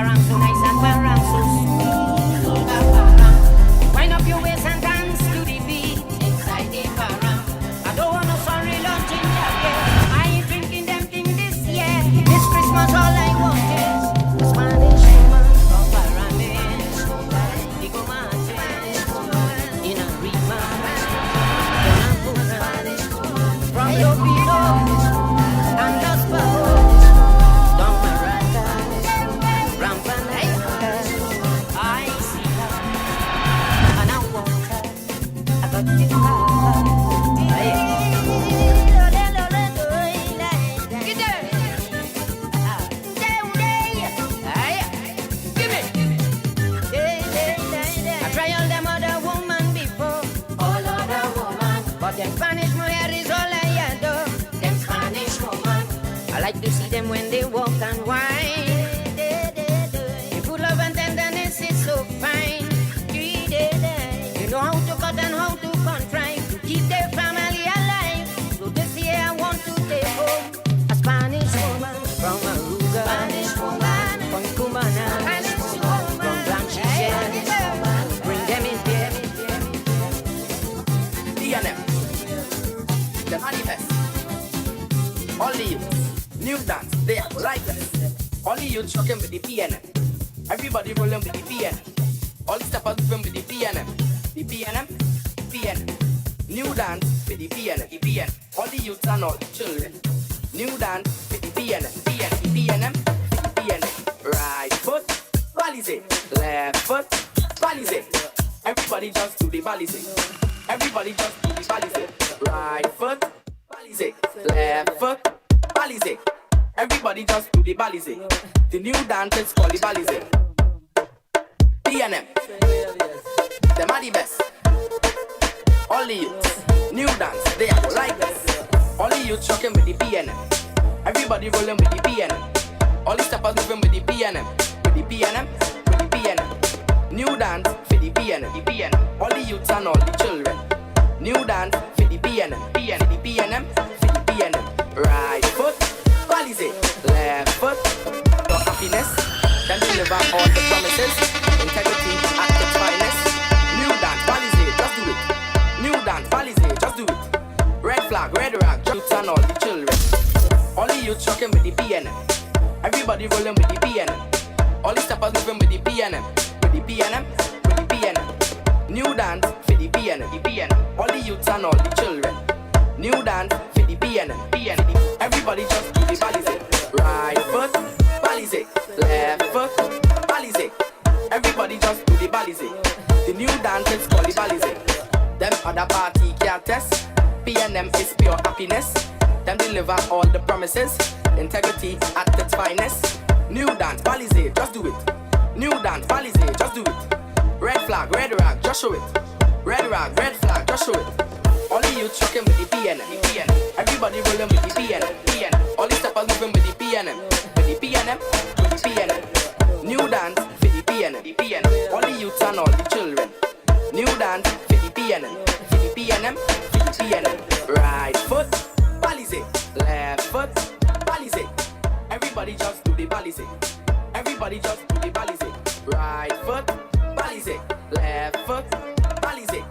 Parang so nice and parang so sweet. Parang. Wind up your waist and dance to the beat inside the parang. I don't want no sorry lunch in that year. I ain't drinking them things this year. This Christmas all I want is a Spanish woman from Paramis. Digo Martin in a remix. From your people and Los Pavos, Don Maracas, Rampanaicas. I see her and I want her. I got to have her. Them Spanish mujer is all I adore. Them Spanish woman, I like to see them when they walk and whine. They full of and tenderness is so fine. You know how to cut and how to contrive to keep their family alive. So this year I want to take home a Spanish woman from Aruga, Spanish woman from Cumana, Spanish woman from Blanchie. Bring them in here. The manifest. All the youths, new dance, they are like us. All the youths rocking with the PNM. Everybody rolling with the PNM. All the steppers moving with the PNM. The PNM, PNM. New dance with the PNM, the PNM. All the youths and all the children. New dance with the PNM, PNM, the PNM, the PNM. Right foot, balize. Left foot, balize. Everybody just do the balize. Everybody just do the balize. Right foot, balize. Left foot, balize. Everybody just do the balize. The new dance is called the balize. PNM, them are the best. All the youths, new dance, they are like this. All the youths rocking with the PNM. Everybody rolling with the PNM. All the steppers moving with the PNM. With the PNM, with the PNM. New dance for the PNM, the PNM. All the youths and all the children. New dance for the PNM, PNM, the PNM, for the PNM. Right foot, balize. Left foot, for happiness. Then deliver all the promises. Integrity at its finest. New dance, balize, just do it. New dance, balize, just do it. Red flag, red rag, youths and all the children. All the youths rocking with the PNM. Everybody rolling with the PNM. All the steppers moving with the PNM. With the PNM, with the PNM. New dance for the PNM, the PNM. All the youths and all the children. New dance for the PNM, PNM. Everybody just do the balize. Right foot, balize. Left foot, balize. Everybody just do the balize. The new dance is called the balize. Them other party can't test. PNM is pure happiness. Them deliver all the promises. Integrity at its finest. New dance, balize, just do it. New dance, balize, just do it. Red flag, red rag, just show it. Red rag, red flag, just show it. All the youths rocking with the PNM, the PNM. Everybody rolling with the PNM, PNM. All the steppers moving with the PNM, with the PNM, with the PNM. New dance for the PNM, the PNM. All the youths and all the children. New dance for the PNM, for the PNM, for the PNM. Right foot, balize. Left foot, balize. Everybody just do the balize. Everybody just do the balize. Right foot, balize. Left foot, balize.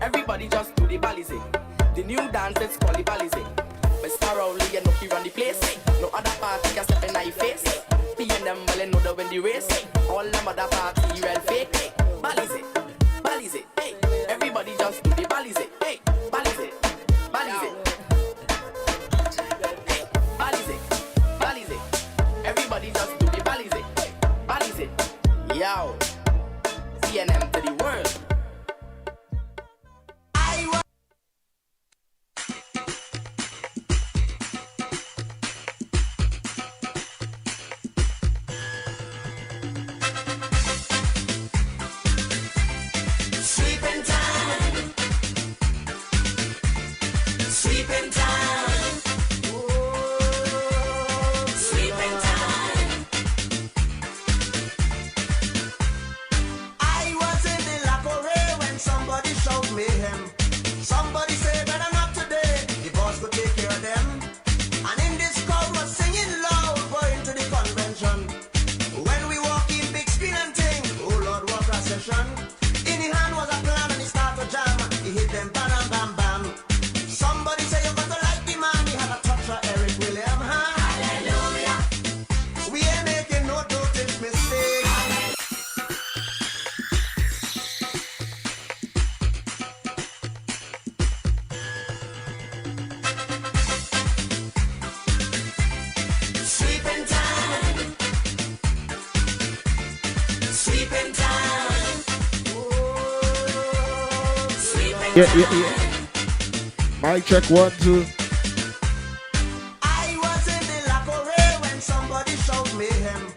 Everybody just do the balize. The new dance is called the balize. Mr. Rowley and Nookie run the place. No other party can step in your face. P&M well and know the when the race. All them other party real fake. Balize, balize. Everybody just do the balize. Balize, balize. Balize, balize. Everybody just do the balize. Balize. Yo, PNM to the world. I was in the laboratory. Mic check 1, 2. I was in the Lacoray when somebody showed me him.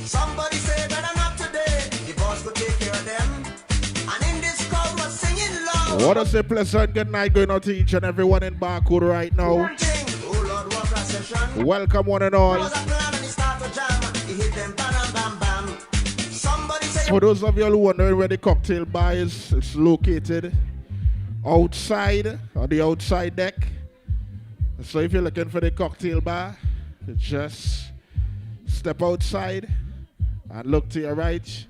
Somebody said better not today. The boss could take care of them. And in this crowd was singing loud. What a pleasant good night going out to each and everyone in Barcode right now. One thing, oh Lord, what a session. Welcome one and all. There was a plan and he started to jam. He hit them bam, bam, bam. Somebody said. For those of you who wondering where the cocktail bar is, it's located outside on the outside deck. So if you're looking for the cocktail bar, just step outside and look to your right,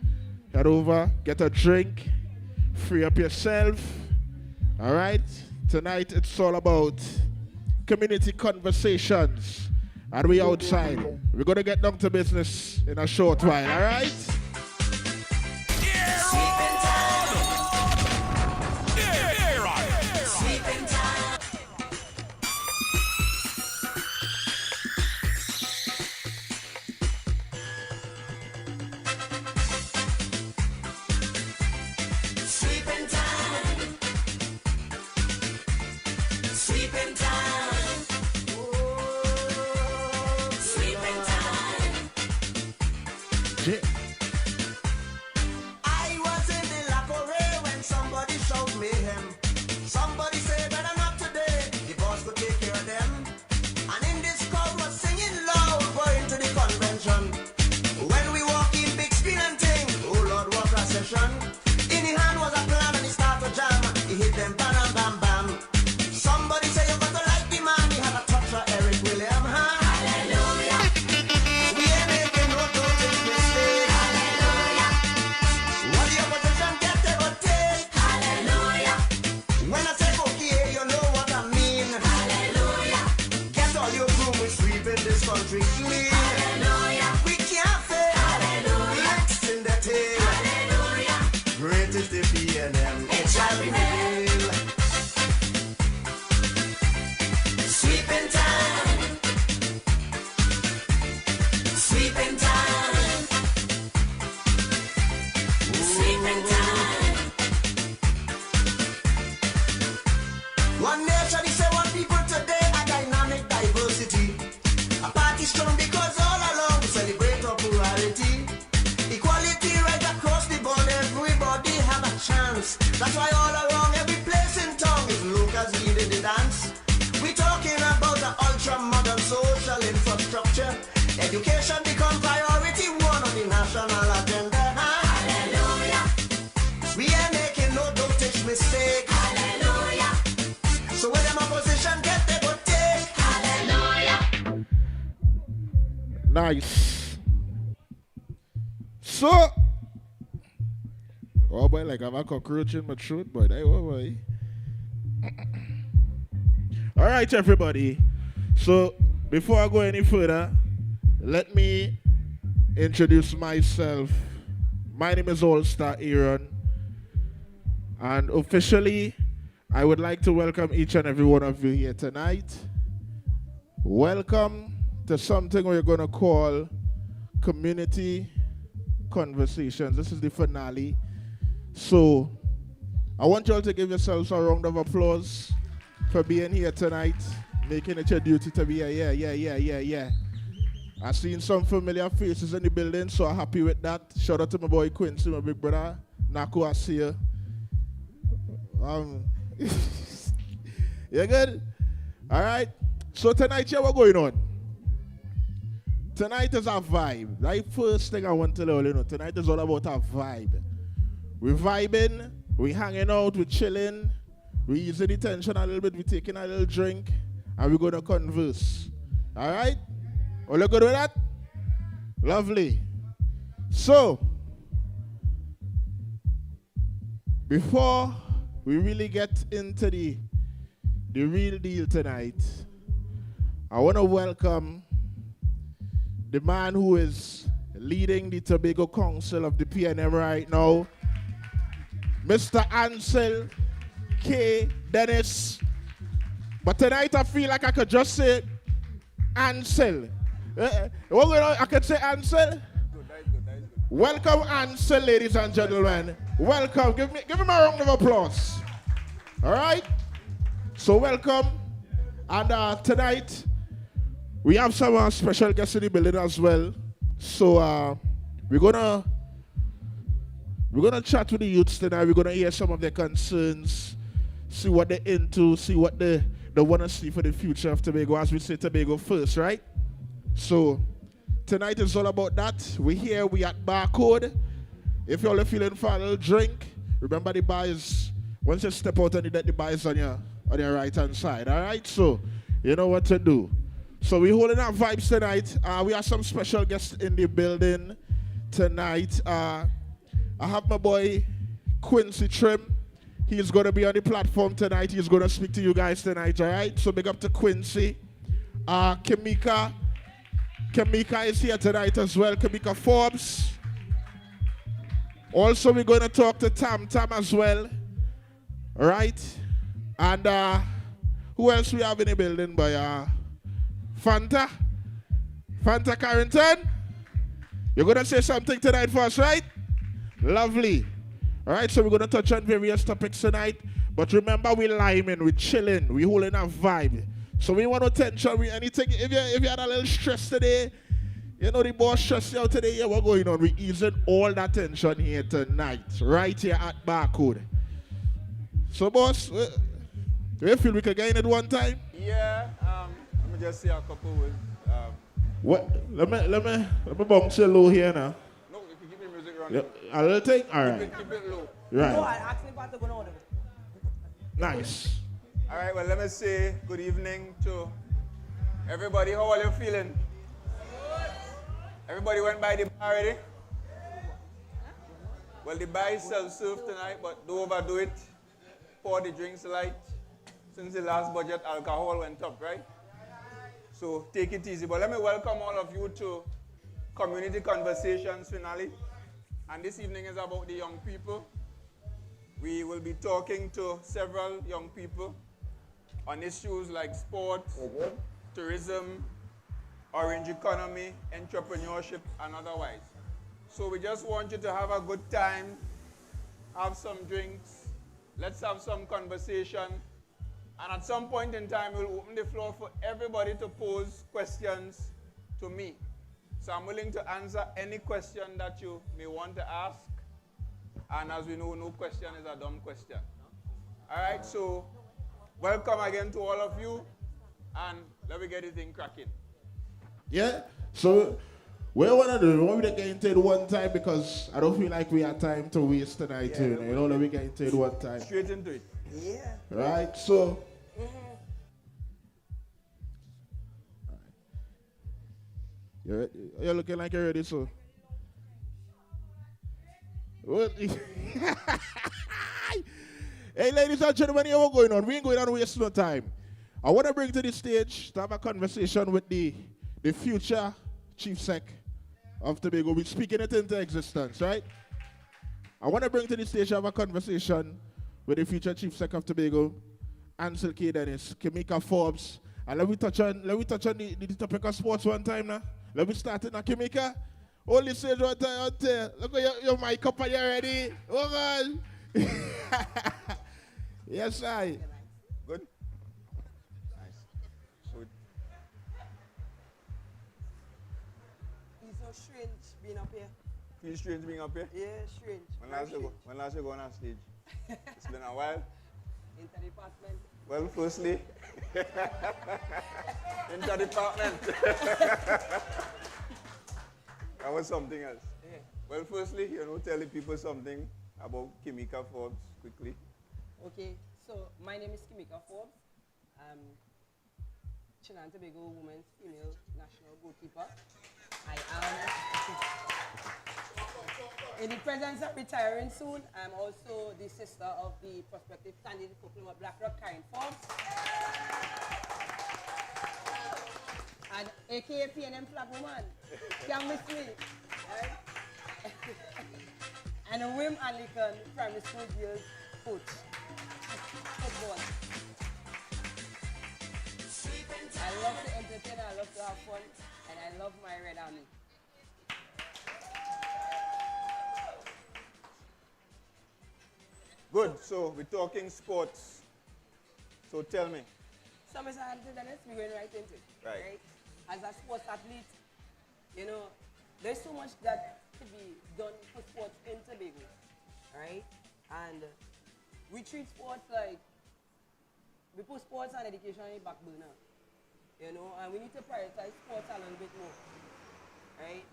head over, get a drink, free up yourself. All right, tonight it's all about community conversations, and we outside. We're gonna get down to business in a short while. All right. I was in the Lacoray when somebody showed me him. Somebody said better not today. The boss could take care of them. And in this crowd was singing loud, going to the convention. When we walk in big screen and ting, oh Lord, what a session. In the hand was a plan and he started to jam. He hit them bam, bam, bam. Somebody say you got to like the man. He had a touch of Eric William. Hallelujah. We ain't making no dosage mistake. Hallelujah. What the opposition get, they go take. Hallelujah. When I say okay, you know what I mean. Hallelujah. Get all your broom, we sweeping this country clean. Hallelujah. We can't fail. Hallelujah. Next in the tail. Hallelujah. Great is the PNM. It shall prevail. Sweeping time. Sweeping time. Sweeping time. One nation is say one people today, a dynamic diversity. A party strong because all along we celebrate our plurality. Equality right across the board, everybody have a chance. That's why all along every place in town is Lucas leading the dance. We talking about the ultra-modern social infrastructure. Education become priority one on the national agenda. Hallelujah. We ain't making no dosage mistake. Hallelujah. So when them opposition get, they go take. Hallelujah. Nice. So, oh boy, like I have a cockroach in my throat, boy. Hey, oh boy. All right, everybody. So, before I go any further, let me introduce myself. My name is All Star Aaron, and officially, I would like to welcome each and every one of you here tonight. Welcome to something we're going to call Community Conversations. This is the finale. So, I want you all to give yourselves a round of applause for being here tonight, making it your duty to be here. Yeah. I've seen some familiar faces in the building, so I'm happy with that. Shout out to my boy Quincy, my big brother. Naku, I see you. You good? All right. So tonight, yeah, what's going on? Tonight is a vibe. Right, first thing I want to let you know, tonight is all about a vibe. We're vibing, we're hanging out, we're chilling, we're easing the tension a little bit, we're taking a little drink, and we're going to converse. All right? All you good with that? Lovely. So, before we really get into the real deal tonight, I want to welcome the man who is leading the Tobago Council of the PNM right now, Mr. Ansel K. Dennis. But tonight I feel like I could just say Ansel. I could say Ansel. Good. Welcome Ansel, ladies and gentlemen. Welcome. Give him a round of applause. All right? So welcome. And tonight, we have some special guests in the building as well. So we're gonna chat with the youths tonight. We're gonna hear some of their concerns, see what they're into, see what they want to see for the future of Tobago. As we say, Tobago first, right? So tonight is all about that. We're here. We at Barcode. If you're feeling for a little drink, remember the bar is, once you step out on the deck, the bar is on your right hand side. All right? So you know what to do. So we're holding our vibes tonight. We have some special guests in the building tonight. I have my boy Quincy Trim. He's going to be on the platform tonight. He's going to speak to you guys tonight, all right? So big up to Quincy. 𝐂𝐨𝐬𝐬𝐿 is here tonight as well. 𝐂𝐨𝐬𝐬𝐿 Forbes. Also, we're going to talk to Tam as well. All right? And who else we have in the building? By Fanta Carrington. You're going to say something tonight for us, right? Lovely. All right, so we're going to touch on various topics tonight. But remember, we're liming, we're chilling, we're holding a vibe. So we want no tension, anything. If you had a little stress today, you know the boss stressed you out today, yeah, what's going on? We're easing all that tension here tonight, right here at Barcode. So boss, do you feel we can get in at one time? Yeah, let me just say a couple words. What? Let me bounce you low here now. No, if you keep the music running. A little thing? All right. Keep it low. Right. No, I asked me about to go on. Nice. All right, well, let me say good evening to everybody. How are you feeling? Everybody went by the bar already? Well, the bar is self-serve tonight, but don't overdo it. Pour the drinks light. Since the last budget, alcohol went up, right? So take it easy. But let me welcome all of you to Community Conversations finale. And this evening is about the young people. We will be talking to several young people on issues like sports, tourism, orange economy, entrepreneurship, and otherwise. So we just want you to have a good time, have some drinks, let's have some conversation, and at some point in time, we'll open the floor for everybody to pose questions to me. So I'm willing to answer any question that you may want to ask. And as we know, no question is a dumb question. All right, so welcome again to all of you, and let me get this thing cracking. Yeah, so what I want to do, we want to get into it one time because I don't feel like we have time to waste tonight. Yeah, you know, let me get into it one time. Straight into it. Yeah. Right, so. You're looking like you're ready, so. What? Hey, ladies and gentlemen, here what's going on? We ain't going to waste no time. I want to bring to the stage to have a conversation with the future Chief Sec of Tobago. We're speaking it into existence, right? I want to bring to the stage to have a conversation with the future Chief Sec of Tobago, Ansel K. Dennis, 𝐂𝐨𝐬𝐬𝐿 Forbes. And let me touch on the topic of sports one time now. Let me start it now, 𝐂𝐨𝐬𝐬𝐿. Only stage one time out there. Look at your mic up and you ready. Oh man. Yes, I. Good? Nice. Good. He's so strange being up here. Feel strange being up here? Yeah, strange. When last you go on stage? It's been a while. Interdepartment. Well, firstly, interdepartment. That was something else. Yeah. Well, firstly, tell the people something about 𝐂𝐨𝐬𝐬𝐿 Forbes quickly. Okay, so my name is 𝐂𝐨𝐬𝐬𝐿 Forbes. I'm Trinidad and Tobago Women's Female National Goalkeeper. I am in the presence of retiring soon. I'm also the sister of the prospective candidate for Blackrock, Karen Forbes. And aka PNM flag woman. Can't miss me. Right? And a Wim and Lincoln primary school girls coach. Football. I love to entertain, I love to have fun, and I love my Red Army. Good, so we're talking sports. So tell me. So, Mr. Dennis, we're going right into it. Right. As a sports athlete, you know, there's so much that could be done for sports in Tobago, right? And we treat sports like, we put sports and education on the back burner, you know, and we need to prioritize sports a little bit more, right?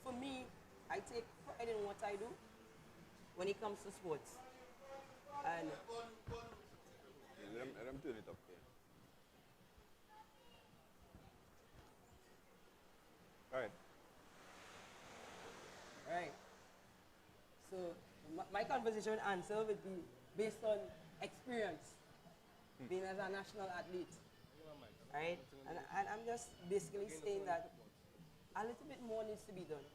For me, I take pride in what I do when it comes to sports. And let them turn it up here. All right. Right. So my conversation answer would be based on experience, being as a national athlete, right? And I'm just basically saying that a little bit more needs to be done.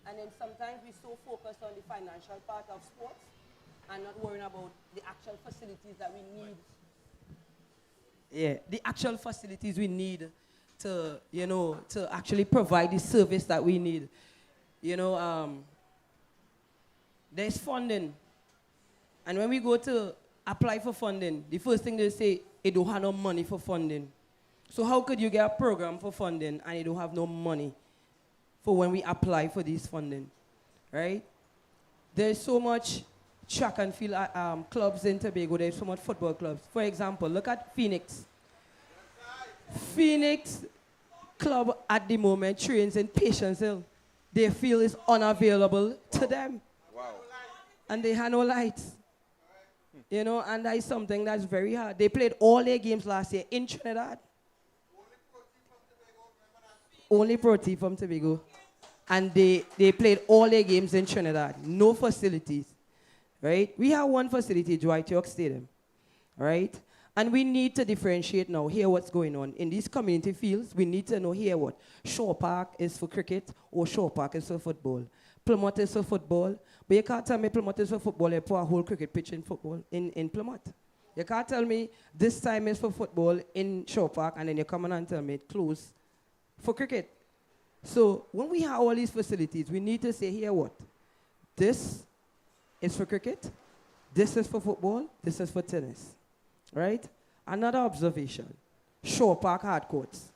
And then sometimes we're so focused on the financial part of sports and not worrying about the actual facilities that we need. Yeah, the actual facilities we need to, you know, to actually provide the service that we need. You know, there's funding. And when we go to apply for funding, the first thing they say, it don't have no money for funding. So how could you get a program for funding and you don't have no money for when we apply for this funding, right? There's so much track and field clubs in Tobago. There's so much football clubs. For example, look at Phoenix. Phoenix club at the moment trains in Patience Hill. Their field is unavailable to them. Wow. And they have no lights. You know, and that is something that's very hard. They played all their games last year in Trinidad. Only pro team from Tobago. And they played all their games in Trinidad. No facilities. Right? We have one facility, Dwight York Stadium. Right? And we need to differentiate now, hear what's going on. In these community fields, we need to know here what Shaw Park is for cricket or Shaw Park is for football. Plymouth is for football, but you can't tell me Plymouth is for football and put a whole cricket pitch in football in Plymouth. You can't tell me this time is for football in Shaw Park and then you come on and tell me it's closed for cricket. So when we have all these facilities, we need to say here what? This is for cricket, this is for football, this is for tennis. Right? Another observation, Shaw Park hard courts,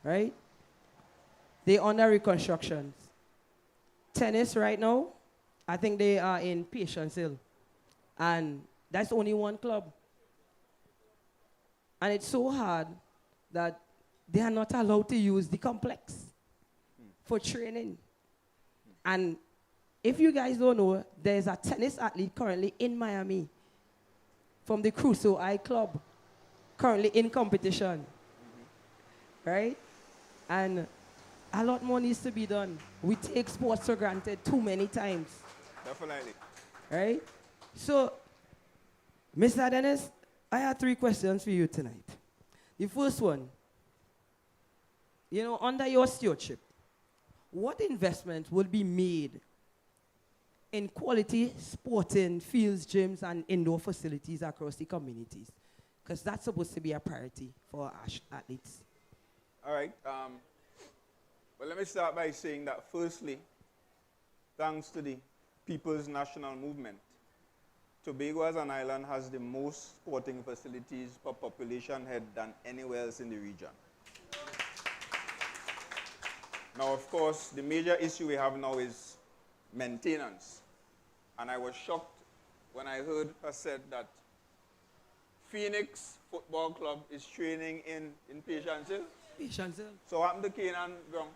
right? They under reconstructions. Tennis right now, I think they are in Patience Hill. And that's only one club. And it's so hard that they are not allowed to use the complex for training. And if you guys don't know, there's a tennis athlete currently in Miami from the 𝐂𝐨𝐬𝐦𝐻𝐿 club, currently in competition, right? And a lot more needs to be done. We take sports for granted too many times. Definitely. Right? So, Mr. Dennis, I have 3 questions for you tonight. The first one, you know, under your stewardship, what investment will be made in quality sporting fields, gyms, and indoor facilities across the communities? Because that's supposed to be a priority for our athletes. All right. Well, let me start by saying that firstly, thanks to the People's National Movement, Tobago as an island has the most sporting facilities per population head than anywhere else in the region. Now, of course, the major issue we have now is maintenance. And I was shocked when I heard her said that Phoenix Football Club is training in Patience Hill. Patience Hill. So what happened to Canaan ground?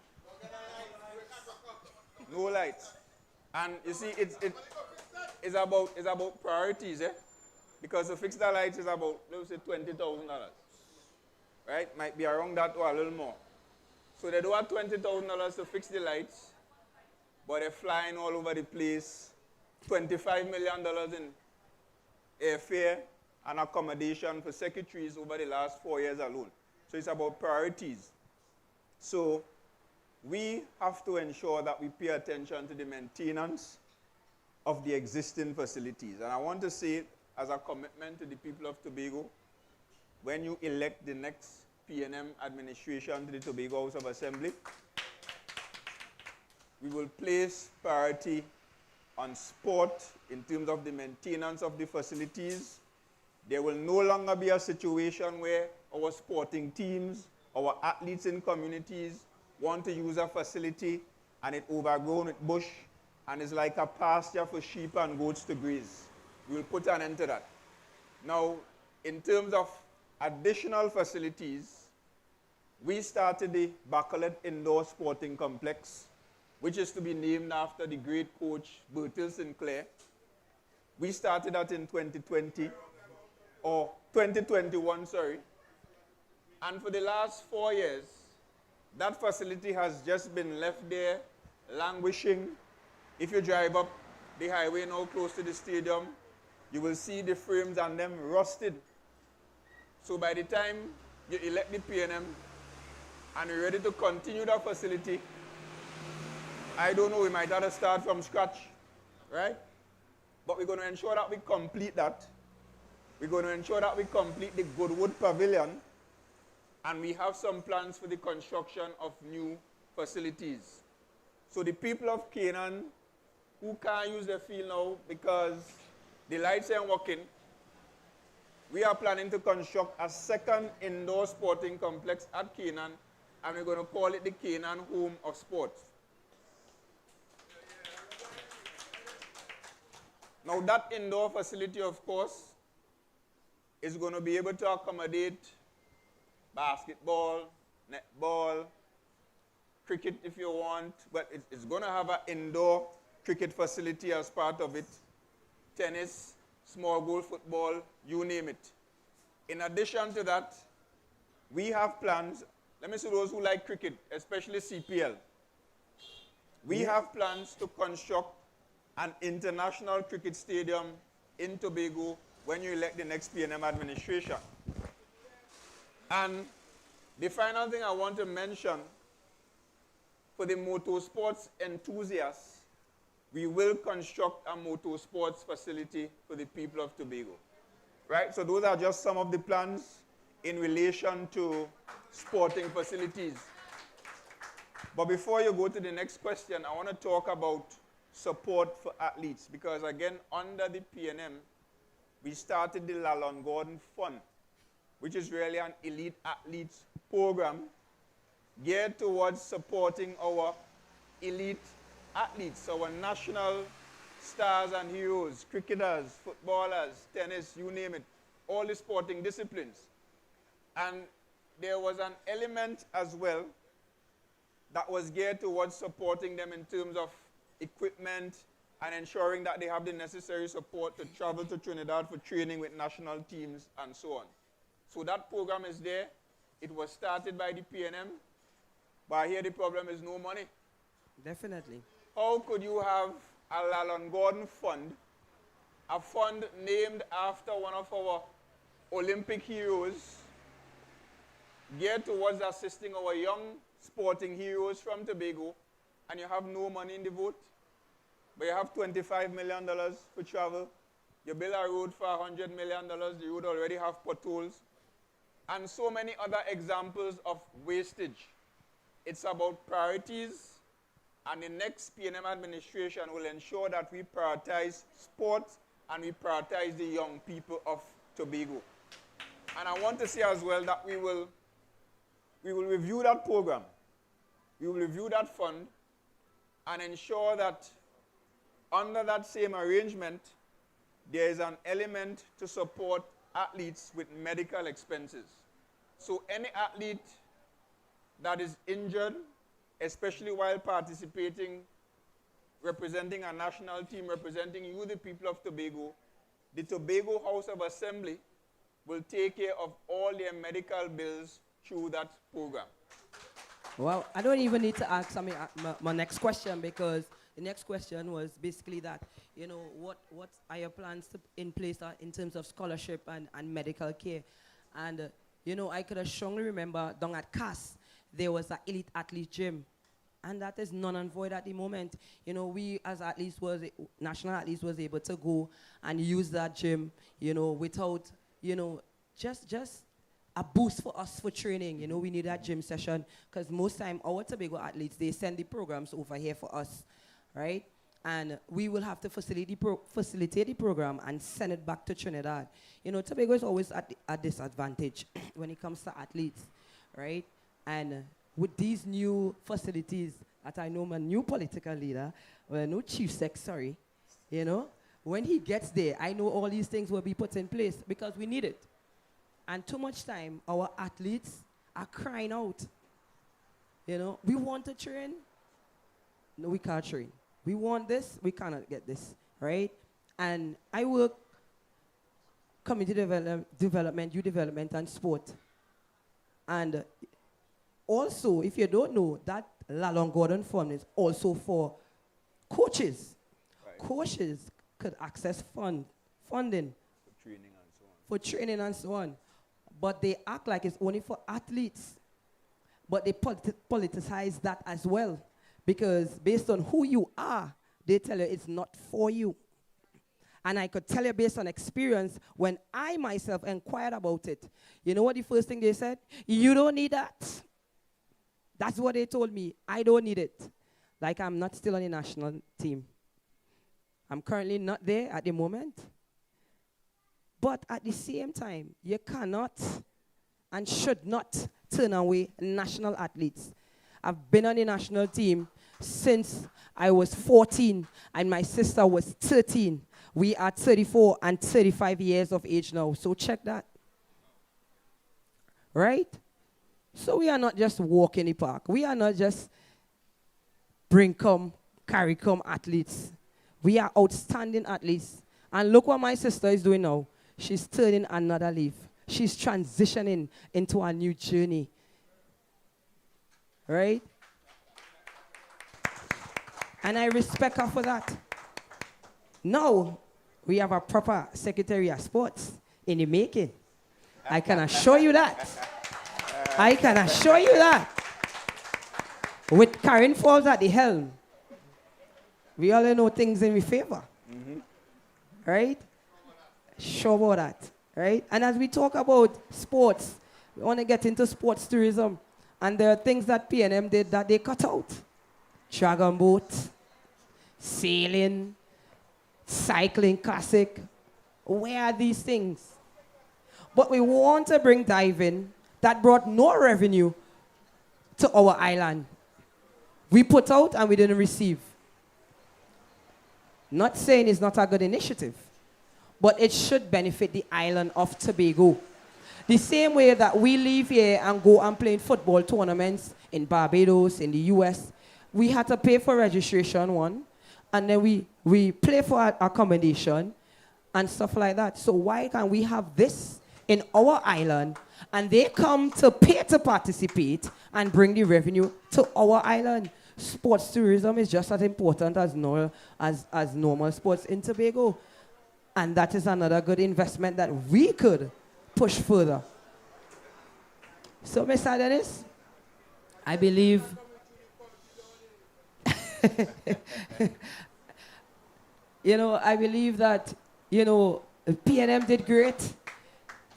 No lights. And you see, it's about priorities, eh? Because to fix the lights is about, let's say, $20,000. Right? Might be around that or a little more. So they do have $20,000 to fix the lights, but they're flying all over the place. $25 million in airfare and accommodation for secretaries over the last 4 years alone. So it's about priorities. So we have to ensure that we pay attention to the maintenance of the existing facilities. And I want to say, as a commitment to the people of Tobago, when you elect the next PNM administration to the Tobago House of Assembly, we will place priority on sport in terms of the maintenance of the facilities There will no longer be a situation where our sporting teams, our athletes in communities want to use a facility and it's overgrown with bush and it's like a pasture for sheep and goats to graze. We will put an end to that. Now, in terms of additional facilities, we started the Bacolet Indoor Sporting Complex, which is to be named after the great coach Bertil Sinclair. We started that in 2020, or 2021, sorry. And for the last 4 years, that facility has just been left there, languishing. If you drive up the highway now close to the stadium, you will see the frames and them rusted. So by the time you elect the PNM and you're ready to continue that facility, I don't know, we might have to start from scratch, right? But we're going to ensure that we complete that. We're going to ensure that we complete the Goodwood Pavilion, and we have some plans for the construction of new facilities. So the people of Canaan who can't use their field now because the lights aren't working, we are planning to construct a second indoor sporting complex at Canaan, and we're going to call it the Canaan Home of Sports. Now that indoor facility, of course, is going to be able to accommodate basketball, netball, cricket if you want, but it's going to have an indoor cricket facility as part of it, tennis, small goal football, you name it. In addition to that, we have plans, let me see those who like cricket, especially CPL. We have plans to construct an international cricket stadium in Tobago when you elect the next PNM administration. And the final thing I want to mention, for the motorsports enthusiasts, we will construct a motorsports facility for the people of Tobago. Right? So those are just some of the plans in relation to sporting facilities. But before you go to the next question, I want to talk about support for athletes, because again, under the PNM, we started the Lalon Gordon Fund, which is really an elite athletes program geared towards supporting our elite athletes, our national stars and heroes, cricketers, footballers, tennis, you name it, all the sporting disciplines. And there was an element as well that was geared towards supporting them in terms of equipment and ensuring that they have the necessary support to travel to Trinidad for training with national teams and so on. So that program is there. It was started by the PNM, but here the problem is no money. Definitely. How could you have a Lalon Gordon Fund, a fund named after one of our Olympic heroes, geared towards assisting our young sporting heroes from Tobago, and you have no money in the vote? But you have $25 million for travel. You build a road for $100 million. The road already have potholes. And so many other examples of wastage. It's about priorities. And the next PNM administration will ensure that we prioritize sports and we prioritize the young people of Tobago. And I want to say as well that we will review that program. We will review that fund and ensure that under that same arrangement, there is an element to support athletes with medical expenses. So any athlete that is injured, especially while participating, representing a national team, representing you, the people of Tobago, the Tobago House of Assembly will take care of all their medical bills through that program. Well, I don't even need to ask my next question, because the next question was basically that, you know, what are your plans in place in terms of scholarship and medical care? And, you know, I could strongly remember down at CAS, there was an elite athlete gym. And that is null and void at the moment. You know, we as athletes national athletes was able to go and use that gym, you know, without, you know, just a boost for us for training. You know, we need that gym session, because most time our Tobago athletes, they send the programs over here for us, right? And we will have to facilitate the program and send it back to Trinidad. You know, Tobago is always at a disadvantage when it comes to athletes, right? And with these new facilities that I know my new political leader, well, no chief sec, sorry, you know, when he gets there, I know all these things will be put in place because we need it. And too much time, our athletes are crying out. You know, we want to train. No, we can't train. We want this, we cannot get this, right? And I work community development, youth development, and sport. And also, if you don't know, that Lalong Gordon Fund is also for coaches. Right. Coaches could access funding. For training and so on. But they act like it's only for athletes. But they politicize that as well. Because based on who you are, they tell you it's not for you. And I could tell you based on experience, when I myself inquired about it, you know what the first thing they said? You don't need that. That's what they told me. I don't need it. Like I'm not still on the national team. I'm currently not there at the moment. But at the same time, you cannot and should not turn away national athletes. I've been on the national team since I was 14 and my sister was 13. We are 34 and 35 years of age now, so check that. Right? So we are not just walk in the park. We are not just bring come, carry come athletes. We are outstanding athletes. And look what my sister is doing now. She's turning another leaf. She's transitioning into a new journey. Right? And I respect her for that. Now, we have a proper Secretary of Sports in the making. I can assure you that. I can assure you that. With Karen Falls at the helm, we all know things in our favor. Mm-hmm. Right? Sure about that. Right? And as we talk about sports, we want to get into sports tourism. And there are things that PNM did that they cut out. Dragon boat, sailing, cycling classic. Where are these things? But we want to bring diving that brought no revenue to our island. We put out and we didn't receive. Not saying it's not a good initiative, but it should benefit the island of Tobago. The same way that we leave here and go and play in football tournaments in Barbados, in the US, we had to pay for registration, one, and then we play for accommodation and stuff like that. So why can't we have this in our island and they come to pay to participate and bring the revenue to our island? Sports tourism is just as important as normal sports in Tobago. And that is another good investment that we could push further. So, Mr. Dennis, I believe I believe that, PNM did great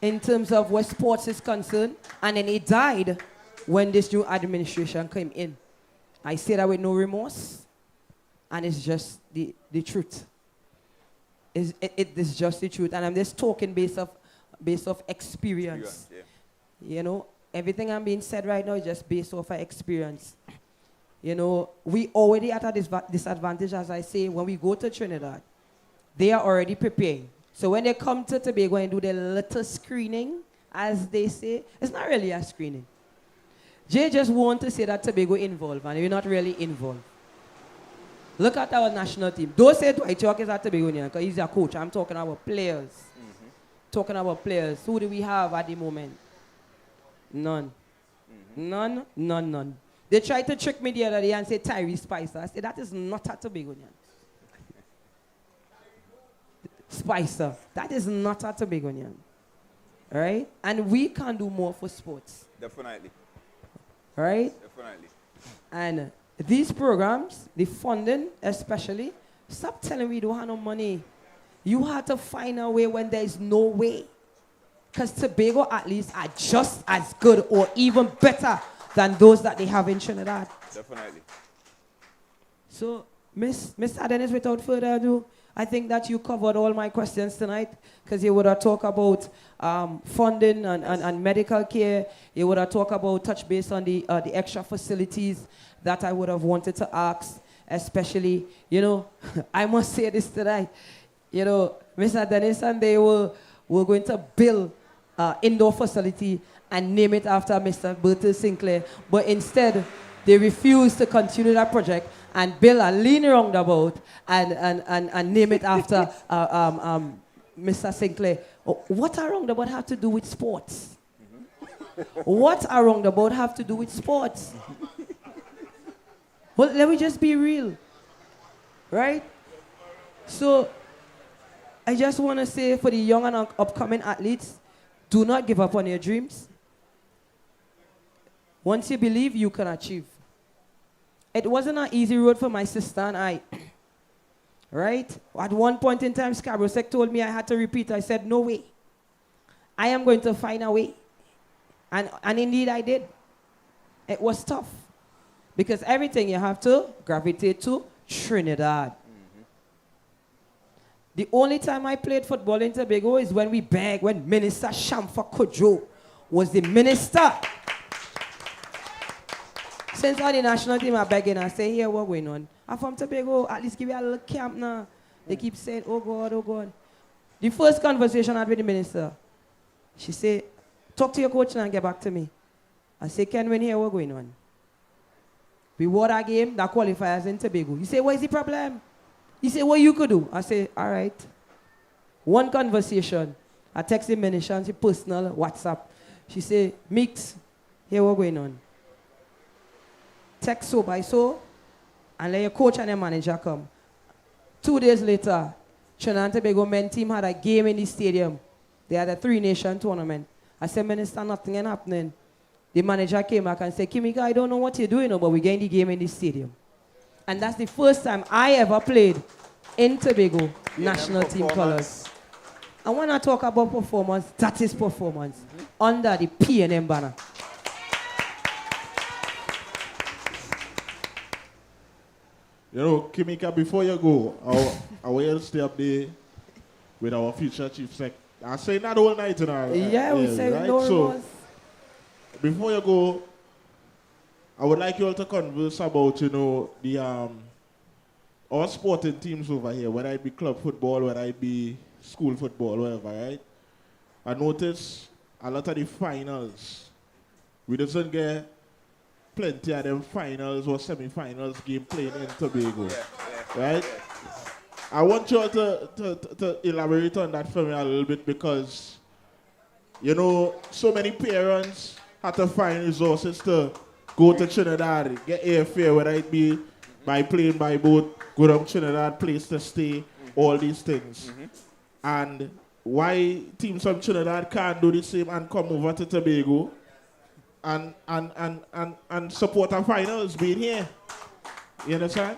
in terms of where sports is concerned, and then it died when this new administration came in. I say that with no remorse, and it's just the truth. It is just the truth, and I'm just talking based off experience. Yeah. Everything I'm being said right now is just based off of experience. We already at a disadvantage, as I say, when we go to Trinidad. They are already preparing. So when they come to Tobago and do their little screening, as they say, it's not really a screening. Jay just want to say that Tobago involved, and we're not really involved. Look at our national team. Don't say Dwight York is a Tobagonian, because he's a coach. I'm talking about players. Mm-hmm. Talking about players. Who do we have at the moment? None. Mm-hmm. None. They tried to trick me the other day and say Tyrese Spicer. I said, that is not a Tobagonian. Spicer. That is not a Tobagonian. Right? And we can do more for sports. Definitely. Right? Definitely. And these programs, the funding especially, stop telling me you don't have no money. You have to find a way when there is no way. Because Tobago athletes are just as good or even better than those that they have in Trinidad. Definitely. So Miss Adonis, without further ado, I think that you covered all my questions tonight because you would have talked about funding and medical care. You would have talked about touch base on the extra facilities that I would have wanted to ask, especially, you know, I must say this tonight, you know, Miss Adonis and they were going to build indoor facility and name it after Mr. Bertil Sinclair, but instead they refused to continue that project and build a lean roundabout and name it after Mr. Sinclair. What a roundabout have to do with sports? What a roundabout have to do with sports? Well, let me just be real, right? So I just want to say for the young and upcoming athletes, do not give up on your dreams. Once you believe, you can achieve. It wasn't an easy road for my sister and I, right? At one point in time, 𝐂𝐨𝐬𝐬𝐬𝐬 told me I had to repeat. I said, no way. I am going to find a way. And indeed I did. It was tough. Because everything you have to gravitate to Trinidad. The only time I played football in Tobago is when we begged, when Minister Shamfa Kojo was the minister. Since all the national team are begging, I say, here, what going on? I'm from Tobago, at least give you a little camp now. They keep saying, oh God, oh God. The first conversation I had with the minister, she said, talk to your coach now and get back to me. I say, Kenwin, here, what going on? We won our game, that qualifiers in Tobago. You say, what is the problem? He said, what you could do? I say, all right. One conversation. I text the minister, she personal WhatsApp. She say, Mix, here what going on? Text so by so, and let your coach and your manager come. 2 days later, Trinidad and Tobago men team had a game in the stadium. They had a 3-nation tournament. I said, Minister, nothing ain't happening. The manager came back and said, Kimika, I don't know what you're doing, but we're getting the game in the stadium. And that's the first time I ever played in Tobago national team colors. And when I talk about performance, that is performance under the PNM banner. You know, Kimika, before you go, I will stay up there with our future chief sec. I say not all night tonight. Yeah, we say right? no So, remorse. before you go, I would like you all to converse about, you know, the our sporting teams over here, whether it be club football, whether it be school football, whatever, right? I notice a lot of the finals, we doesn't get plenty of them finals or semi-finals game playing in Tobago, right? I want you all to elaborate on that for me a little bit because, you know, so many parents have to find resources to go to Trinidad, get airfare, whether it be by plane, by boat, go down Trinidad, place to stay, all these things. And why teams from Trinidad can't do the same and come over to Tobago and support our finals being here? You understand?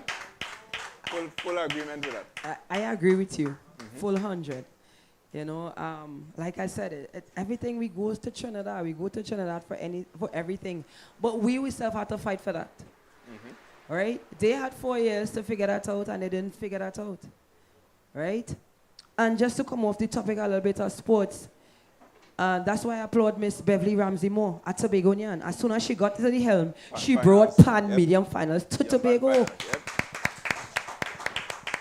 Full agreement with that. I agree with you, full 100. You know, like I said, everything we go to Trinidad. We go to Trinidad for everything. But we ourselves have to fight for that. Right? They had 4 years to figure that out, and they didn't figure that out. Right? And just to come off the topic a little bit of sports, that's why I applaud Miss Beverly Ramsey Moore at Tobagonian. As soon as she got to the helm, she brought pan-medium finals to Tobago.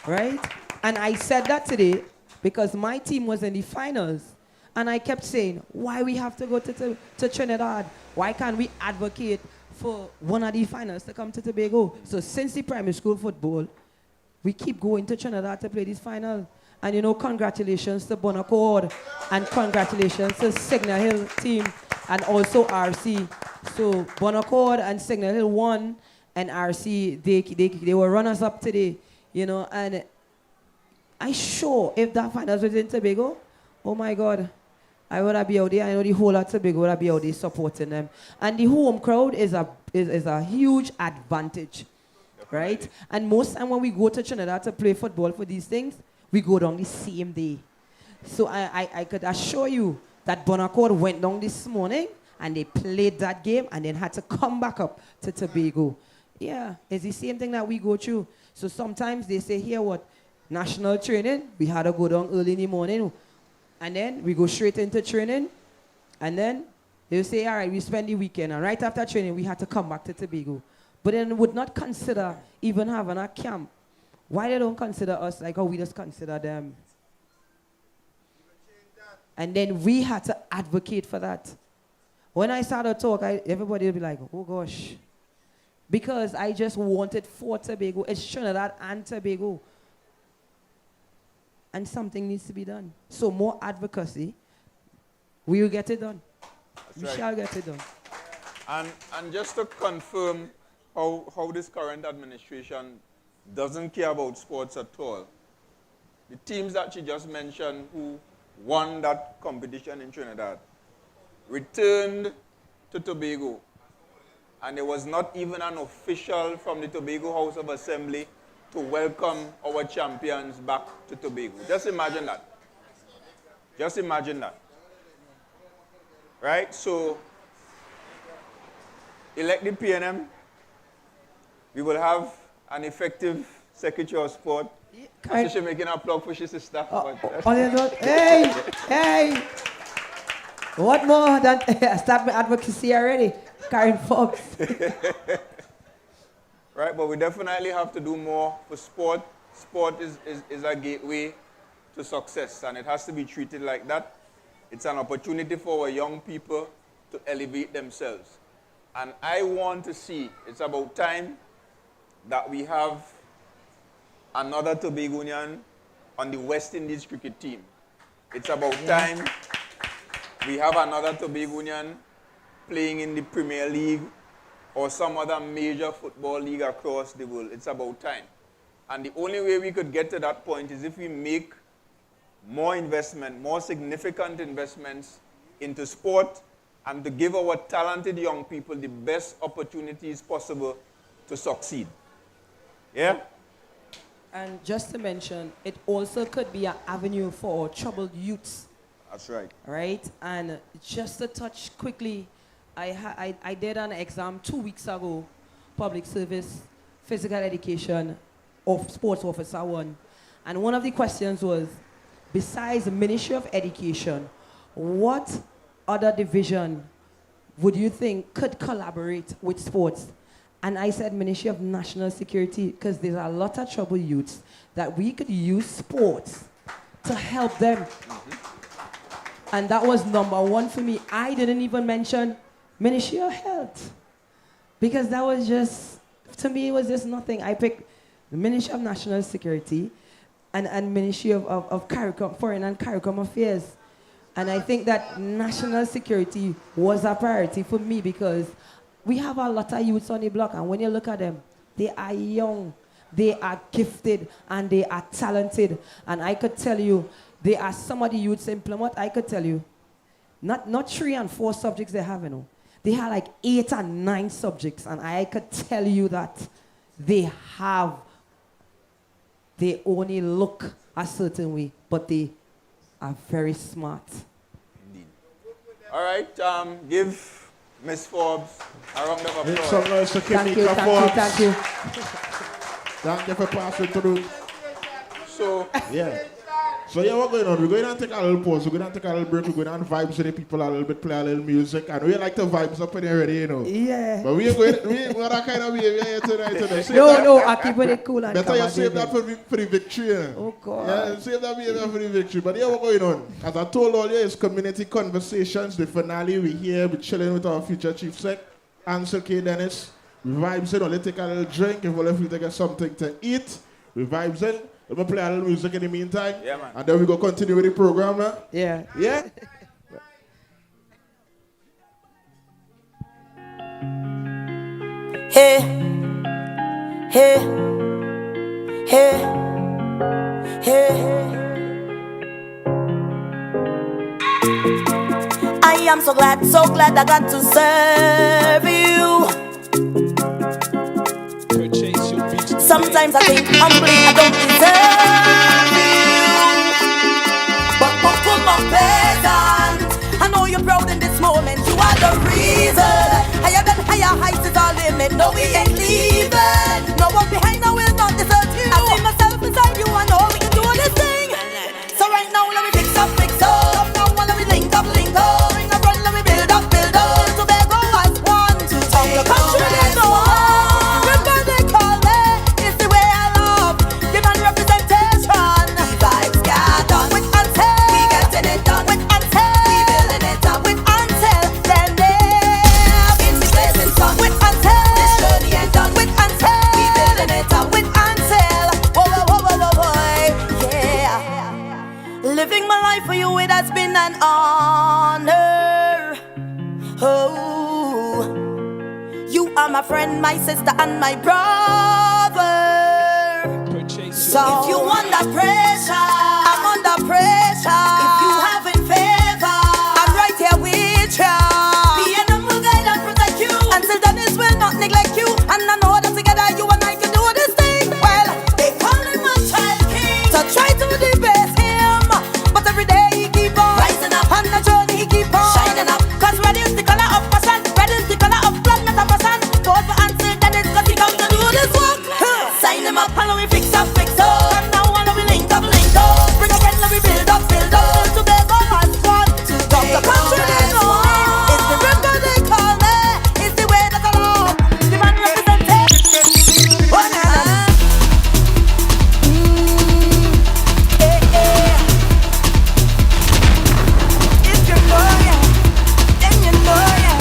Right? And I said that today because my team was in the finals. And I kept saying, why we have to go to Trinidad? Why can't we advocate for one of the finals to come to Tobago? So since the primary school football, we keep going to Trinidad to play this final. And you know, congratulations to Bonaccord and congratulations to Signal Hill team and also RC. So Bonaccord and Signal Hill won, and RC, they were runners up today, you know, and I sure if that finals was in Tobago, oh my God, I would have been out there. I know the whole of Tobago would have been out there supporting them. And the home crowd is a huge advantage, right? And most time when we go to Trinidad to play football for these things, we go down the same day. So I could assure you that Bonaccord went down this morning and they played that game and then had to come back up to Tobago. Yeah, it's the same thing that we go through. So sometimes they say here what? National training, we had to go down early in the morning. And then we go straight into training. And then they'll say, all right, we spend the weekend. And right after training, we had to come back to Tobago. But then would not consider even having a camp. Why they don't consider us like how we just consider them? And then we had to advocate for that. When I started to talk, everybody would be like, oh gosh. Because I just wanted for Tobago. It's Trinidad and Tobago. And something needs to be done. So more advocacy, we will get it done. We shall get it done. And just to confirm how this current administration doesn't care about sports at all, the teams that she just mentioned who won that competition in Trinidad returned to Tobago. And there was not even an official from the Tobago House of Assembly to welcome our champions back to Tobago. Just imagine that. Just imagine that. Right? So, elect the PNM. We will have an effective Secretary of Sport. So she's making a plug for her sister. Hey! What more than start my advocacy already? Karen Fox. Right, but we definitely have to do more for sport. Sport is a gateway to success, and it has to be treated like that. It's an opportunity for our young people to elevate themselves. And I want to see, it's about time that we have another Tobagonian on the West Indies cricket team. It's about time we have another Tobagonian playing in the Premier League or some other major football league across the world. It's about time. And the only way we could get to that point is if we make more investment, more significant investments into sport and to give our talented young people the best opportunities possible to succeed. Yeah? And just to mention, it also could be an avenue for troubled youths. That's right. Right? And just to touch quickly, I did an exam 2 weeks ago, public service, physical education, of sports officer 1. And one of the questions was, besides the Ministry of Education, what other division would you think could collaborate with sports? And I said Ministry of National Security, because there's a lot of troubled youths that we could use sports to help them. Mm-hmm. And that was number 1 for me. I didn't even mention Ministry of Health, because that was just, to me, it was just nothing. I picked the Ministry of National Security and Ministry of Foreign and CARICOM Affairs. And I think that national security was a priority for me because we have a lot of youths on the block, and when you look at them, they are young, they are gifted, and they are talented. And I could tell you, there are some of the youths in Plymouth, I could tell you, not 3 and 4 subjects they have, you know. They have like 8 and 9 subjects, and I could tell you that they only look a certain way, but they are very smart. Indeed. All right, give Miss Forbes a round of applause. Make some noise to Thank you. Thank you for passing through. So, yeah. So yeah, what's going on? We're going to take a little pause. We're going to take a little break. We're going to vibes with the people a little bit, play a little music, and we like the vibes up in here already, you know. Yeah. But we that kind of behavior here tonight. No, I keep it cool and better you save that for the victory. You know? Oh God. Yeah, save that behavior for the victory. But yeah, what's going on? As I told all you, it's community conversations. The finale, we're here, we're chilling with our future chief sec, Ansel K. Dennis. We vibes in, let's take a little drink. If we're left, we take something to eat. We vibes in. Let me play a little music in the meantime. Yeah, man. And then we go continue with the program now. Yeah. Yeah? Hey, hey, hey, hey. I am so glad I got to serve you. Sometimes I think humbly I don't deserve you. But come on, peasant, I know you're proud in this moment. You are the reason. Higher than higher heights is our limit. No, we ain't leaving. and honor. Oh, you are my friend, my sister, and my brother. So if you under pressure, I'm under pressure. If you having favor, I'm right here with you. Be an humble guide and protect you. Until done is will not neglect you. And I know that together you and I can do this thing. Well, they call him a child king. So try to debase him, but every day he keep on rising up. On the journey he keep on shining up. Cause red is the color of passion, red is the color of blood, not a person. Told for answer that is cause he come to do this work. Sign him up and we fix up, fix up. And now when we link up, link up. Bring again and we build up, build up. Together as one, to come the country they know. It's the record they call me. It's the way that I love. The man represented. One hand. If you know, yeah, then you know, yeah.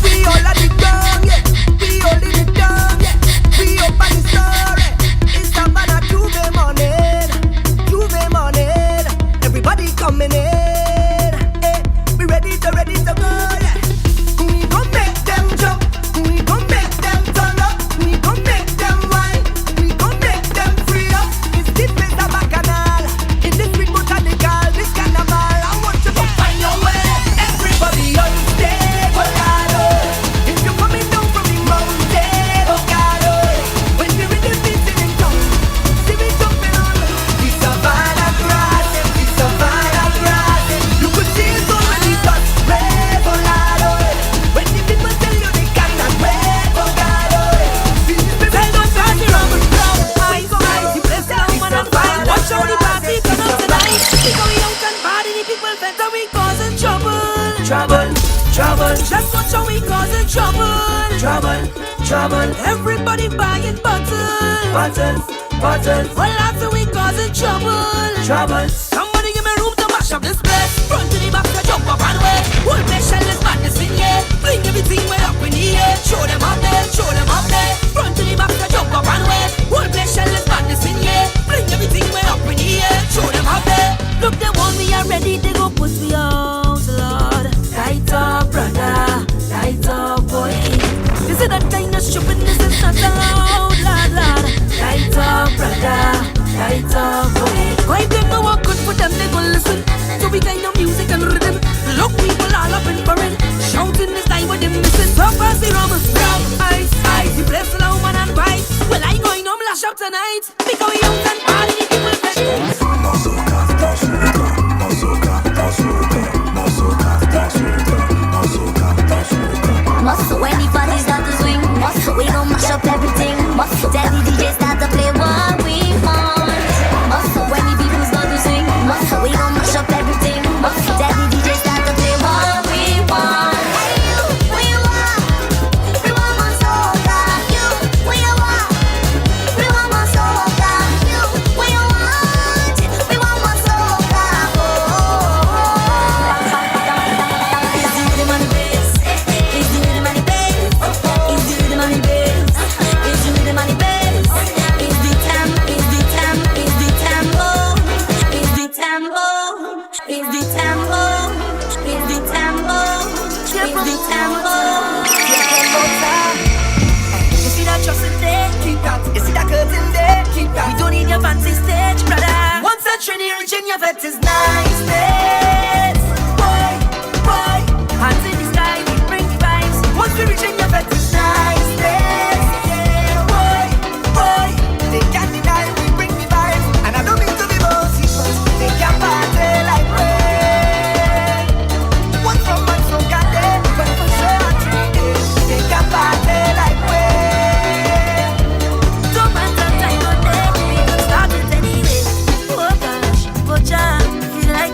We all are the young, yeah. We all in the young, yeah. We up on the story. It's a man of Juve morning. Everybody coming in. We ready to go, yeah. We gon' make them jump. We gon' make them turn up. We gon' make them wine. We gon' make them free up. It's this place a bacchanal. In this big botanical, this carnival. I want you to find your way. Everybody on stage, oh God, oh. If you're coming down from the mountain, oh God, oh. When we really beating in town, see me jumping on the savannah grass, the savannah grass. You could see it already touch red, oh Lord, oh. When the people tell you they cannot wait, oh God, oh. See this people don't pass the rum and rum. Eyes, you bless the woman and fight. Watch how the party come up tonight. We going out and party, the people better we causing trouble. Trouble. Just watch how we causing trouble. Trouble. Everybody buying bottles. Well, after we causing trouble. Somebody give me room to mash up this place. Front to the back to jump up and away. Whole place shall this madness in here. Bring everything way up in the air. Show them up there. Front to the back to jump up and away. Whole place shall this madness in here. Bring everything way up in the air. Show them up there. Look, they want me already. They go put me out, Lord. Light up, brother. Light up, boy. This is that kind of stupidness is not allowed, Lord. Light up, brother. Light up, boy. Why them no work good for them? They go listen to we kind of music and rhythm. Look, people all up in foreign, shouting this time what them missing. Talk past the rum, ice. You bless the woman and bite. Well, I going home lash up tonight. Because we out and party, the people fed. Muscle, anybody start to swing. Muscle, we gon' mash up everything. Muscle, tell the DJ start to play what we want. Muscle, when the people start to sing. Muscle, we gon' mash up everything. Muscle, tell the DJ start to play what we want. Hey, you, we want. We want my soca. You, we want. We want my soca. You, we want. We want my soca. Is it the money base? Is it the money base? Is it the money base? Is it the money base? Is the tempo? Is the tempo? Is the tempo? Is the tempo? Is the tempo? Is the tempo? Is the tempo? You see that dressing there? Keep that. You see that curtain there? Keep that. We don't need your fancy stage, brother. Once a trinity reach in your vet is nice, boy. Hands in the sky, we bring vibes. Once we reach in your vet is nice, boy. They can't deny we bring the vibes. And I don't mean to be bossy, but they can't party like we. One from one so can they, but for sure and 3 days. They can't party like we. Don't matter time or day, we gon' start it anyway. Oh gosh, feel like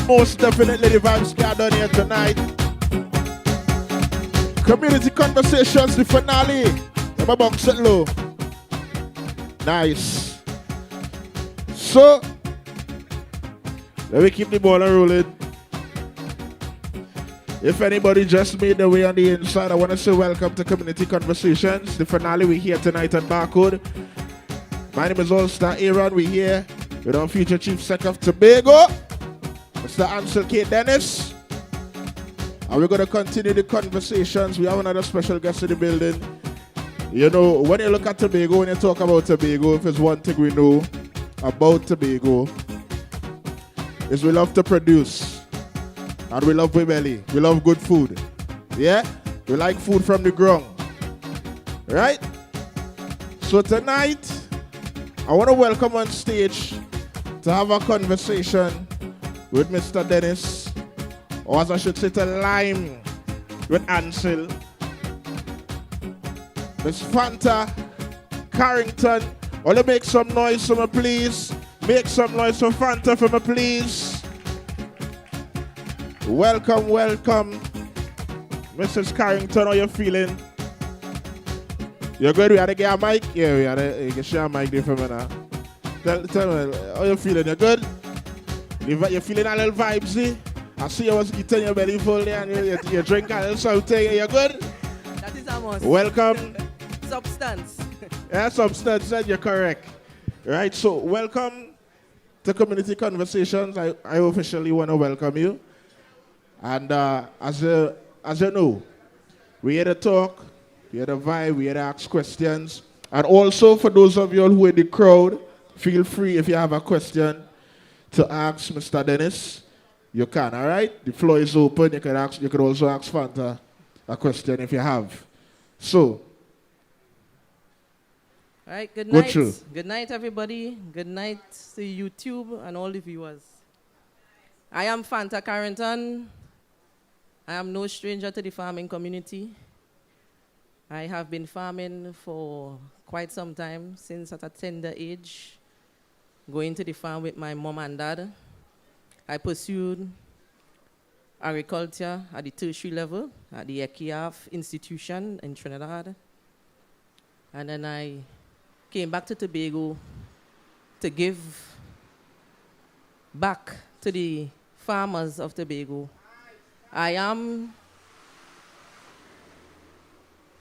most definitely the vibes get done here tonight. Community conversations, the finale. Never box it low. Nice. So, let me keep the ball rolling. If anybody just made their way on the inside, I want to say welcome to Community Conversations. The finale, we're here tonight at Barcode. My name is All-Star Aaron. We're here with our future Chief Sec of Tobago, Mr. Ansel K. Dennis. And we're going to continue the conversations. We have another special guest in the building. You know, when you look at Tobago, when you talk about Tobago, if there's one thing we know about Tobago, is we love to produce. And we love belly. We love good food. Yeah? We like food from the ground. Right? So tonight, I want to welcome on stage to have a conversation with Mr. Dennis, or as I should say, to lime with Ansel. Miss Fanta Carrington. Want to make some noise for me, please? Make some noise for Fanta for me, please. Welcome, welcome. Mrs. Carrington, how you feeling? You good? We had to get a mic? Yeah, we had to share a mic there for me now. Tell me, how you feeling? You good? You feeling a little vibesy? I see you was getting your belly full there and you drink a little something. You good? That is a must. Welcome. Substance. Yeah, substance, you're correct. Right, so welcome to Community Conversations. I officially want to welcome you. And as you know, we're here to talk, we're here to vibe, we're here to ask questions. And also for those of you who are in the crowd, feel free if you have a question to ask Mr. Dennis. You can, all right? The floor is open. You can also ask Fanta a question if you have. So, all right, good night. Through. Good night, everybody. Good night to YouTube and all the viewers. I am Fanta Carrington. I am no stranger to the farming community. I have been farming for quite some time, since at a tender age, going to the farm with my mom and dad. I pursued agriculture at the tertiary level at the 𝐂𝐨𝐬𝐧𝐬 institution in Trinidad. And then I came back to Tobago to give back to the farmers of Tobago. I am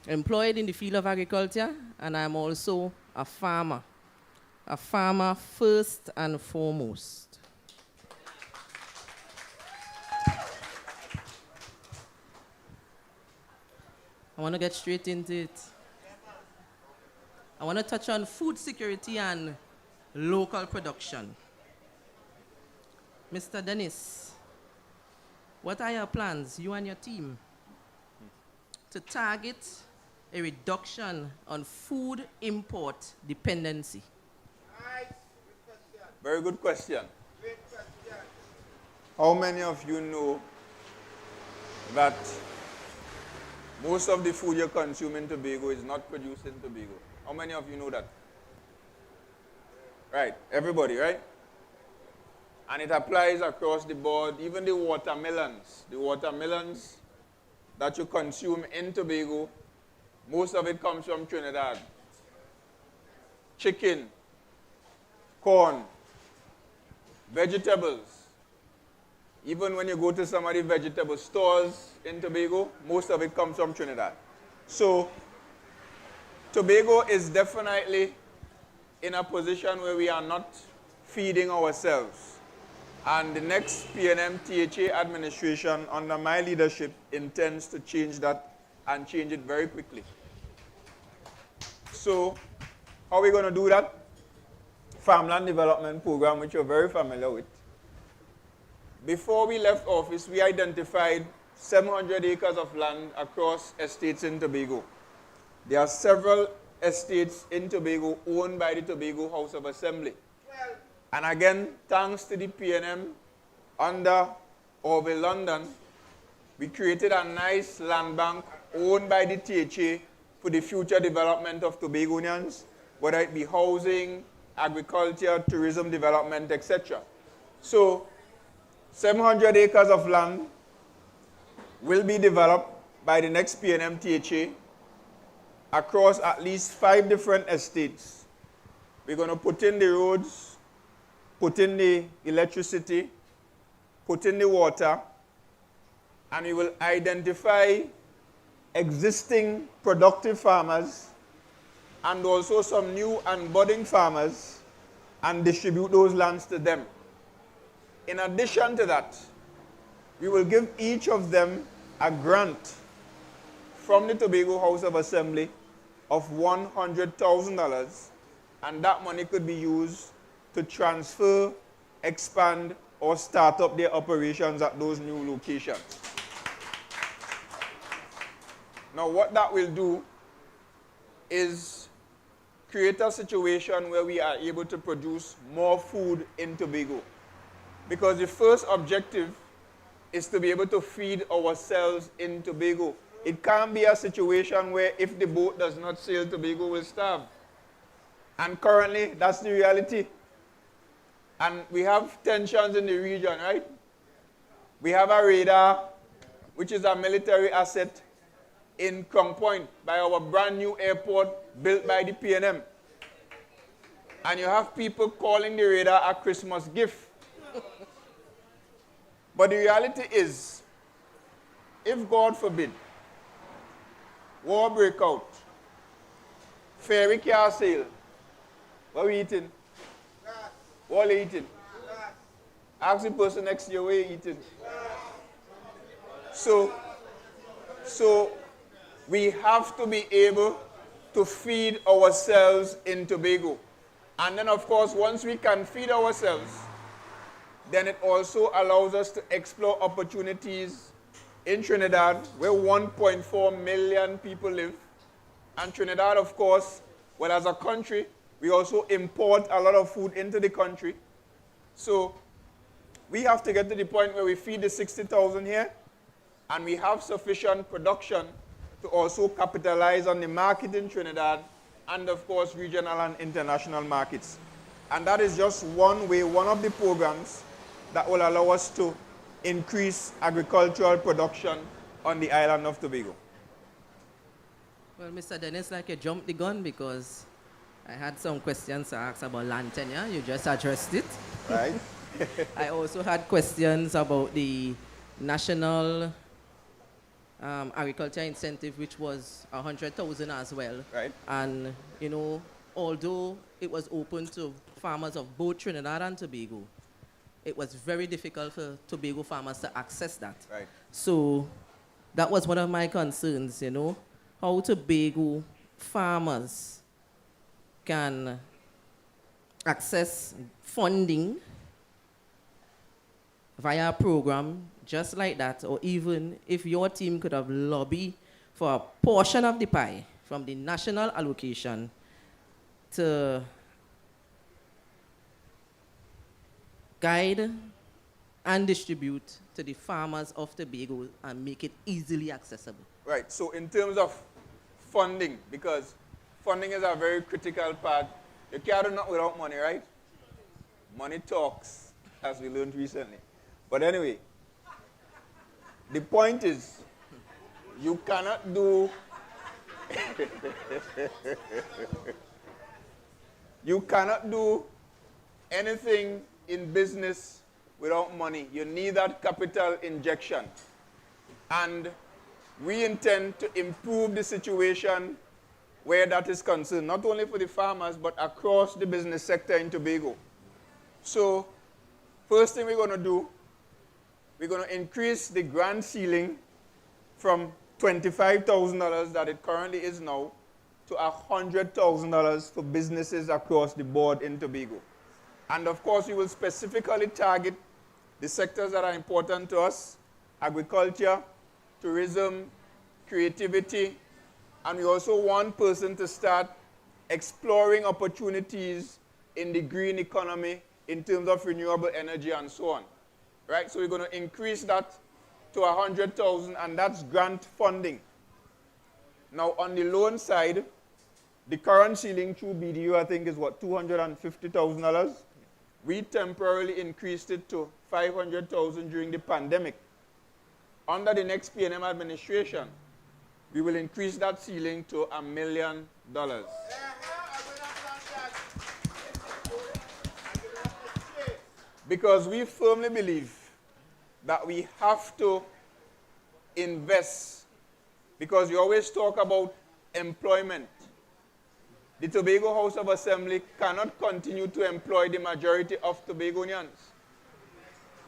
employed in the field of agriculture, and I'm also a farmer first and foremost. I want to get straight into it. I want to touch on food security and local production. Mr. Dennis, what are your plans, you and your team, to target a reduction on food import dependency? Very good question. How many of you know that most of the food you consume in Tobago is not produced in Tobago? How many of you know that? Right, everybody, right? And it applies across the board, even the watermelons. The watermelons that you consume in Tobago, most of it comes from Trinidad. Chicken, corn, vegetables. Even when you go to some of the vegetable stores in Tobago, most of it comes from Trinidad. So, Tobago is definitely in a position where we are not feeding ourselves. And the next PNM THA administration under my leadership intends to change that and change it very quickly. So, how are we going to do that? Farmland Development Program, which you're very familiar with. Before we left office, we identified 700 acres of land across estates in Tobago. There are several estates in Tobago owned by the Tobago House of Assembly. And again, thanks to the PNM under Orville London, we created a nice land bank owned by the THA for the future development of Tobagonians, whether it be housing, agriculture, tourism development, etc. So 700 acres of land will be developed by the next PNM-THA across at least 5 different estates. We're going to put in the roads, put in the electricity, put in the water, and we will identify existing productive farmers and also some new and budding farmers and distribute those lands to them. In addition to that, we will give each of them a grant from the Tobago House of Assembly of $100,000, and that money could be used to transfer, expand, or start up their operations at those new locations. Now, what that will do is create a situation where we are able to produce more food in Tobago. Because the first objective is to be able to feed ourselves in Tobago. It can't be a situation where if the boat does not sail, Tobago will starve. And currently, that's the reality. And we have tensions in the region, right? We have a radar, which is a military asset in Crown Point by our brand new airport built by the PNM. And you have people calling the radar a Christmas gift. But the reality is, if God forbid, war break out, ferry can't sail, what are we eating? What are you eating? Ask the person next to you what you eating. So we have to be able to feed ourselves in Tobago. And then, of course, once we can feed ourselves, then it also allows us to explore opportunities in Trinidad, where 1.4 million people live. And Trinidad, of course, well, as a country, we also import a lot of food into the country. So we have to get to the point where we feed the 60,000 here, and we have sufficient production to also capitalize on the market in Trinidad and, of course, regional and international markets. And that is just one way, one of the programs that will allow us to increase agricultural production on the island of Tobago. Well, Mr. Dennis, like you jumped the gun because I had some questions to ask about land tenure. You just addressed it. Right. I also had questions about the national agriculture incentive, which was 100,000 as well. Right. And, you know, although it was open to farmers of both Trinidad and Tobago, it was very difficult for Tobago farmers to access that. Right. So that was one of my concerns, you know, how Tobago farmers can access funding via a program just like that, or even if your team could have lobbied for a portion of the pie from the national allocation to guide and distribute to the farmers of Tobago and make it easily accessible. Right. So in terms of funding, because funding is a very critical part. You can't do nothing without money, right? Money talks, as we learned recently. But anyway, the point is, you cannot do you cannot do anything in business without money. You need that capital injection. And we intend to improve the situation where that is concerned, not only for the farmers, but across the business sector in Tobago. So, first thing we're going to do, we're going to increase the grant ceiling from $25,000 that it currently is now to $100,000 for businesses across the board in Tobago. And of course, we will specifically target the sectors that are important to us: agriculture, tourism, creativity, and we also want person to start exploring opportunities in the green economy in terms of renewable energy and so on. Right? So we're going to increase that to 100,000, and that's grant funding. Now, on the loan side, the current ceiling through BDU, I think, is what, $250,000? We temporarily increased it to 500,000 during the pandemic. Under the next PNM administration, we will increase that ceiling to $1 million. Because we firmly believe that we have to invest, because we always talk about employment. The Tobago House of Assembly cannot continue to employ the majority of Tobagonians.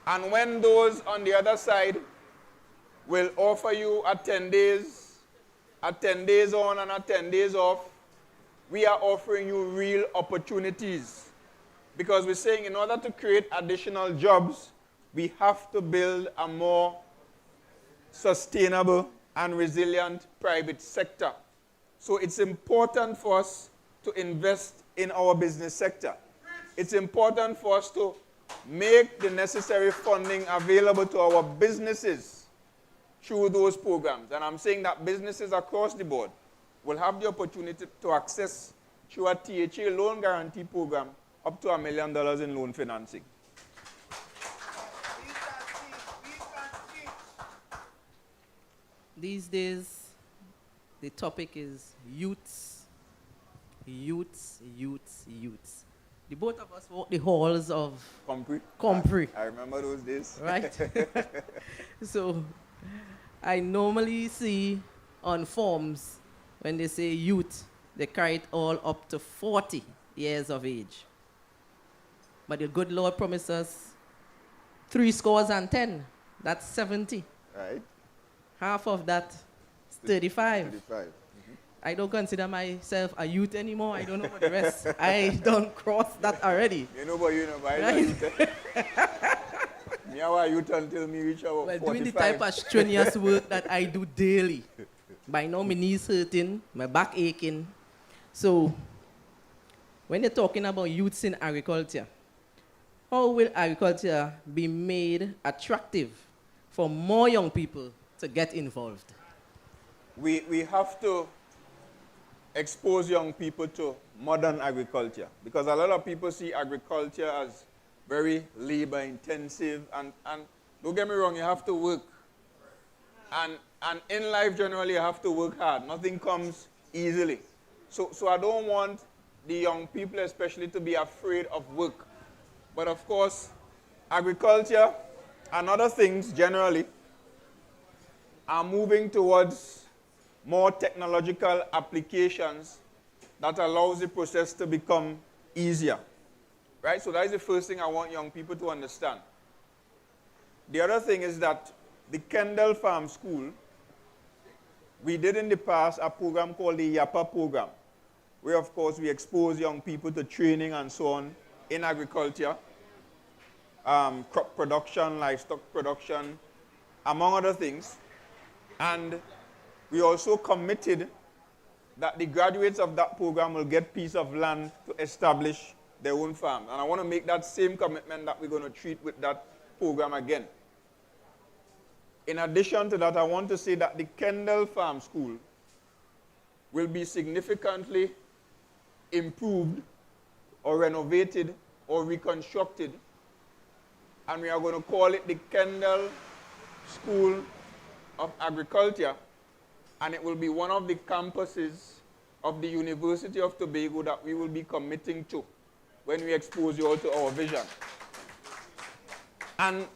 And when those on the other side will offer you a 10 days on and a 10 days off, we are offering you real opportunities. Because we're saying in order to create additional jobs, we have to build a more sustainable and resilient private sector. So it's important for us to invest in our business sector. It's important for us to make the necessary funding available to our businesses through those programs. And I'm saying that businesses across the board will have the opportunity to access through a THA loan guarantee program up to $1 million in loan financing. These days, the topic is youths, youths, youths, youths. The both of us walk the halls of Compre. I remember those days. Right? So, I normally see on forms, when they say youth, they carry it all up to 40 years of age. But the good Lord promised us 70. That's 70. Right. Half of that is 35. 35. I don't consider myself a youth anymore. I don't know about the rest. I don't cross that already. You know, but you know, but I youth. Me, I was youth until me reach about 45. Doing the type of strenuous work that I do daily. By now, my knees hurting, my back aching. So, when you're talking about youths in agriculture, how will agriculture be made attractive for more young people to get involved? We have to expose young people to modern agriculture, because a lot of people see agriculture as very labor intensive, and don't get me wrong, you have to work. And in life generally you have to work hard. Nothing comes easily. So I don't want the young people especially to be afraid of work. But of course, agriculture and other things generally are moving towards more technological applications that allows the process to become easier. Right? So that is the first thing I want young people to understand. The other thing is that the Kendall Farm School, we did in the past a program called the YAPA program, where of course we expose young people to training and so on in agriculture, crop production, livestock production, among other things. And we also committed that the graduates of that program will get piece of land to establish their own farm. And I want to make that same commitment that we're going to treat with that program again. In addition to that, I want to say that the Kendall Farm School will be significantly improved or renovated or reconstructed, and we are going to call it the Kendall School of Agriculture, and it will be one of the campuses of the University of Tobago that we will be committing to when we expose you all to our vision. And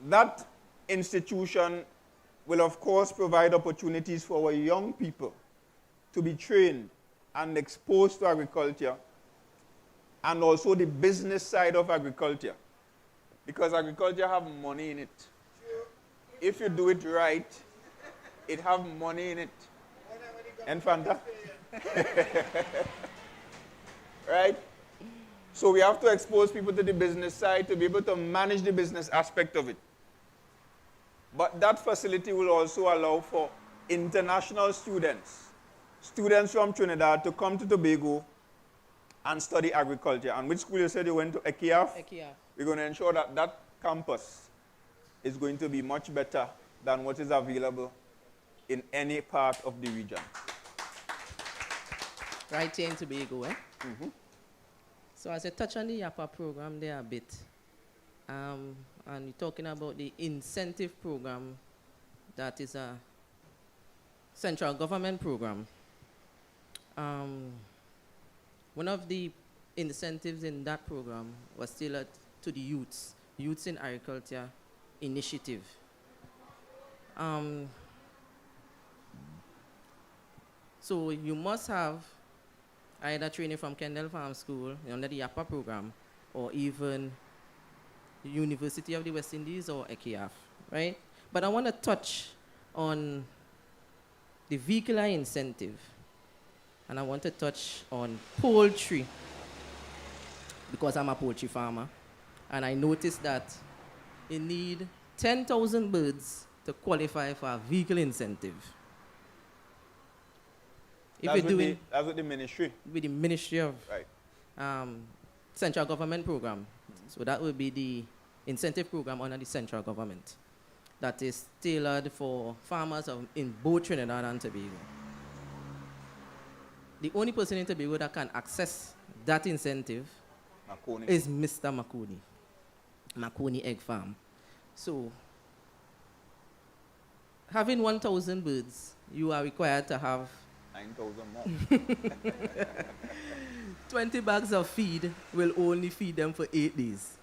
that institution will of course provide opportunities for our young people to be trained and exposed to agriculture, and also the business side of agriculture, because agriculture have money in it. If you do it right, it have money in it. And Fanta? Right? So we have to expose people to the business side to be able to manage the business aspect of it. But that facility will also allow for international students, students from Trinidad, to come to Tobago and study agriculture. And which school you said you went to? 𝐂𝐨𝐴𝐴? 𝐂𝐴𝐴. We're going to ensure that that campus is going to be much better than what is available in any part of the region. Right here in Tobago, eh? So as I touch on the YAPA program there a bit, and we're talking about the incentive program that is a central government program. One of the incentives in that program was tailored to the Youths in Agriculture initiative. So you must have either training from Kendall Farm School under the YAPA program, or even the University of the West Indies or ECAF, right? But I want to touch on the vehicular incentive, and I want to touch on poultry, because I'm a poultry farmer, and I noticed that you need 10,000 birds to qualify for a vehicle incentive. If That's you're doing that's with the ministry. with the Ministry of Right. Central Government Program, so that would be the incentive program under the central government that is tailored for farmers in both Trinidad and Tobago. The only person in Tobago that can access that incentive Marconi. is Mr. Marconi Egg Farm. So, having 1,000 birds, you are required to have 9,000 more. 20 bags of feed will only feed them for 8 days.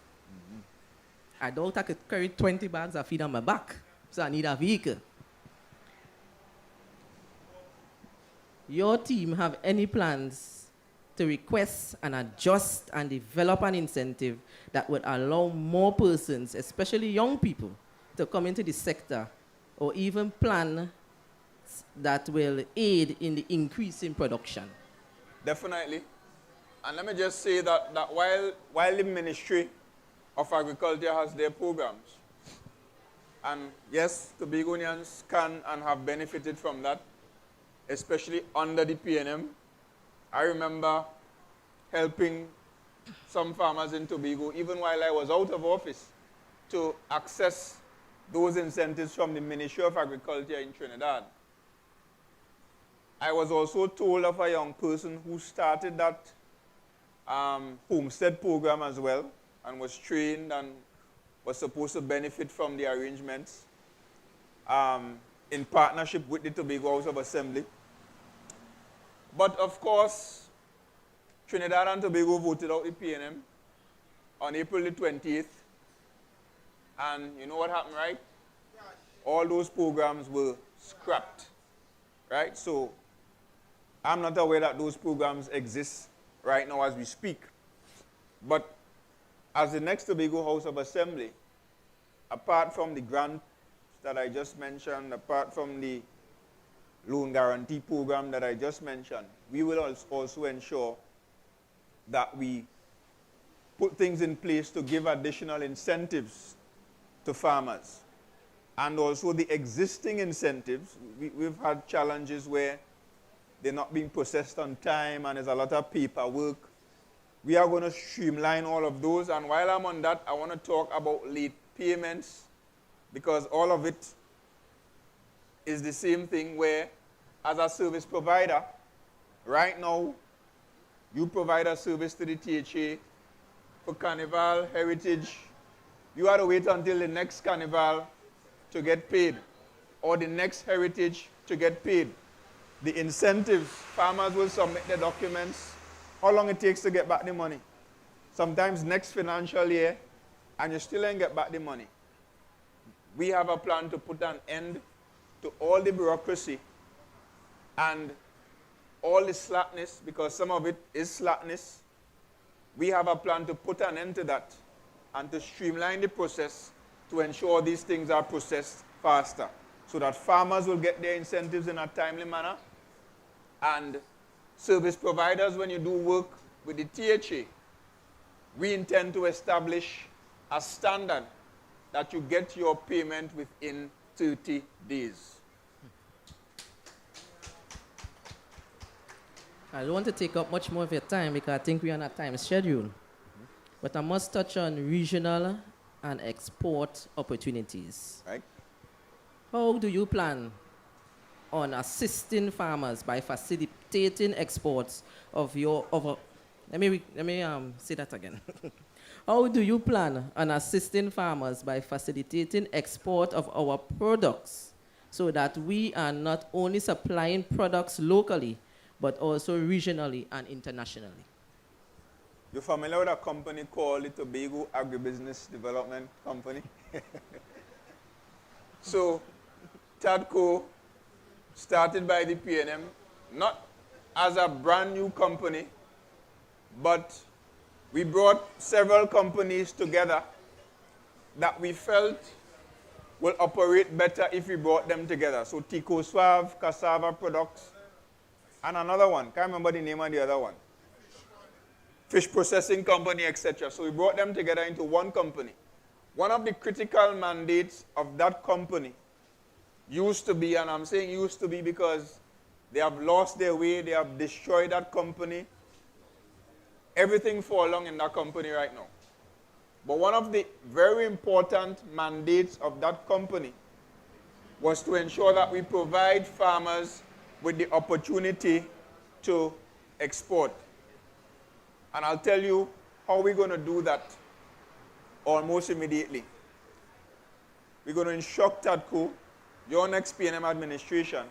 I doubt I could carry 20 bags of feed on my back, so I need a vehicle. Your team have any plans to request and adjust and develop an incentive that would allow more persons, especially young people, to come into the sector, or even plan that will aid in the increase in production? Definitely. And let me just say that while the Ministry of Agriculture has their programs, and yes, Tobagonians can and have benefited from that, especially under the PNM. I remember helping some farmers in Tobago, even while I was out of office, to access those incentives from the Ministry of Agriculture in Trinidad. I was also told of a young person who started that homestead program as well, and was trained and was supposed to benefit from the arrangements in partnership with the Tobago House of Assembly. But of course, Trinidad and Tobago voted out the PNM on April the 20th. And you know what happened, right? All those programs were scrapped, right? So I'm not aware that those programs exist right now as we speak. But as the next Tobago House of Assembly, apart from the grant that I just mentioned, apart from the loan guarantee program that I just mentioned, we will also ensure that we put things in place to give additional incentives to farmers. And also the existing incentives, we've had challenges where they're not being processed on time and there's a lot of paperwork. We are going to streamline all of those. And while I'm on that, I want to talk about late payments, because all of it is the same thing where, as a service provider, right now, you provide a service to the THA for Carnival, Heritage. You have to wait until the next Carnival to get paid, or the next Heritage to get paid. The incentives, farmers will submit their documents, how long it takes to get back the money. Sometimes next financial year, and you still ain't get back the money. We have a plan to put an end to all the bureaucracy and all the slackness, because some of it is slackness. We have a plan to put an end to that and to streamline the process to ensure these things are processed faster, so that farmers will get their incentives in a timely manner. And service providers, when you do work with the THA, we intend to establish a standard that you get your payment within 30 days. I don't want to take up much more of your time because I think we're on a time schedule. But I must touch on regional and export opportunities. Right? How do you plan on assisting farmers by facilitating exports of Let me say that again. How do you plan on assisting farmers by facilitating export of our products so that we are not only supplying products locally, but also regionally and internationally? You're familiar with a company called the Tobago Agribusiness Development Company? So, TADCO started by the PNM, not as a brand new company, but we brought several companies together that we felt will operate better if we brought them together. So 𝐂𝐨𝐧𝐬𝐿, cassava products, and another one, can't remember the name of the other one. Fish processing company, etc. So we brought them together into one company. One of the critical mandates of that company used to be, and I'm saying used to be because they have lost their way, they have destroyed that company. Everything fall along in that company right now. But one of the very important mandates of that company was to ensure that we provide farmers with the opportunity to export. And I'll tell you how we're going to do that almost immediately. We're going to instruct TADCO, your next PNM administration,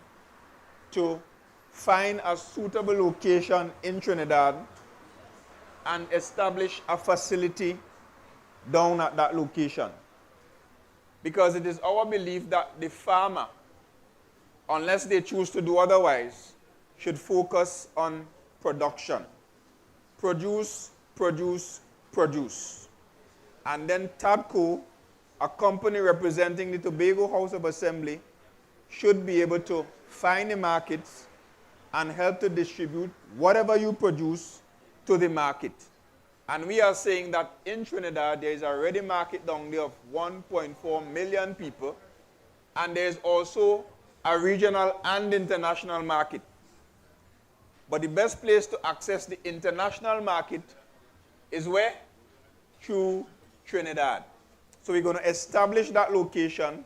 to find a suitable location in Trinidad and establish a facility down at that location. Because it is our belief that the farmer, unless they choose to do otherwise, should focus on production. Produce, produce, produce. And then TADCO, a company representing the Tobago House of Assembly, should be able to find the markets and help to distribute whatever you produce to the market. And we are saying that in Trinidad, there is a ready market down there of 1.4 million people, and there is also a regional and international market. But the best place to access the international market is where? Through Trinidad. So we're going to establish that location.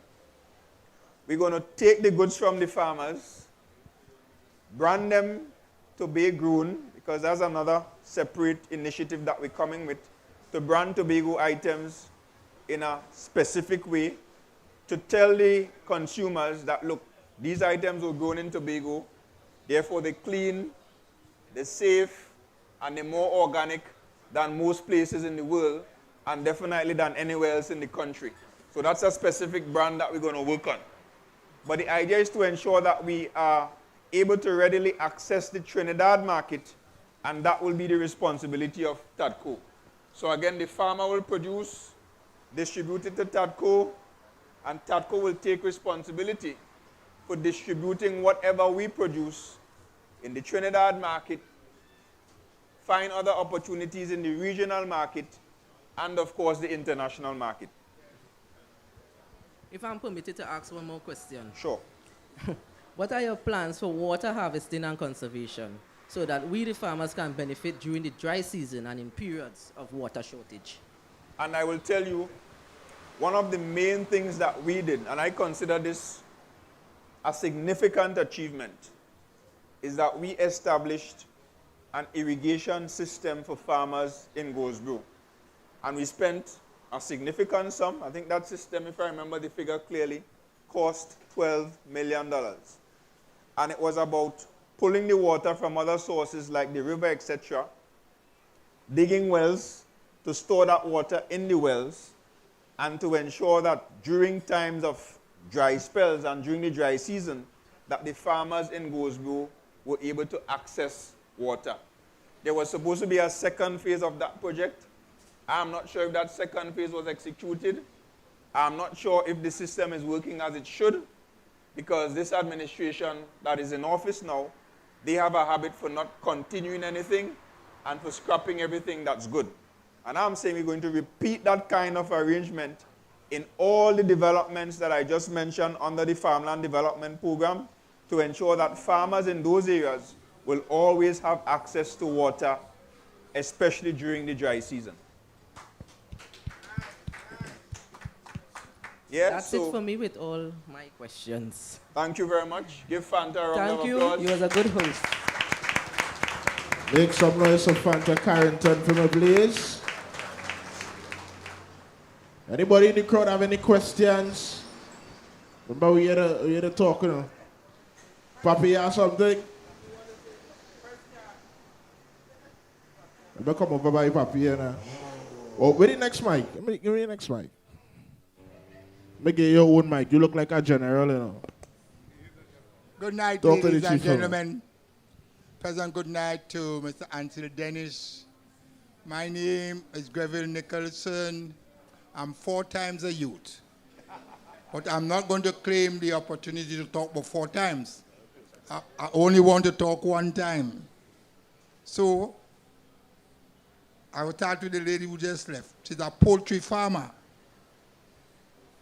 We're going to take the goods from the farmers, brand them to be grown, because that's another separate initiative that we're coming with, to brand Tobago items in a specific way, to tell the consumers that, look, these items were grown in Tobago, therefore they're clean, they're safe, and they're more organic than most places in the world, and definitely than anywhere else in the country. So that's a specific brand that we're going to work on. But the idea is to ensure that we are able to readily access the Trinidad market, and that will be the responsibility of TADCO. So again, the farmer will produce, distribute it to TADCO, and TADCO will take responsibility for distributing whatever we produce in the Trinidad market, find other opportunities in the regional market, and of course the international market. If I'm permitted to ask one more question. Sure. What are your plans for water harvesting and conservation so that we, the farmers, can benefit during the dry season and in periods of water shortage? And I will tell you, one of the main things that we did, and I consider this a significant achievement, is that we established an irrigation system for farmers in 𝐂𝐨𝐬𝐬. And we spent a significant sum. I think that system, if I remember the figure clearly, cost $12 million. And it was about pulling the water from other sources like the river, etc., digging wells to store that water in the wells, and to ensure that during times of dry spells and during the dry season, that the farmers in 𝐂𝐨𝐬𝐬 were able to access water. There was supposed to be a second phase of that project. I'm not sure if that second phase was executed. I'm not sure if the system is working as it should, because this administration that is in office now, they have a habit for not continuing anything and for scrapping everything that's good. And I'm saying we're going to repeat that kind of arrangement in all the developments that I just mentioned under the Farmland Development Program, to ensure that farmers in those areas will always have access to water, especially during the dry season. Yeah, That's it for me with all my questions. Thank you very much. Give Fanta a round of Thank you. applause. You was a good host. Make some noise for Fanta Carrington for me, please. Anybody in the crowd have any questions? Remember we here to talk, you know. Papi, you have something? Let me come over by Papi here now. Oh, where the next mic? Give me the next mic. Make it your own mic. You look like a general, you know. Good night, Talk ladies and gentlemen. Pleasant good night to Mr. Ansel Dennis. My name is Greville Nicholson. I'm 4 times a youth. But I'm not going to claim the opportunity to talk for 4 times. I only want to talk 1 time. So, I will start with the lady who just left. She's a poultry farmer.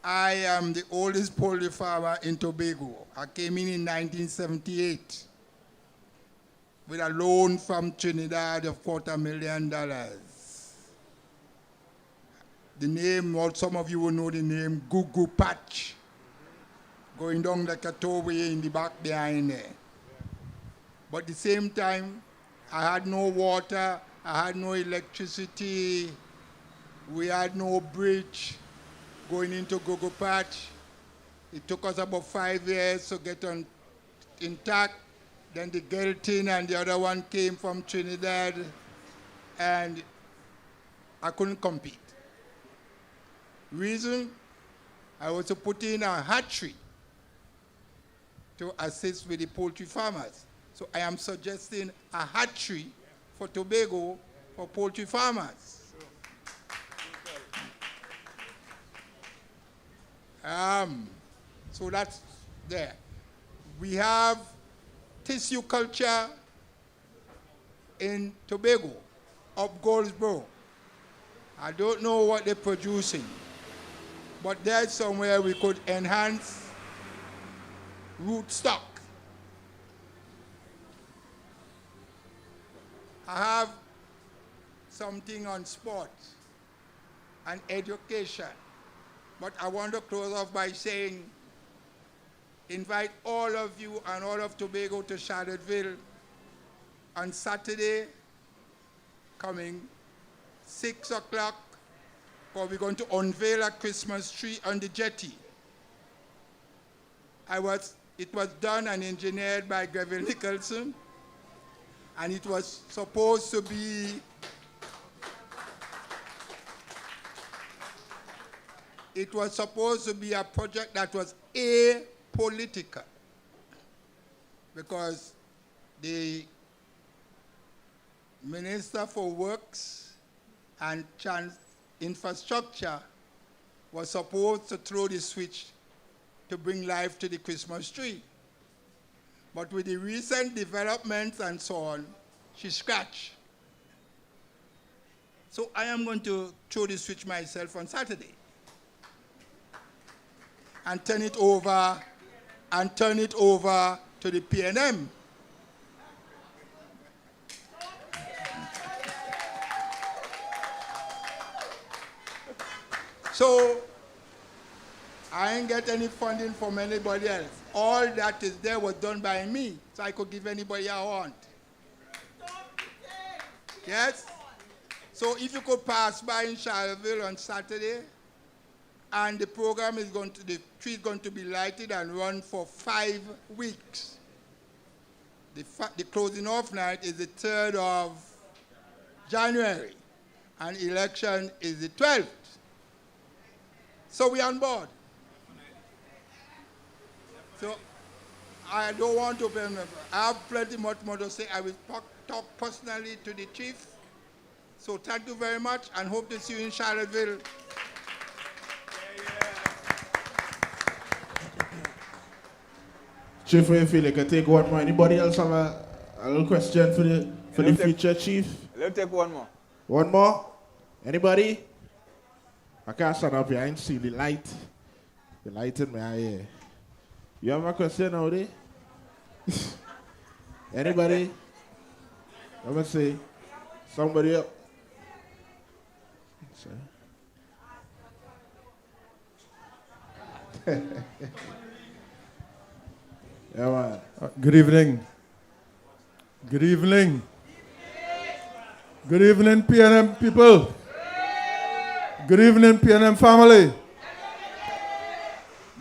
I am the oldest poultry farmer in Tobago. I came in 1978 with a loan from Trinidad of $250,000. The name, well, some of you will know the name Gugu Patch, going down the Cataway in the back behind there. But at the same time, I had no water, I had no electricity, we had no bridge going into Gugu Patch. It took us about 5 years to get on intact. Then the Gelton and the other one came from Trinidad, and I couldn't compete. Reason, I was to put in a hatchery to assist with the poultry farmers. So I am suggesting a hatchery for Tobago for poultry farmers. So that's there. We have tissue culture in Tobago, up Goldsboro. I don't know what they're producing, but there's somewhere we could enhance root stock. I have something on sports and education, but I want to close off by saying, invite all of you and all of Tobago to Charlottesville on Saturday coming 6 o'clock, for we're going to unveil a Christmas tree on the jetty. It was done and engineered by Greville Nicholson, and it was supposed to be a project that was apolitical, because the Minister for Works and Infrastructure was supposed to throw the switch to bring life to the Christmas tree. But with the recent developments and so on, she scratched. So I am going to throw the switch myself on Saturday and turn it over to the PNM. So I ain't get any funding from anybody else. All that is there was done by me, so I could give anybody I want. Yes? So if you could pass by in Charlottesville on Saturday, and the program is the tree is going to be lighted and run for 5 weeks. The closing off night is the 3rd of January, and election is the 12th. So we're on board. So I don't want to, I have plenty much more to say. I will talk personally to the chief. So thank you very much, and hope to see you in Charlottesville. Chief, you feel like I take one more? Anybody else have a little question for the future chief? Let's take one more. One more? Anybody? I can't stand up here. I ain't see the light. The light in my eye. You have a question out there? Anybody? Let me see. Somebody up. Yeah, man. Good evening. Good evening. Good evening, PNM people. Good evening, PNM family.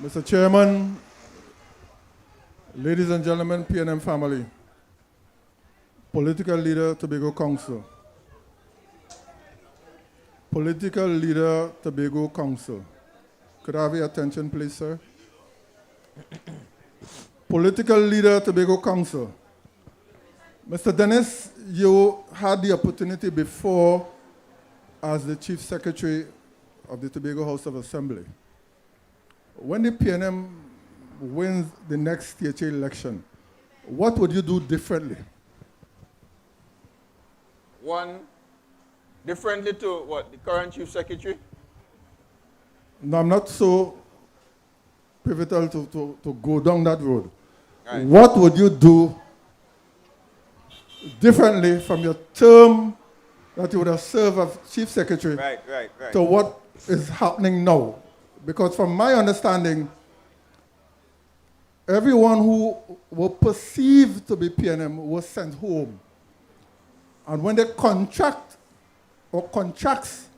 Mr. Chairman, ladies and gentlemen, PNM family, political leader, Tobago Council. Political leader, Tobago Council. Could I have your attention, please, sir? Political leader, Tobago Council. Mr. Dennis, you had the opportunity before as the Chief Secretary of the Tobago House of Assembly. When the PNM wins the next THA election, what would you do differently? One, differently to what, the current Chief Secretary? No, I'm not so pivotal to go down that road. Right. What would you do differently from your term that you would have served as Chief Secretary Right. to what is happening now? Because from my understanding, everyone who were perceived to be PNM was sent home. And when the contract or contracts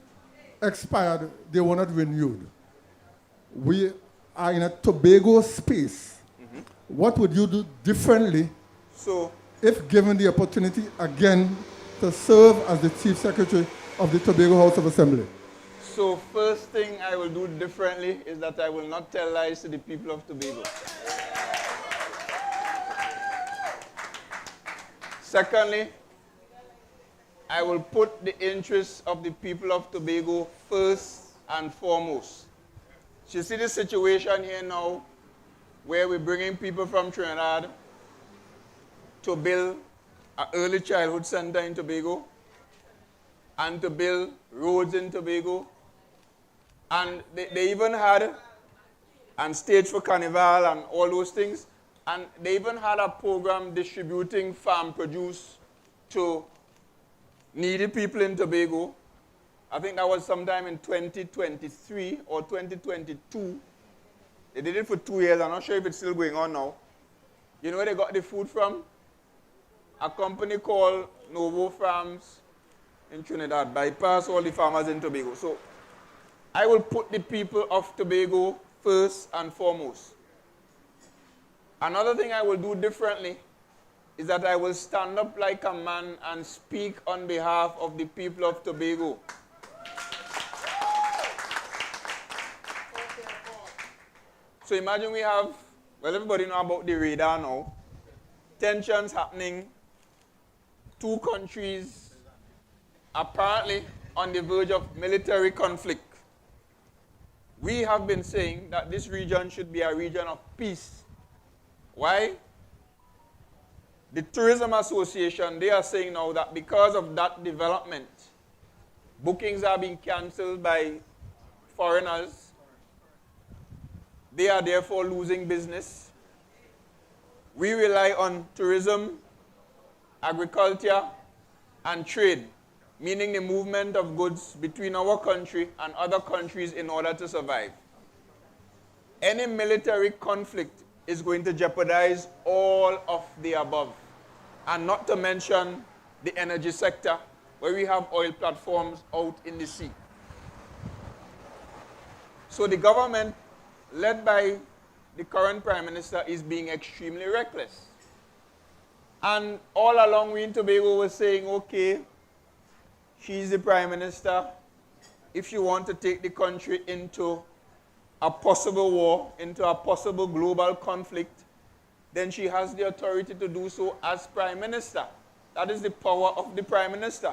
expired, they were not renewed. We are in a Tobago space. What would you do differently if given the opportunity again to serve as the Chief Secretary of the Tobago House of Assembly? So first thing I will do differently is that I will not tell lies to the people of Tobago. Secondly, I will put the interests of the people of Tobago first and foremost. So you see the situation here now where we're bringing people from Trinidad to build an early childhood center in Tobago and to build roads in Tobago. And they even had and stage for carnival and all those things. And they even had a program distributing farm produce to needy people in Tobago. I think that was sometime in 2023 or 2022. They did it for 2 years. I'm not sure if it's still going on now. You know where they got the food from? A company called Novo Farms in Trinidad. Bypass all the farmers in Tobago. So I will put the people of Tobago first and foremost. Another thing I will do differently is that I will stand up like a man and speak on behalf of the people of Tobago. So imagine we have, well, everybody know about the radar now. Tensions happening. 2 countries apparently on the verge of military conflict. We have been saying that this region should be a region of peace. Why? The Tourism Association, they are saying now that because of that development, bookings are being cancelled by foreigners. They are therefore losing business. We rely on tourism, agriculture, and trade, meaning the movement of goods between our country and other countries in order to survive. Any military conflict is going to jeopardize all of the above, and not to mention the energy sector, where we have oil platforms out in the sea. So the government, led by the current Prime Minister, is being extremely reckless. And all along we in Tobago were saying, okay, she's the Prime Minister. If you want to take the country into a possible war, into a possible global conflict, then she has the authority to do so as Prime Minister. That is the power of the Prime Minister.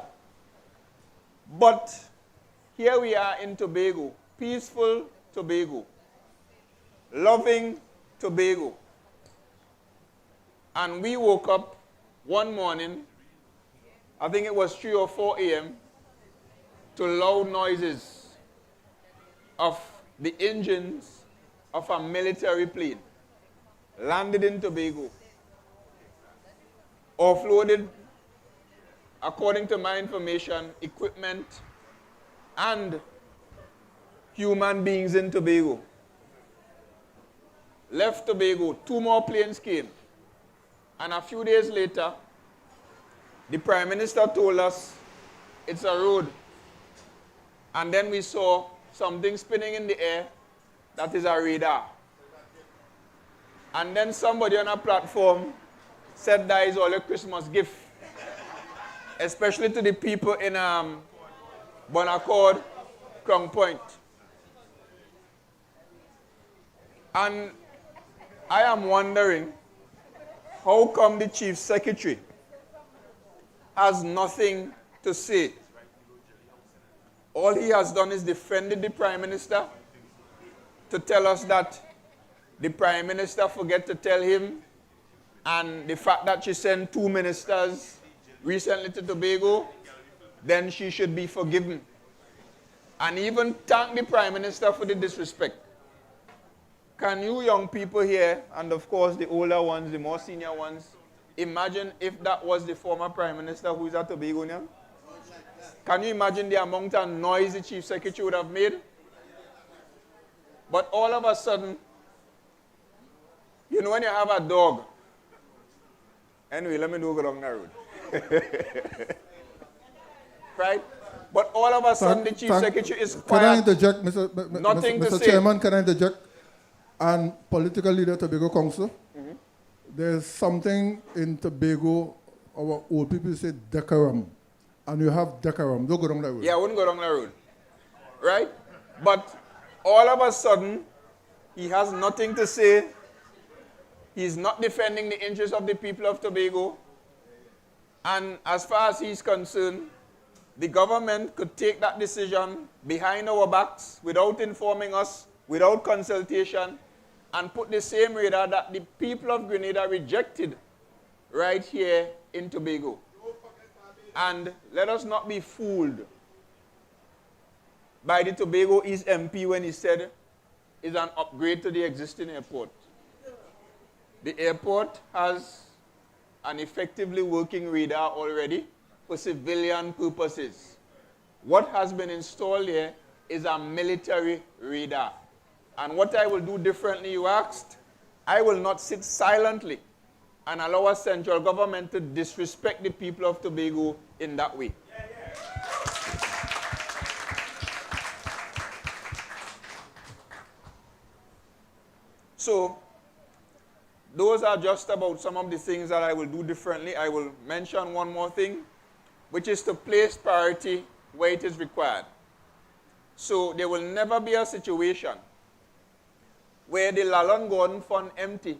But here we are in Tobago, peaceful Tobago, loving Tobago. And we woke up one morning, I think it was 3 or 4 a.m., to loud noises of the engines of a military plane landed in Tobago, offloaded, according to my information, equipment and human beings in Tobago. Left Tobago, 2 more planes came. And a few days later, the Prime Minister told us it's a road. And then we saw something spinning in the air. That is a radar. And then somebody on a platform said that is all a Christmas gift. Especially to the people in Bonaccord, Crown Point. And I am wondering, how come the Chief Secretary has nothing to say? All he has done is defended the Prime Minister to tell us that the Prime Minister forget to tell him, and the fact that she sent 2 ministers recently to Tobago, then she should be forgiven. And even thank the Prime Minister for the disrespect. Can you young people here, and of course the older ones, the more senior ones, imagine if that was the former Prime Minister who is at Tobago now? Can you imagine the amount of noise the Chief Secretary would have made? But all of a sudden, you know when you have a dog, anyway, let me not go down that road. Right? But all of a sudden, the Chief Secretary is quiet. Can I interject, Nothing to Mr. say. Chairman, can I interject? And political leader Tobago Council, there's something in Tobago, our old people say decorum. And you have decorum. Don't go down that road. Yeah, I wouldn't go down that road. Right? But all of a sudden, he has nothing to say. He's not defending the interests of the people of Tobago. And as far as he's concerned, the government could take that decision behind our backs without informing us, without consultation, and put the same radar that the people of Grenada rejected right here in Tobago. And let us not be fooled by the Tobago East MP when he said it's an upgrade to the existing airport. The airport has an effectively working radar already for civilian purposes. What has been installed here is a military radar. And what I will do differently, you asked, I will not sit silently and allow our central government to disrespect the people of Tobago in that way. So, those are just about some of the things that I will do differently. I will mention one more thing, which is to place priority where it is required. So, there will never be a situation where the Lalon Gordon Fund empty,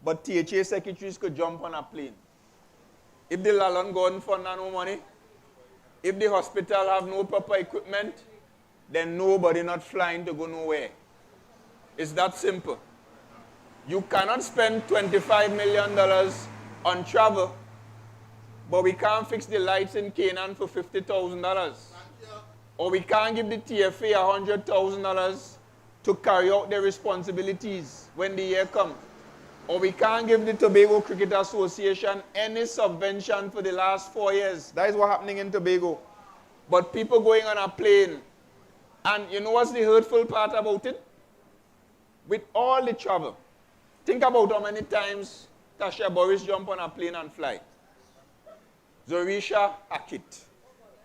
but THA secretaries could jump on a plane. If the Lalon Gordon Fund have no money, if the hospital have no proper equipment, then nobody not flying to go nowhere. It's that simple. You cannot spend $25 million on travel, but we can't fix the lights in Canaan for $50,000. Or we can't give the TFA $100,000 to carry out their responsibilities when the year comes. Or we can't give the Tobago Cricket Association any subvention for the last 4 years. That is what's happening in Tobago. But people going on a plane, and you know what's the hurtful part about it? With all the travel, think about how many times Tasha Boris jump on a plane and fly. Zorisha Akit,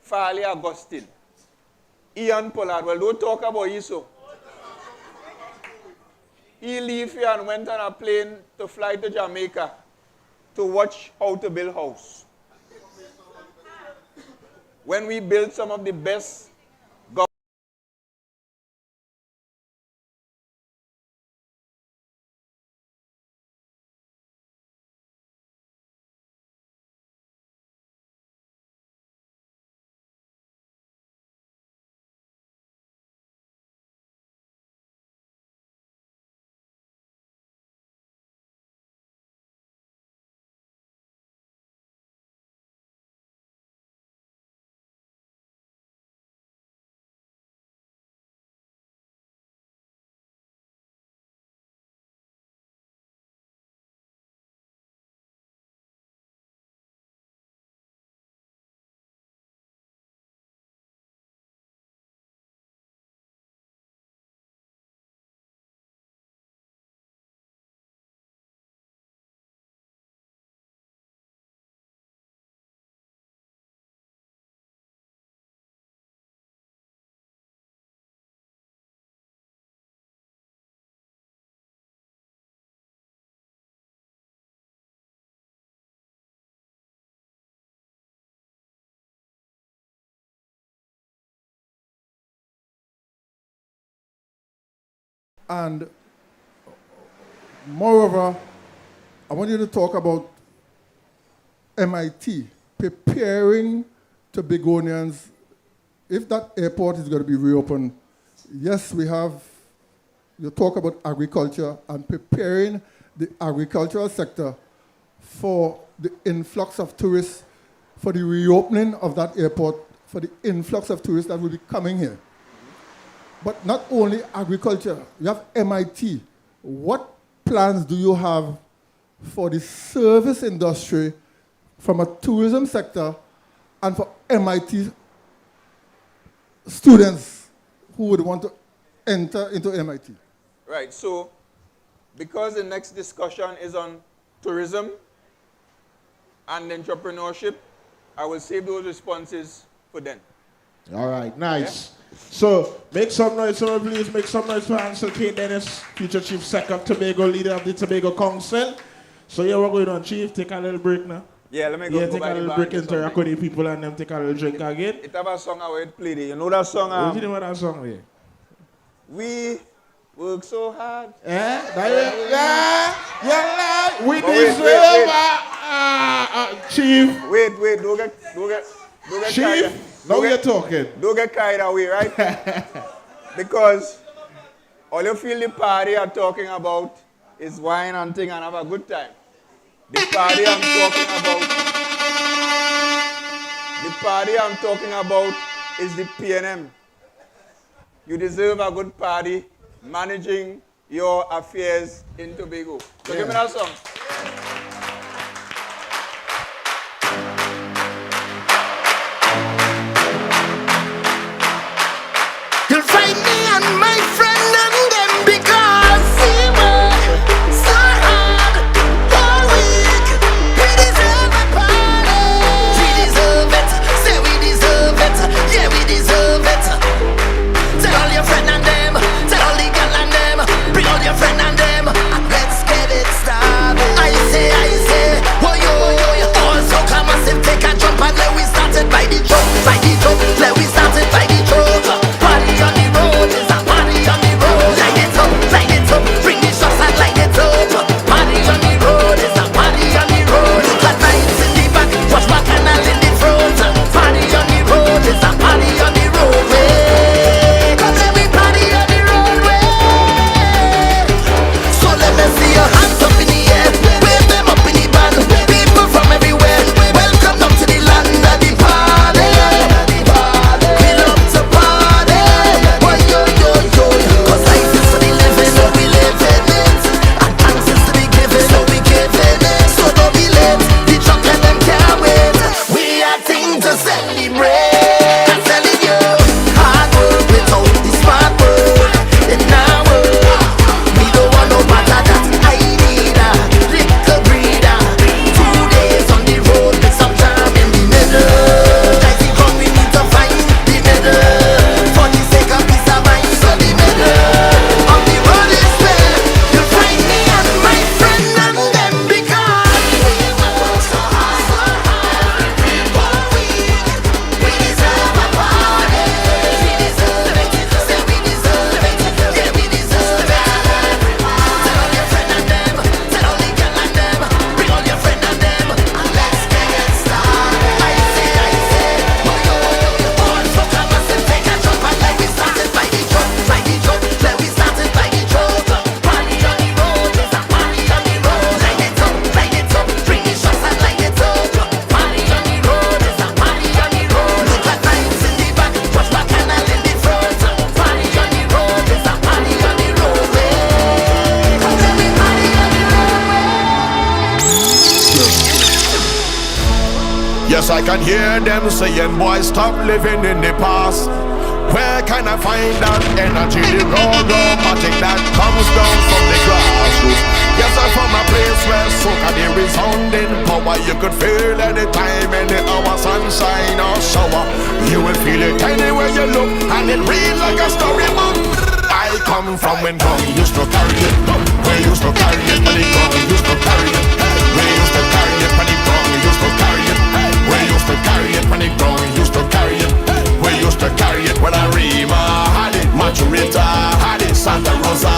Farley Augustine, Ian Pollard. Well, don't talk about Iso. He left here and went on a plane to fly to Jamaica to watch how to build house. When we built some of the best And moreover, I want you to talk about MIT preparing Tobagonians if that airport is going to be reopened. Yes, you talk about agriculture and preparing the agricultural sector for the influx of tourists, for the reopening of that airport, for the influx of tourists that will be coming here. But not only agriculture, you have MIT. What plans do you have for the service industry from a tourism sector and for MIT students who would want to enter into MIT? Right, so because the next discussion is on tourism and entrepreneurship, I will save those responses for then. All right, nice. Yeah? So make some noise, someone please. Make some noise for Ansel K. Dennis, future Chief Sec of Tobago, leader of the Tobago Council. So yeah, we're going on, Chief. Take a little break now. Yeah, let me go. Take a little break, interact with the people and them take a little drink again. It have a song I will play there. You know that song? What do you know that song there? We work so hard. We deserve Chief. Wait, don't get Chief, carried. now you're talking. Don't get carried away, right? Because all you feel the party are talking about is wine and thing and have a good time. The party I'm talking about is the PNM. You deserve a good party managing your affairs in Tobago. So give me that song. You'll find me and my friend and them because we work so hard all week. We deserve a party. We deserve it. Say we deserve it. Yeah, we deserve it. Tell all your friend and them. Tell all the girl and them. Bring all your friend and them. And let's get it started. I say, whoa, yo. Also come and take a jump and let we start it by the jump. Let we start it by the jump. Party on the road, it's a party on the road. Light it up, bring the shots and light it up. Party on the road, it's a party on the road. Look at lights in the back, watch bacchanal in the front. Party on the road, it's a party on the roadway. Come let me party on the roadway. So let me see your hands up in the air, wave them up in the band. People from everywhere, welcome up to the land of the party. We love to party. Why yo. 'Cause life is for the living, so we living it. And thanks is to be given, so we giving it. So don't be late, the truck and them can't wait. We are things to celebrate. I'm telling you, hard work without the smart work. In our world, we don't want no matter that. I need a little breather. 2 days on the road with some jam in the middle. Guys, we come, we need to find the middle. For the sake of peace of mind, so the middle of the road is where you'll find me and my friend and them because we work so hard all week. We deserve a party. We deserve it. Say we deserve it. Yeah, we deserve it. Tell all your friend and them. Tell all the girl and them. Bring all your friend and them. And let's get it started. I say, whoa, yo. Also come and take a jump and let we start it by the jump. Let we start it by the jump. Party on the road, it's a party on the road. Light it up, bring the shots and light it up. Party on the road, it's a party on the road. Look at lights in the back, watch bacchanal in the front. Party on the road, it's a party on the roadway. Come let me party on the roadway. Yes, I can hear them saying, boy, stop living in the past. Where can I find that energy, the raw magic that comes down from the grassroots? Yes, I'm from a place where soca the resounding power. You could feel anytime, any hour, sunshine or shower. You will feel it anywhere you look, and it reads like a storybook. I come from when Kong used to carry it. We used to carry it, when the Kong used to carry it. We used to carry it, when the Kong used to carry it. We used to carry it, when the Kong used to carry it. We used to carry it when Arima had it, Maturita had it, Santa Rosa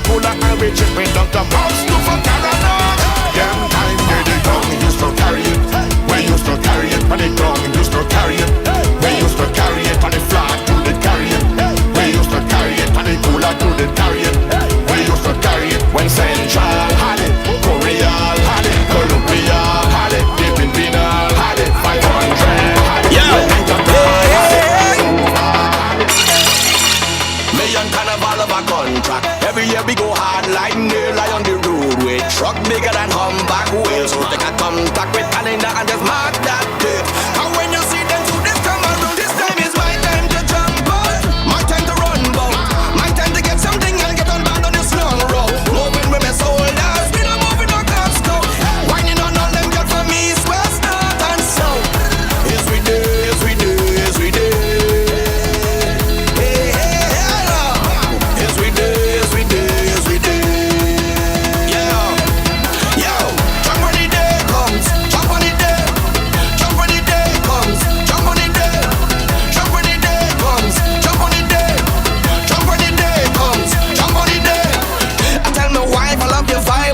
cooler and we chip it down to mouse to for Carolina. Them time they the young used to carry it. We used to carry it on the ground, used to carry it. We used to carry it on the flat to the carry it. We used to carry it on the cooler to the carry it. We used to carry it when Central had it, Korea had it, Colombia had it, the Filipino had it, 500 had it. Yeah. Million carnival of a contract. Every year we go hard like nail lie on the roadway. Truck bigger than humpback wheels. So take a contact with calendar and just mark that date. And when you see them do this come around, this time is my time to jump out. My time to run bout. My time to get something and get on band on this long road. Moving with my soldiers, we not moving no cops go. Whining on all them got from east, west, north and south. Yes we do, yes we do, yes we do.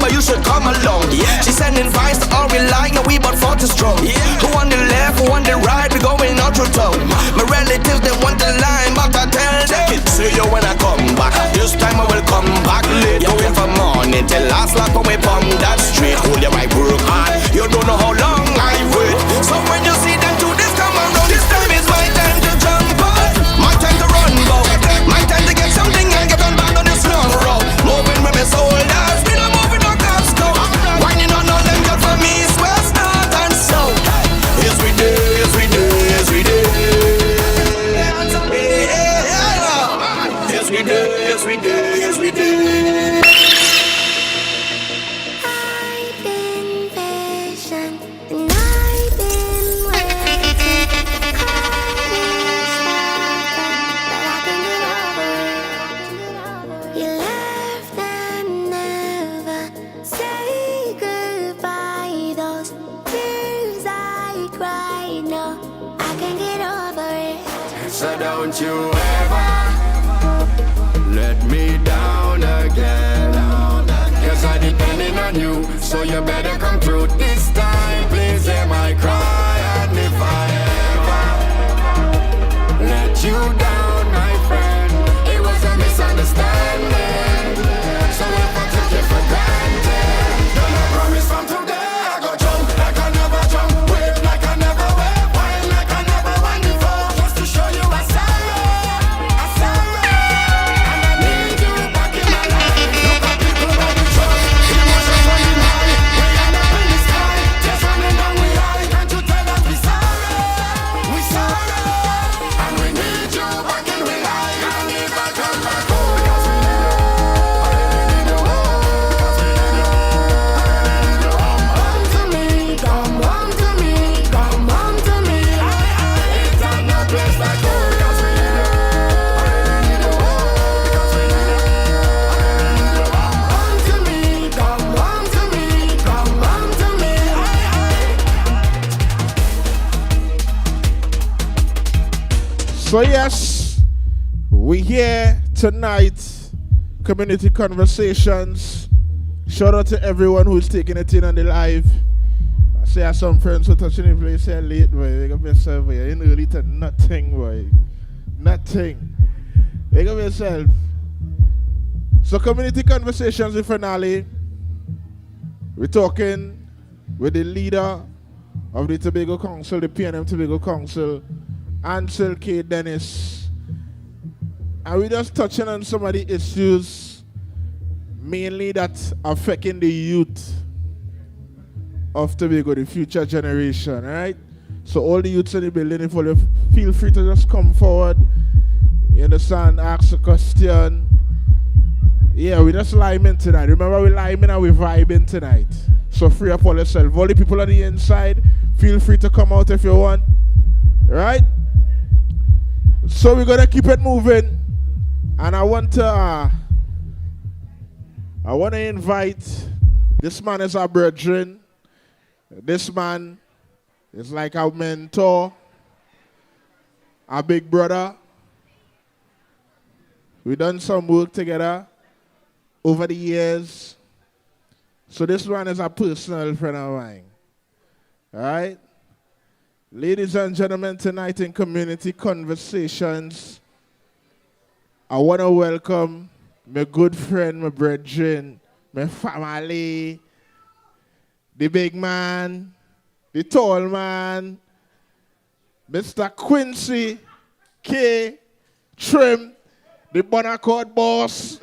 You should come along. Yeah. She sending vibes to all we like. Now we about 40 strong. Yeah. Who on the left, who on the right? We going out through town. My relatives they want the line, but I tell them see you when I come back. This time I will come back late. You wait for morning till last lap when we pump that street. Hold your right work hard. You don't know how long I wait. So when you see them do this come around, this time is my time to jump out. My time to run bout. My time to get something and get on back on this long road. Moving with my soldiers. We not moving no cops go. Whining on all them girls from east, west, north and south. Yes we do, yes we do, yes we do. Yes we do, yes we do, yes we do. I've been patient and I've been waiting. You left and never say goodbye. Those tears I cried, no, I can't get over it. So don't you ever let me down again. Cause I depending on you, so you better come through this time. Please hear my cry. And if I ever let you down, my friend, it was a misunderstanding. So if I took it for granted, then I promise from today I go jump like I never jump, wave like I never wave, wine like I never wine before, just to show you I sorrow. And I need you back in my life. Look at people that we trust, emotions running high, we end up in the sky, just running down we high. Can't you tell us we sorrow, and we need you back in we high, and if I come back home, because we need you, I really need you, because we need you, I really need you. Home to me, come home to me, come home to me. It's not no place like home, because we need you, I really need you, because we need you, I really need you. Home to me, come home to me, come home to me. So yes, we here tonight, community conversations. Shout out to everyone who's taking it in on the live. I see I have some friends who touching the place here late, boy. They got myself here. Ain't really to nothing, boy. Nothing. They got myself. So community conversations with finale. We're talking with the leader of the Tobago Council, the PNM Tobago Council, Ansel K. Dennis. And we're just touching on some of the issues mainly that affecting the youth of Tobago, the future generation, right? So all the youths in the building, if you feel free to just come forward, you understand, ask a question. Yeah, we just liming tonight. Remember, we're liming and we're vibing tonight. So free up all yourself. All the people on the inside, feel free to come out if you want. Right? So we're gonna keep it moving. And I want to invite, this man is our brethren. This man is like our mentor, our big brother. We done some work together over the years. So this one is a personal friend of mine. All right? Ladies and gentlemen, tonight in Community Conversations, I want to welcome my good friend, my brethren, my family, the big man, the tall man, Mr. Quincy K. Trim, the Bonaccord boss.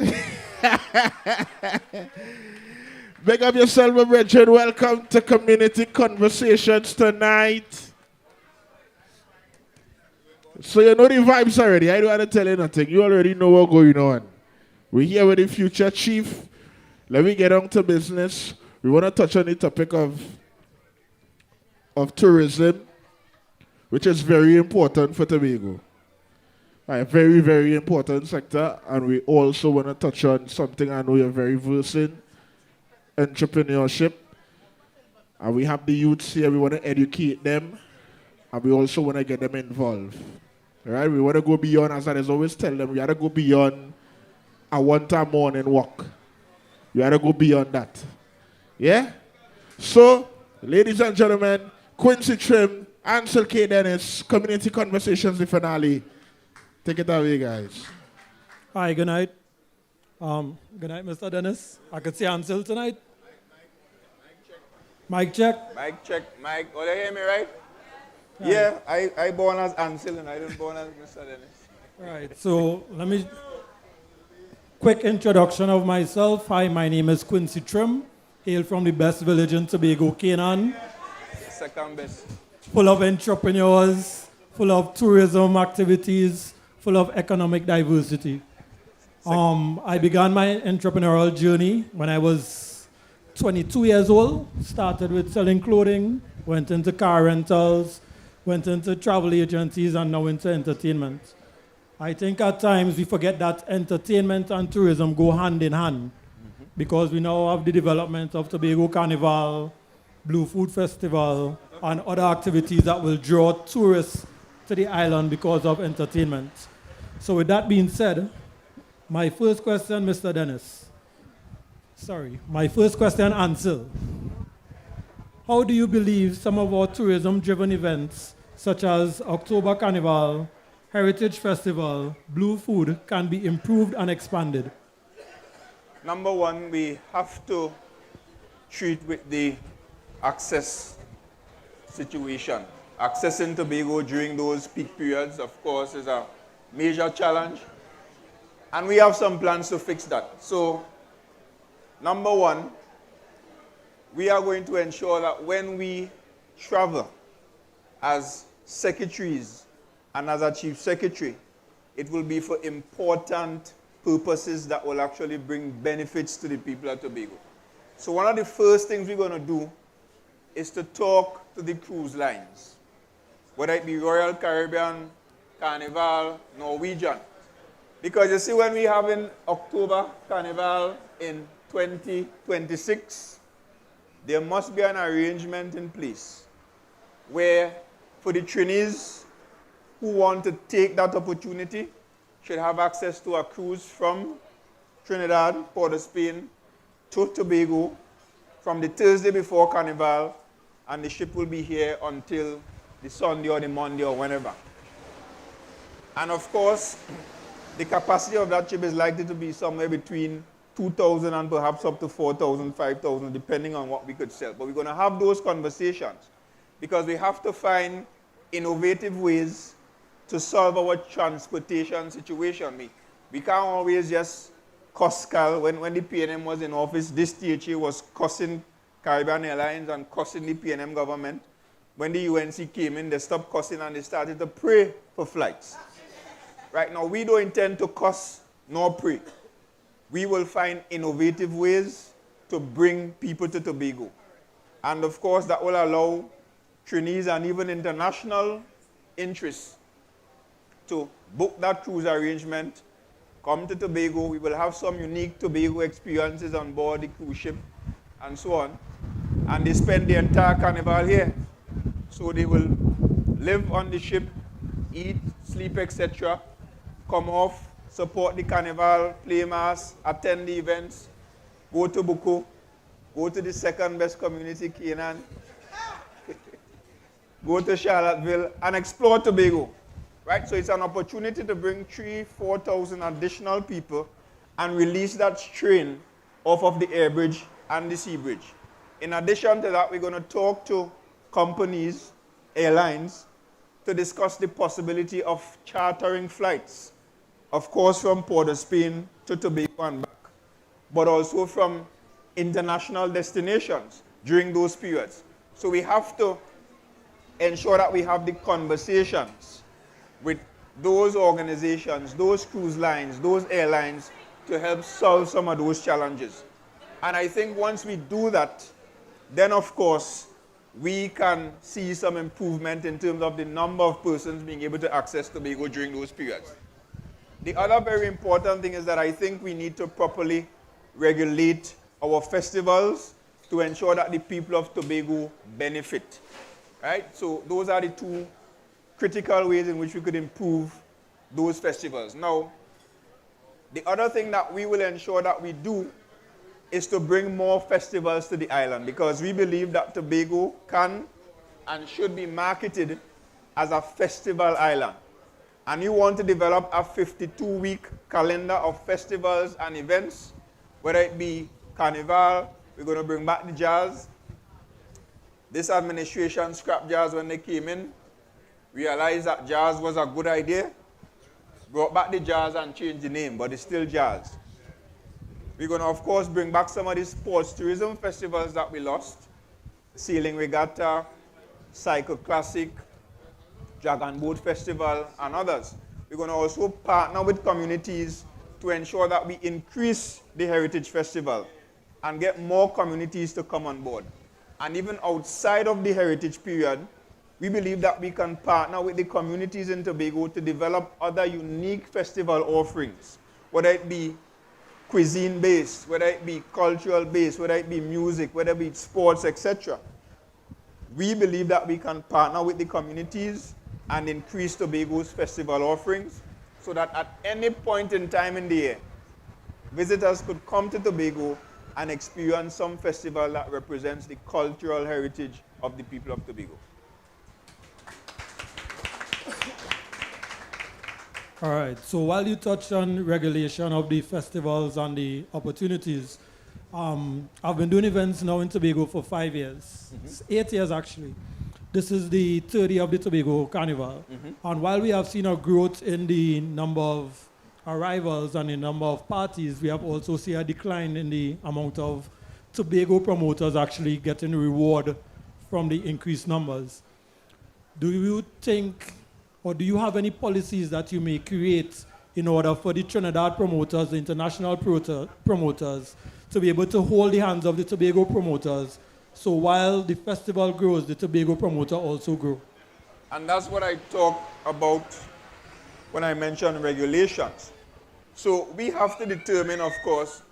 Big up yourself, my brethren. Welcome to Community Conversations tonight. So you know the vibes already. I don't want to tell you nothing. You already know what's going on. We're here with the future chief. Let me get on to business. We want to touch on the topic of tourism, which is very important for Tobago. A very, very important sector. And we also want to touch on something I know you're very versed in, entrepreneurship. And we have the youths here. We want to educate them. And we also want to get them involved. All right? We want to go beyond, as I always tell them, we got to go beyond a one-time morning walk. You got to go beyond that. Yeah? So, ladies and gentlemen, Quincy Trim, Ansel K. Dennis, Community Conversations, the finale. Take it away, guys. Hi, good night. Good night, Mr. Dennis. I could see Ansel tonight. Mic check. Mic check. Mic. Oh, they hear me, right? Yeah, I born as Ansel and I didn't born as Mr. Dennis. Right, so let me... Quick introduction of myself. Hi, my name is Quincy Trim. Hail from the best village in Tobago, Canaan. Second best. Full of entrepreneurs, full of tourism activities, full of economic diversity. I began my entrepreneurial journey when I was 22 years old. Started with selling clothing, went into car rentals, went into travel agencies, and now into entertainment. I think at times we forget that entertainment and tourism go hand in hand because we now have the development of Tobago Carnival, Blue Food Festival, and other activities that will draw tourists to the island because of entertainment. So with that being said, my first question, Mr. Dennis. My first question, Ansel. How do you believe some of our tourism-driven events, such as October Carnival, Heritage Festival, Blue Food, can be improved and expanded? Number one, we have to treat with the access situation. Accessing Tobago during those peak periods, of course, is a major challenge. And we have some plans to fix that. So, number one, we are going to ensure that when we travel as secretaries and as a chief secretary, it will be for important purposes that will actually bring benefits to the people of Tobago. So one of the first things we're going to do is to talk to the cruise lines, whether it be Royal Caribbean, Carnival, Norwegian. Because you see, when we have in October Carnival in 2026, there must be an arrangement in place where for the trainees who want to take that opportunity should have access to a cruise from Trinidad, Port of Spain, to Tobago from the Thursday before Carnival, and the ship will be here until the Sunday or the Monday or whenever. And of course, the capacity of that ship is likely to be somewhere between 2,000 and perhaps up to 4,000, 5,000, depending on what we could sell. But we're going to have those conversations because we have to find innovative ways to solve our transportation situation. We can't always just cuss Cal. When the PNM was in office, this THA was cussing Caribbean Airlines and cussing the PNM government. When the UNC came in, they stopped cussing and they started to pray for flights. Right now, we don't intend to cuss nor pray. We will find innovative ways to bring people to Tobago. And of course, that will allow trainees and even international interests to book that cruise arrangement, come to Tobago. We will have some unique Tobago experiences on board the cruise ship and so on. And they spend the entire carnival here. So they will live on the ship, eat, sleep, etc., come off, support the carnival, play mass, attend the events, go to Buku, go to the second best community, Canaan, go to Charlottesville, and explore Tobago. Right? So it's an opportunity to bring 3,000-4,000 additional people and release that strain off of the air bridge and the sea bridge. In addition to that, we're going to talk to companies, airlines, to discuss the possibility of chartering flights, of course from Port of Spain to Tobago and back, but also from international destinations during those periods. So we have to ensure that we have the conversations with those organizations, those cruise lines, those airlines, to help solve some of those challenges. And I think once we do that, then of course, we can see some improvement in terms of the number of persons being able to access Tobago during those periods. The other very important thing is that I think we need to properly regulate our festivals to ensure that the people of Tobago benefit. Right? So those are the two critical ways in which we could improve those festivals. Now, the other thing that we will ensure that we do is to bring more festivals to the island, because we believe that Tobago can and should be marketed as a festival island. And we want to develop a 52-week calendar of festivals and events, whether it be Carnival, we're going to bring back the jazz. This administration scrapped jazz when they came in, realized that jazz was a good idea, brought back the jazz and changed the name, but it's still jazz. We're going to, of course, bring back some of these sports tourism festivals that we lost. Sailing Regatta, Cycle Classic, Dragon Boat Festival, and others. We're going to also partner with communities to ensure that we increase the Heritage Festival and get more communities to come on board. And even outside of the Heritage period, we believe that we can partner with the communities in Tobago to develop other unique festival offerings, whether it be cuisine-based, whether it be cultural-based, whether it be music, whether it be sports, etc. We believe that we can partner with the communities and increase Tobago's festival offerings so that at any point in time in the year, visitors could come to Tobago and experience some festival that represents the cultural heritage of the people of Tobago. All right, so while you touched on regulation of the festivals and the opportunities, I've been doing events now in Tobago for 5 years. It's 8 years actually. This is the 30th of the Tobago Carnival. And while we have seen a growth in the number of arrivals and the number of parties, we have also seen a decline in the amount of Tobago promoters actually getting reward from the increased numbers. Do you think, or do you have any policies that you may create in order for the Trinidad promoters, the international promoters, to be able to hold the hands of the Tobago promoters, so while the festival grows, the Tobago promoter also grow? And that's what I talk about when I mention regulations. So we have to determine, of course,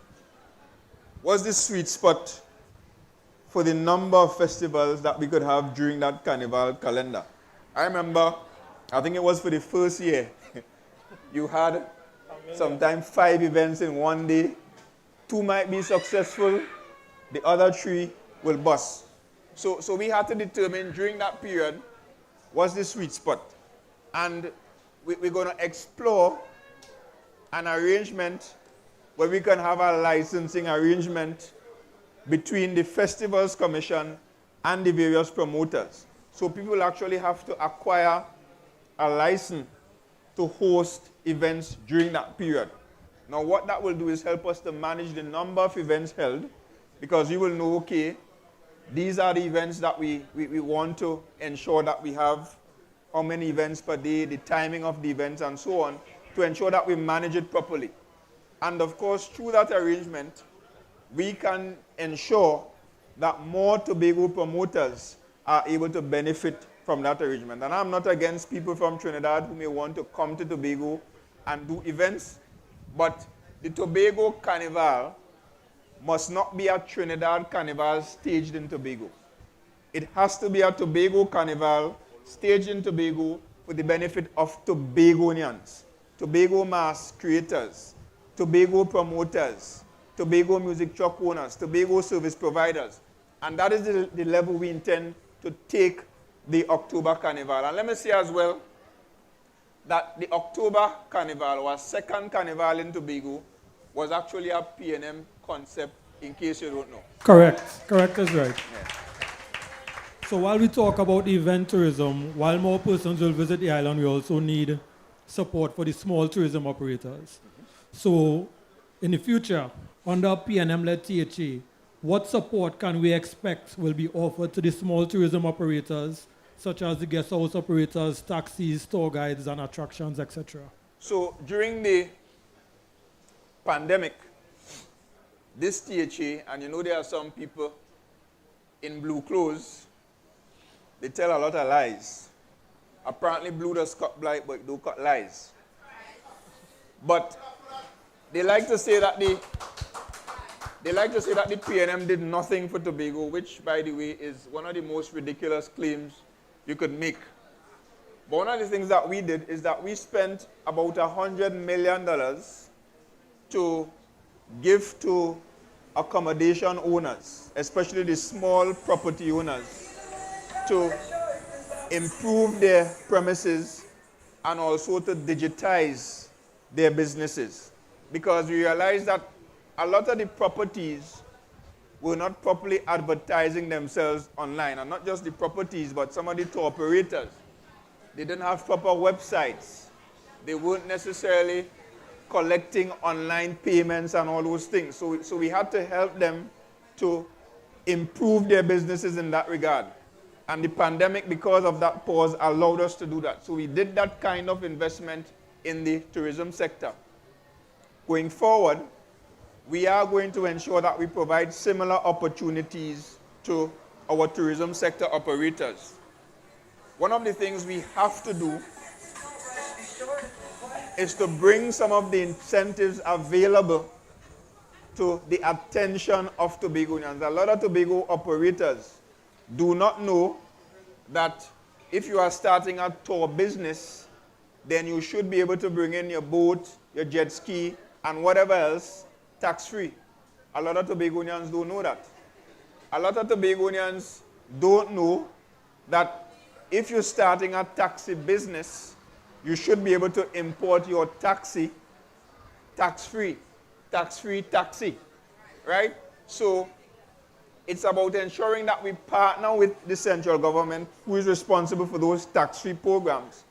what's the sweet spot for the number of festivals that we could have during that carnival calendar. I remember, I think it was for the first year, you had sometimes 5 events in one day. 2 might be successful, the other 3 will bust. So we had to determine during that period what's the sweet spot. And we're going to explore an arrangement where we can have a licensing arrangement between the Festivals Commission and the various promoters. So people actually have to acquire a license to host events during that period. Now what that will do is help us to manage the number of events held, because you will know, okay, these are the events that we want to ensure that we have, how many events per day, the timing of the events, and so on, to ensure that we manage it properly. And of course, through that arrangement, we can ensure that more Tobago promoters are able to benefit from that arrangement. And I'm not against people from Trinidad who may want to come to Tobago and do events, but the Tobago Carnival must not be a Trinidad Carnival staged in Tobago. It has to be a Tobago Carnival staged in Tobago for the benefit of Tobagonians, Tobago mass creators, Tobago promoters, Tobago music truck owners, Tobago service providers. And that is the level we intend to take the October Carnival. And let me say as well that the October Carnival, our second carnival in Tobago, was actually a P&M concept, in case you don't know. Correct. Correct is right. Yeah. So while we talk about event tourism, while more persons will visit the island, we also need support for the small tourism operators. So in the future, under P&M-led THA, what support can we expect will be offered to the small tourism operators, such as the guest house operators, taxis, tour guides, and attractions, etc.? So during the pandemic, this THA, and you know there are some people in blue clothes, they tell a lot of lies. Apparently blue does cut blight, but it don't cut lies. But they like to say that the P&M did nothing for Tobago, which, by the way, is one of the most ridiculous claims you could make. But one of the things that we did is that we spent about $100 million to give to accommodation owners, especially the small property owners, to improve their premises and also to digitize their businesses. Because we realized that a lot of the properties were not properly advertising themselves online. And not just the properties, but some of the tour operators. They didn't have proper websites. They weren't necessarily collecting online payments and all those things. So we had to help them to improve their businesses in that regard. And the pandemic, because of that pause, allowed us to do that. So we did that kind of investment in the tourism sector. Going forward, we are going to ensure that we provide similar opportunities to our tourism sector operators. One of the things we have to do is to bring some of the incentives available to the attention of Tobagonians. A lot of Tobago operators do not know that if you are starting a tour business, then you should be able to bring in your boat, your jet ski, and whatever else tax-free. A lot of Tobagonians don't know that. A lot of Tobagonians don't know that if you're starting a taxi business, you should be able to import your taxi tax-free taxi, right? So it's about ensuring that we partner with the central government, who is responsible for those tax-free programs,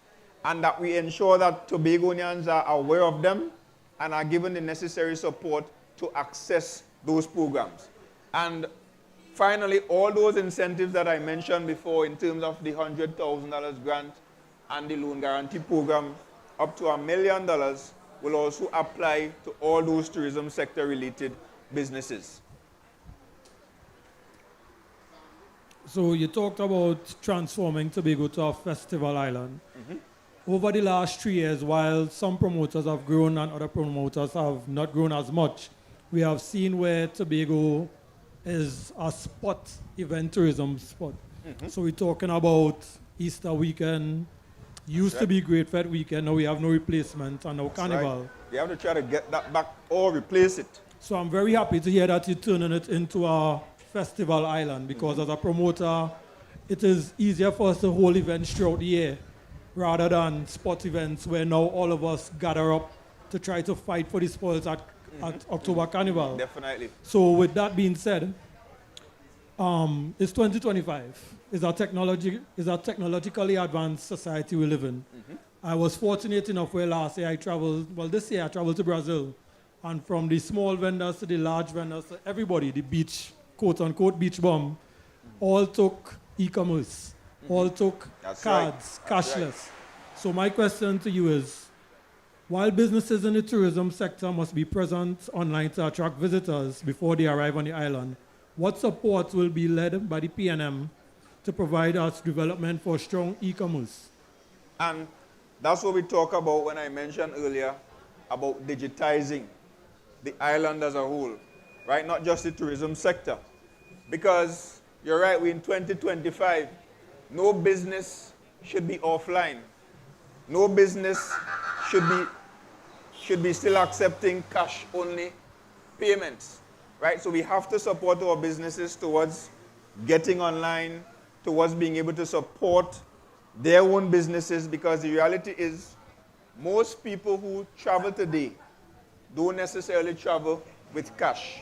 and that we ensure that Tobagonians are aware of them and are given the necessary support to access those programs. And finally, all those incentives that I mentioned before in terms of the $100,000 grant and the loan guarantee program up to $1 million will also apply to all those tourism sector related businesses. So you talked about transforming Tobago to a festival island. Over the last 3 years, while some promoters have grown and other promoters have not grown as much, we have seen where Tobago is a spot, event tourism spot. So we're talking about Easter weekend, used to be Great Fete weekend, now we have no replacement, and now Carnival. Right. You have to try to get that back or replace it. So I'm very happy to hear that you're turning it into a festival island, because as a promoter, it is easier for us to hold events throughout the year rather than spot events where now all of us gather up to try to fight for the spoils at October Carnival. Definitely. So with that being said, it's 2025. It's a technologically advanced society we live in. I was fortunate enough where last year this year I traveled to Brazil, and from the small vendors to the large vendors to everybody, the beach, quote-unquote beach bum, all took e-commerce, all took cards, cashless. So my question to you is, while businesses in the tourism sector must be present online to attract visitors before they arrive on the island, what support will be led by the P&M to provide us development for strong e-commerce? And that's what we talk about when I mentioned earlier about digitizing the island as a whole, right? Not just the tourism sector. Because you're right, we're in 2025. No business should be offline. No business should be still accepting cash only payments, right? So we have to support our businesses towards getting online, towards being able to support their own businesses, because the reality is most people who travel today don't necessarily travel with cash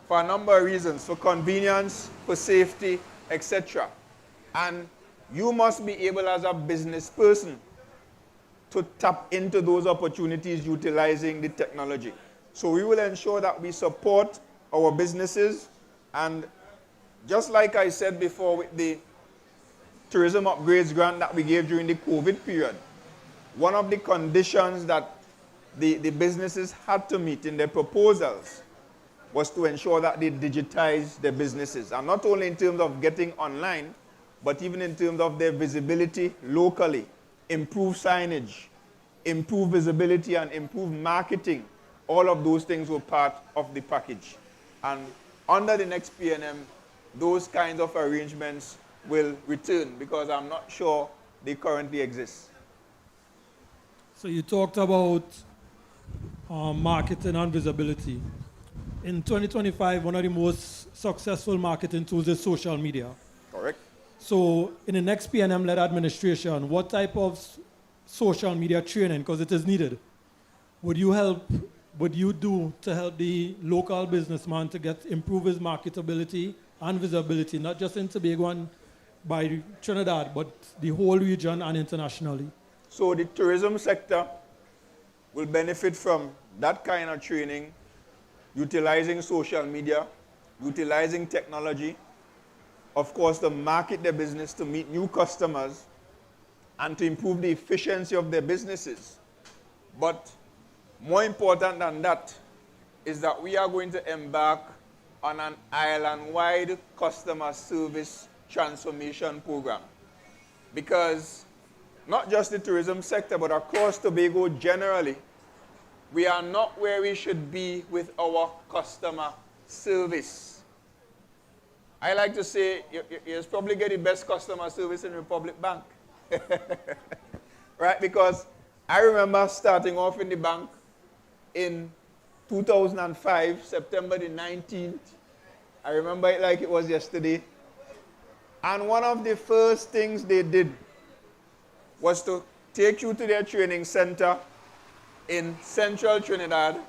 for a number of reasons, for convenience, for safety, etc. And you must be able as a business person to tap into those opportunities utilizing the technology. So we will ensure that we support our businesses, and just like I said before with the tourism upgrades grant that we gave during the COVID period, one of the conditions that the businesses had to meet in their proposals was to ensure that they digitize their businesses, and not only in terms of getting online, but even in terms of their visibility locally, improve signage, improve visibility, and improve marketing. All of those things were part of the package. And under the next PNM, those kinds of arrangements will return, because I'm not sure they currently exist. So you talked about marketing and visibility. In 2025, one of the most successful marketing tools is social media. Correct. So in the next PNM-led administration, what type of social media training, because it is needed, would you do to help the local businessman to improve his marketability and visibility, not just in Tobago and by Trinidad, but the whole region and internationally? So the tourism sector will benefit from that kind of training, utilizing social media, utilizing technology, of course, to market their business, to meet new customers, and to improve the efficiency of their businesses. But more important than that is that we are going to embark on an island-wide customer service transformation program. Because not just the tourism sector, but across Tobago generally, we are not where we should be with our customer service. I like to say, you probably get the best customer service in Republic Bank. Right? Because I remember starting off in the bank in 2005, September the 19th. I remember it like it was yesterday. And one of the first things they did was to take you to their training center in central Trinidad,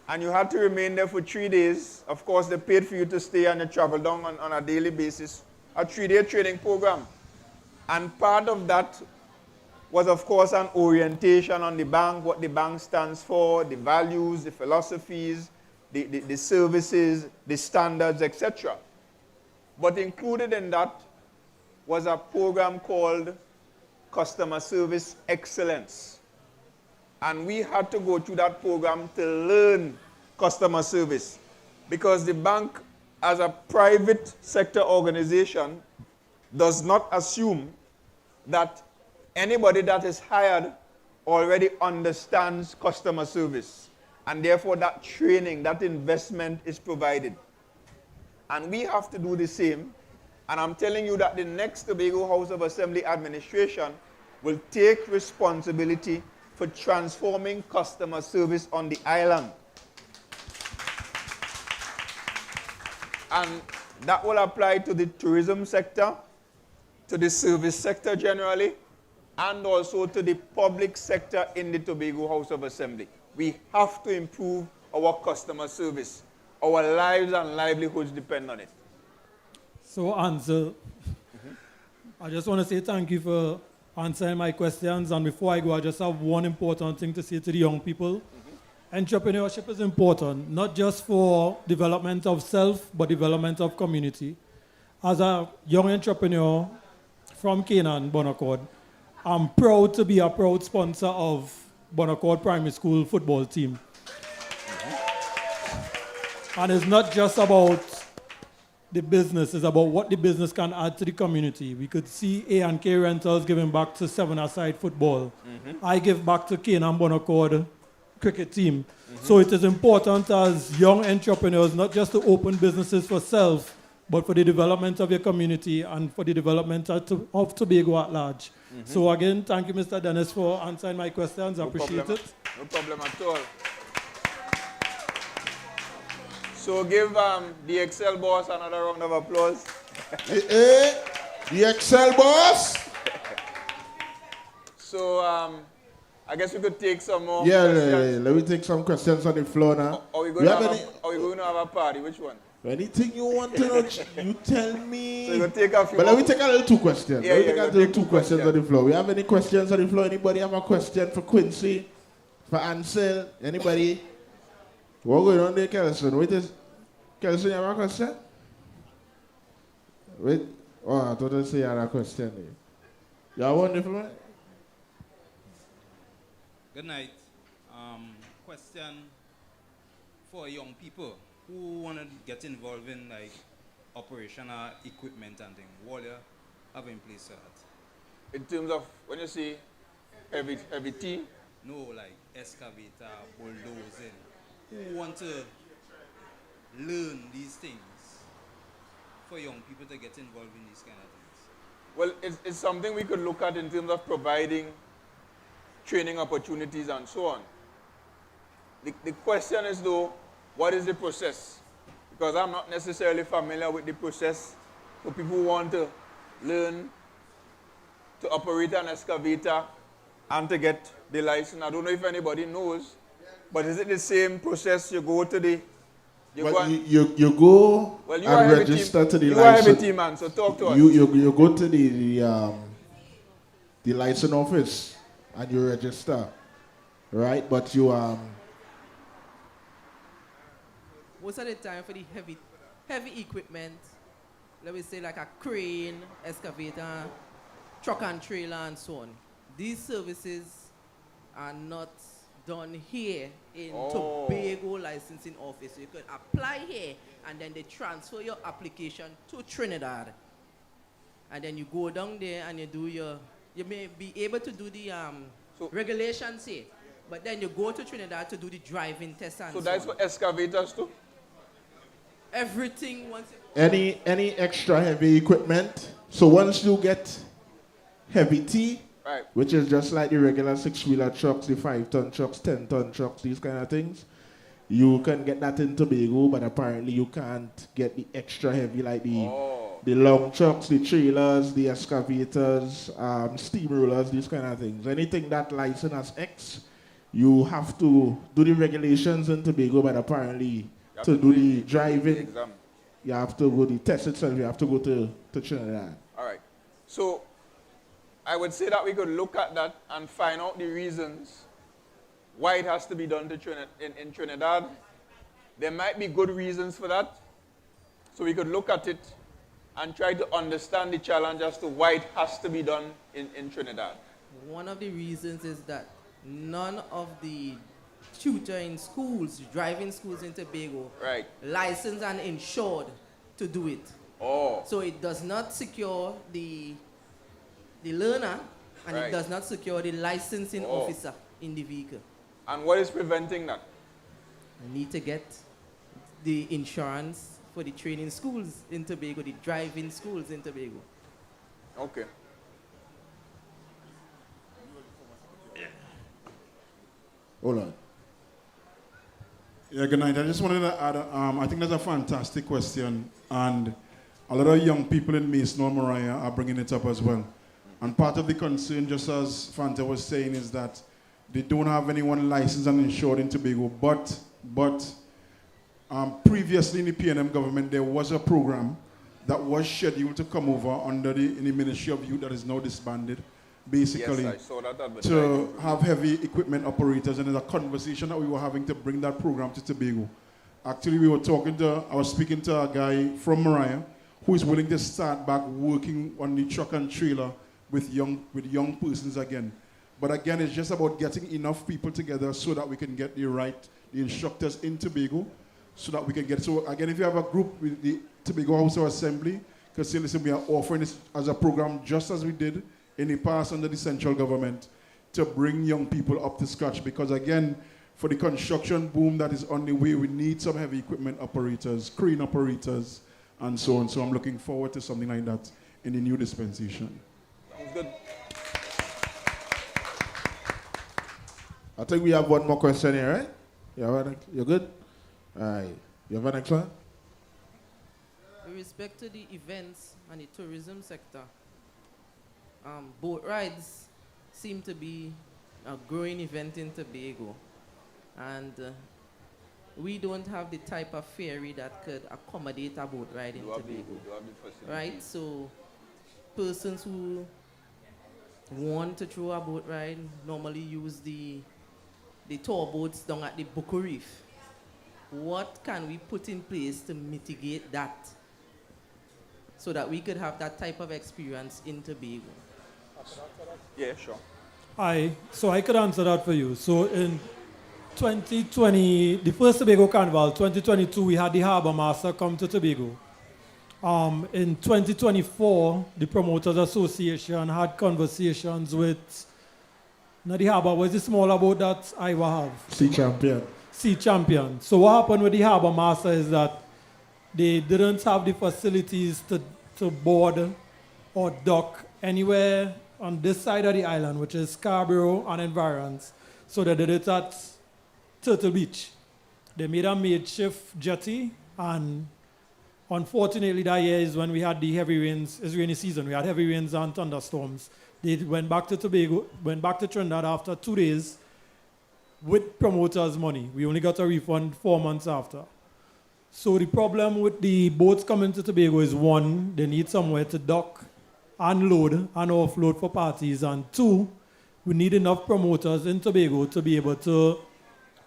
and you had to remain there for 3 days. Of course, they paid for you to stay and you travel down on a daily basis, a 3-day training program. And part of that was, of course, an orientation on the bank, what the bank stands for, the values, the philosophies, the services, the standards, etc. But included in that was a program called Customer Service Excellence. And we had to go through that program to learn customer service, because the bank, as a private sector organization, does not assume that anybody that is hired already understands customer service. And therefore that training, that investment is provided. And we have to do the same. And I'm telling you that the next Tobago House of Assembly administration will take responsibility for transforming customer service on the island. And that will apply to the tourism sector, to the service sector generally, and also to the public sector in the Tobago House of Assembly. We have to improve our customer service. Our lives and livelihoods depend on it. So, Ansel, I just want to say thank you for answering my questions. And before I go, I just have one important thing to say to the young people. Entrepreneurship is important, not just for development of self, but development of community. As a young entrepreneur from Canaan, Bonaccord, I'm proud to be a proud sponsor of Bonaccord Primary School football team. And it's not just about the business, it's about what the business can add to the community. We could see A&K Rentals giving back to seven-a-side football. I give back to Canaan Bonaccord cricket team. So it is important as young entrepreneurs not just to open businesses for self, but for the development of your community and for the development of Tobago at large. So again, thank you, Mr. Dennis, for answering my questions. I appreciate it. No problem at all. So give the Excel boss another round of applause. The Excel boss. So I guess we could take some more Yeah, questions. let me take some questions on the floor now. Are we going to have a party? Which one? Anything you want to know, you tell me. So you're going to take a few But let me more- take a little two questions. Yeah, Let me yeah, take a we'll little take two two questions on questions. the floor. We have any questions on the floor? Anybody have a question for Quincy? For Ansel? Anybody? What's going on there, Kelson? Wait, Kelson, you have a question? Wait. Oh, I thought you say you had a question there. You are wonderful, man. Good night. Question for young people who want to get involved in like operational equipment and things. What do you have in place for that? In terms of, when you say heavy T? No, like excavator, bulldozing. Who want to learn these things for young people to get involved in these kind of things? Well, it's something we could look at in terms of providing training opportunities and so on. The question is though, what is the process? Because I'm not necessarily familiar with the process for people who want to learn to operate an excavator and to get the license. I don't know if anybody knows, but is it the same process? You go to the... You go well, you and are register to the you are license. heavy team, man, so talk to us. You go to the license office and you register, right? But you Most of the time for the heavy equipment, let me say like a crane, excavator, truck and trailer and so on. These services are not done here in Tobago licensing office. So you could apply here and then they transfer your application to Trinidad. And then you go down there and you do you may be able to do the regulations here. But then you go to Trinidad to do the driving test and so that's on. for excavators too? Everything once any extra heavy equipment. So once you get heavy T, right, which is just like the regular 6-wheeler trucks, the 5-ton trucks, 10-ton trucks, these kind of things, you can get that in Tobago, but apparently you can't get the extra heavy like the long trucks, the trailers, the excavators, steamrollers, these kind of things. Anything that license as X, you have to do the regulations in Tobago, but apparently to do the driving, you have to go the test itself, you have to go to Trinidad. All right. So I would say that we could look at that and find out the reasons why it has to be done in Trinidad. There might be good reasons for that. So we could look at it and try to understand the challenge as to why it has to be done in Trinidad. One of the reasons is that none of the tutoring schools, driving schools in Tobago, right, licensed and insured to do it. So it does not secure the learner and it does not secure the licensing officer in the vehicle. And what is preventing that? You need to get the insurance for the training schools in Tobago, the driving schools in Tobago. Okay. Hold on. Yeah, good night. I just wanted to add, I think that's a fantastic question, and a lot of young people in Mason or Mariah are bringing it up as well. And part of the concern, just as Fanta was saying, is that they don't have anyone licensed and insured in Tobago, but previously in the PNM government, there was a program that was scheduled to come over under in the Ministry of Youth that is now disbanded, basically, yes, I saw that to have heavy equipment operators. And there's a conversation that we were having to bring that program to Tobago. Actually, I was speaking to a guy from Mariah who is willing to start back working on the truck and trailer with young persons again. But again, it's just about getting enough people together so that we can get the instructors in Tobago, so that we can get, so again, if you have a group with the Tobago House of Assembly, because say, listen, we are offering this as a program just as we did in the past under the central government to bring young people up to scratch, because again, for the construction boom that is on the way, we need some heavy equipment operators, crane operators, and so on. So I'm looking forward to something like that in the new dispensation. Sounds good. I think we have one more question here, right? You're good? All right. You have an next one? With respect to the events and the tourism sector, boat rides seem to be a growing event in Tobago. And we don't have the type of ferry that could accommodate a boat ride in Tobago. Right? So persons who want to throw a boat ride normally use the tour boats down at the Bucko Reef. What can we put in place to mitigate that so that we could have that type of experience in Tobago? Yeah, sure. So I could answer that for you. So in 2020, the first Tobago Carnival, 2022, we had the Harbour Master come to Tobago. In 2024, the Promoters Association had conversations with, not the Harbour, was the smaller boat that Iowa have? Sea Champion. Sea Champion. So what happened with the Harbour Master is that they didn't have the facilities to board or dock anywhere on this side of the island, which is Scarborough and environs. So they did it at Turtle Beach. They made a makeshift jetty, and unfortunately that year is when we had the heavy rains, it's rainy season, we had heavy rains and thunderstorms. They went back to Tobago, went back to Trinidad after 2 days with promoters' money. We only got a refund 4 months after. So the problem with the boats coming to Tobago is, one, they need somewhere to dock, unload and offload for parties, and two, we need enough promoters in Tobago to be able to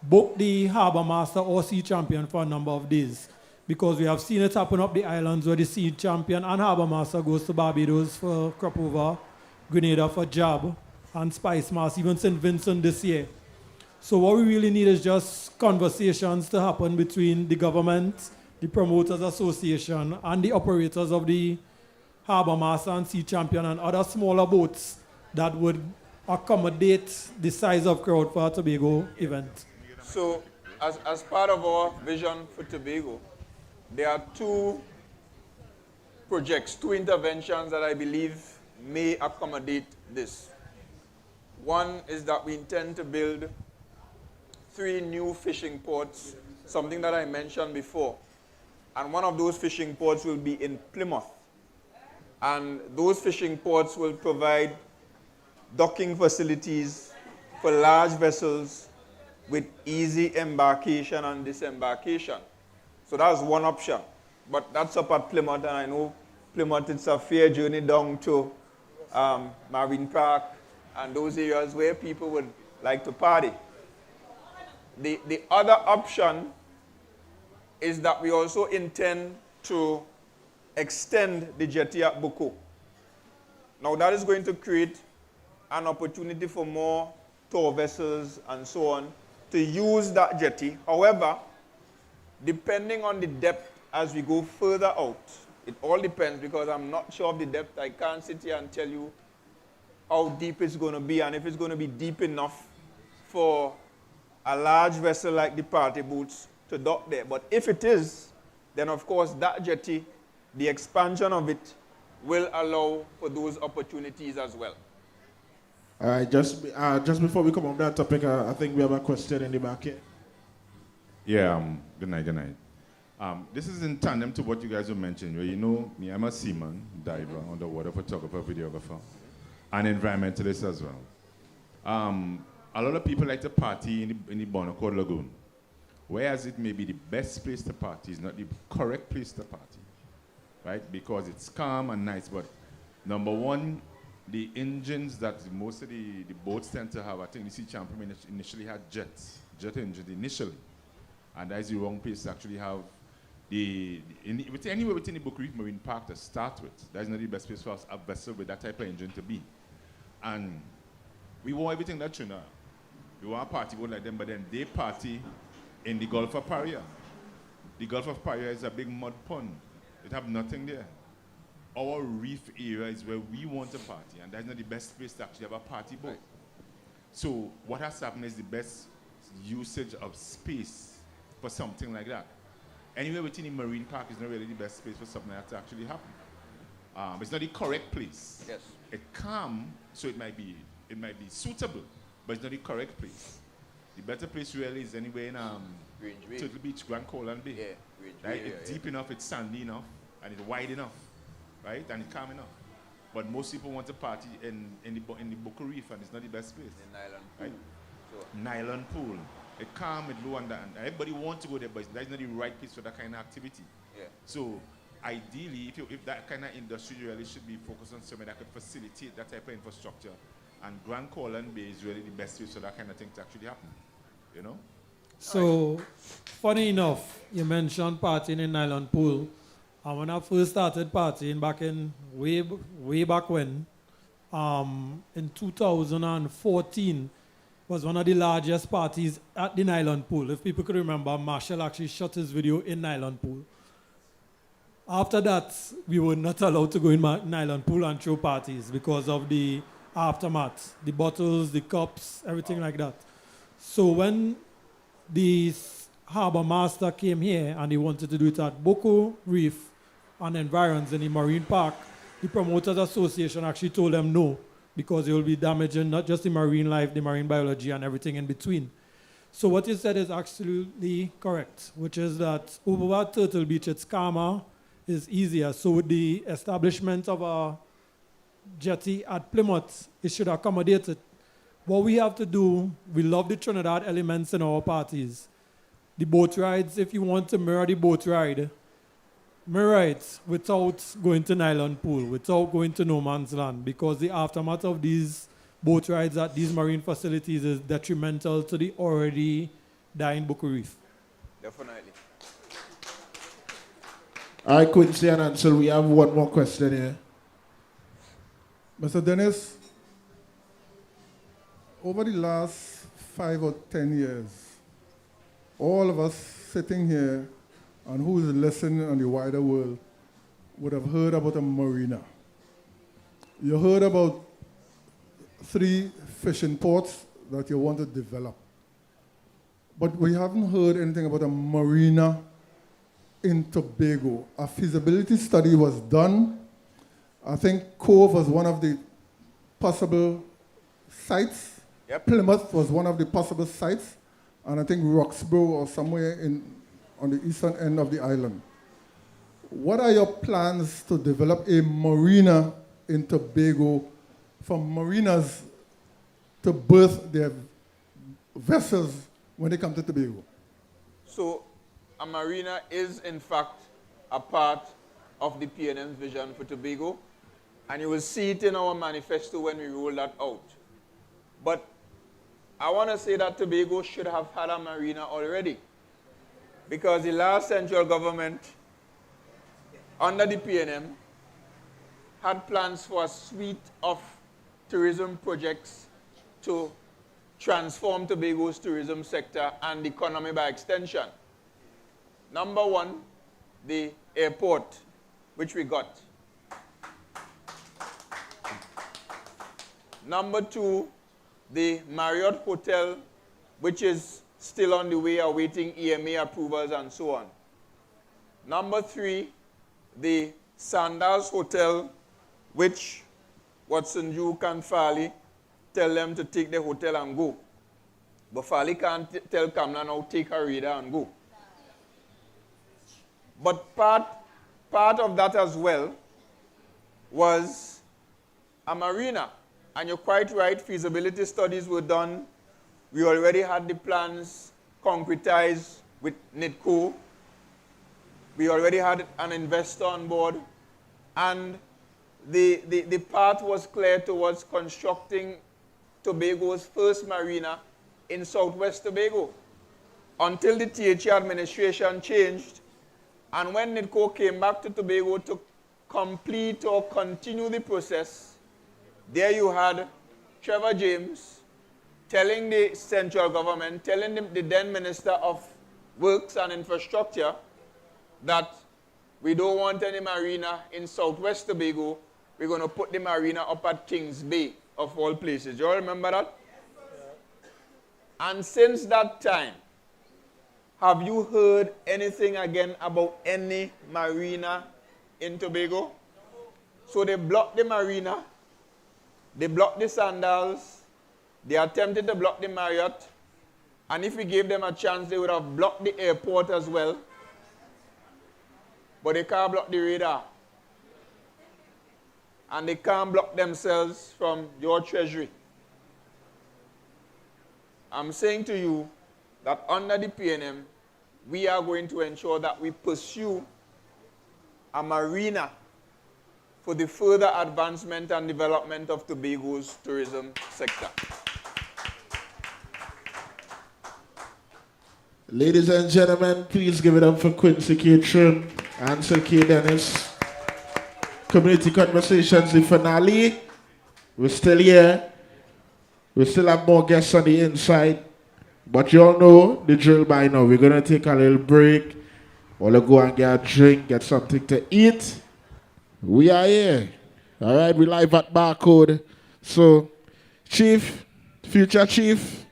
book the Harbour Master or Sea Champion for a number of days. Because we have seen it happen up the islands where the Sea Champion and Harbour Master goes to Barbados for crop over, Grenada for Jab, and Spice Mass, even St. Vincent this year. So what we really need is just conversations to happen between the government, the Promoters Association, and the operators of the Harbour Master and Sea Champion and other smaller boats that would accommodate the size of crowd for a Tobago event. So as part of our vision for Tobago, there are two projects, two interventions that I believe may accommodate this. One is that we intend to build 3 new fishing ports, something that I mentioned before. And one of those fishing ports will be in Plymouth. And those fishing ports will provide docking facilities for large vessels with easy embarkation and disembarkation. So that's one option. But that's up at Plymouth, and I know Plymouth, it's a fair journey down to Marine Park and those areas where people would like to party. The other option is that we also intend to extend the jetty at Bucko. Now that is going to create an opportunity for more tour vessels and so on to use that jetty. However, depending on the depth as we go further out, it all depends, because I'm not sure of the depth. I can't sit here and tell you how deep it's going to be and if it's going to be deep enough for a large vessel like the party boats to dock there. But if it is, then of course that jetty, the expansion of it, will allow for those opportunities as well. All right, just before we come on that topic, I think we have a question in the back here. Yeah, good night. This is in tandem to what you guys were mentioning, where you know me, I'm a seaman, diver, underwater photographer, videographer, and environmentalist as well. A lot of people like to party in the Bonacore Lagoon, whereas it may be the best place to party is not the correct place to party, right? Because it's calm and nice, but number one, the engines that most of the boats tend to have, I think the Sea Champion initially had jet engines initially, and that is the wrong place to actually have anywhere within the Bucko Reef Marine Park to start with. That is not the best place for us, a vessel with that type of engine to be. And we want everything that Trinidad. We want a party boat like them, but then they party in the Gulf of Paria. The Gulf of Paria is a big mud pond. It have nothing there. Our reef area is where we want to party, and that's not the best place to actually have a party boat. Right. So what has happened is the best usage of space for something like that. Anywhere within the marine park is not really the best space for something like that to actually happen. It's not the correct place. Yes. It's calm, so it might be suitable, but it's not the correct place. The better place really is anywhere in Turtle Beach, Grand Colan Bay. Yeah, right? It's deep enough, it's sandy enough, and it's wide enough, right? And it's calm enough. But most people want to party in the Boca Reef, and it's not the best place. The nylon right? pool. So. Nylon pool. It's calm, it's low, and everybody wants to go there, but that's not the right place for that kind of activity. Yeah. So ideally, if that kind of industry really should be focused on something that could facilitate that type of infrastructure, and Grand Colan Bay is really the best place for that kind of thing to actually happen, you know? So, funny enough, you mentioned partying in nylon pool. And when I first started partying back in way back when, in 2014, was one of the largest parties at the nylon pool. If people could remember, Marshall actually shot his video in nylon pool. After that, we were not allowed to go in nylon pool and throw parties because of the aftermath, the bottles, the cups, everything like that. So when the harbor master came here and he wanted to do it at Boca Reef and environs in the marine park, the Promoters Association actually told them no, because it will be damaging not just the marine life, the marine biology, and everything in between. So what you said is absolutely correct, which is that over at Turtle Beach, it's calmer, it's easier. So with the establishment of a jetty at Plymouth, it should accommodate it. What we have to do, we love the Trinidad elements in our parties. The boat rides, if you want to mirror the boat ride, mirror it without going to nylon pool, without going to no man's land, because the aftermath of these boat rides at these marine facilities is detrimental to the already dying Boca Reef. Definitely. All right, Quincy and Ansel, we have one more question here. Mr. Dennis, over the last 5 or 10 years, all of us sitting here and who is listening on the wider world would have heard about a marina. You heard about 3 fishing ports that you want to develop. But we haven't heard anything about a marina in Tobago. A feasibility study was done. I think Cove was one of the possible sites. Yep. Plymouth was one of the possible sites. And I think Roxborough or somewhere on the eastern end of the island. What are your plans to develop a marina in Tobago for marinas to berth their vessels when they come to Tobago? So a marina is in fact a part of the PNM's vision for Tobago, and you will see it in our manifesto when we roll that out. But I want to say that Tobago should have had a marina already, because the last central government under the PNM had plans for a suite of tourism projects to transform Tobago's tourism sector and the economy by extension. Number 1, the airport, which we got. Number 2, the Marriott Hotel, which is still on the way awaiting EMA approvals and so on. Number 3, the Sandals Hotel, which Watson Duke and Farley tell them to take the hotel and go. But Farley can't tell Kamla now, take her radar and go. But part of that as well was a marina. And you're quite right, feasibility studies were done. We already had the plans concretized with NIDCO. We already had an investor on board. And the path was clear towards constructing Tobago's first marina in Southwest Tobago until the THE administration changed. And when NIDCO came back to Tobago to complete or continue the process, there you had Trevor James telling the central government, telling the then Minister of Works and Infrastructure that we don't want any marina in Southwest Tobago. We're going to put the marina up at Kings Bay, of all places. You all remember that? And since that time, have you heard anything again about any marina in Tobago? So they blocked the marina, they blocked the Sandals, they attempted to block the Marriott, And if we gave them a chance, they would have blocked the airport as well. But they can't block the radar. And they can't block themselves from your treasury. I'm saying to you that under the PNM, we are going to ensure that we pursue a marina for the further advancement and development of Tobago's tourism sector. Ladies and gentlemen, please give it up for Quincy Catron, Ansel K. Dennis. Community Conversations, the finale. We're still here. We still have more guests on the inside. But you all know the drill by now. We're going to take a little break. We'll go and get a drink, get something to eat. We are here. All right, we live at Barcode. So, Chief, future Chief,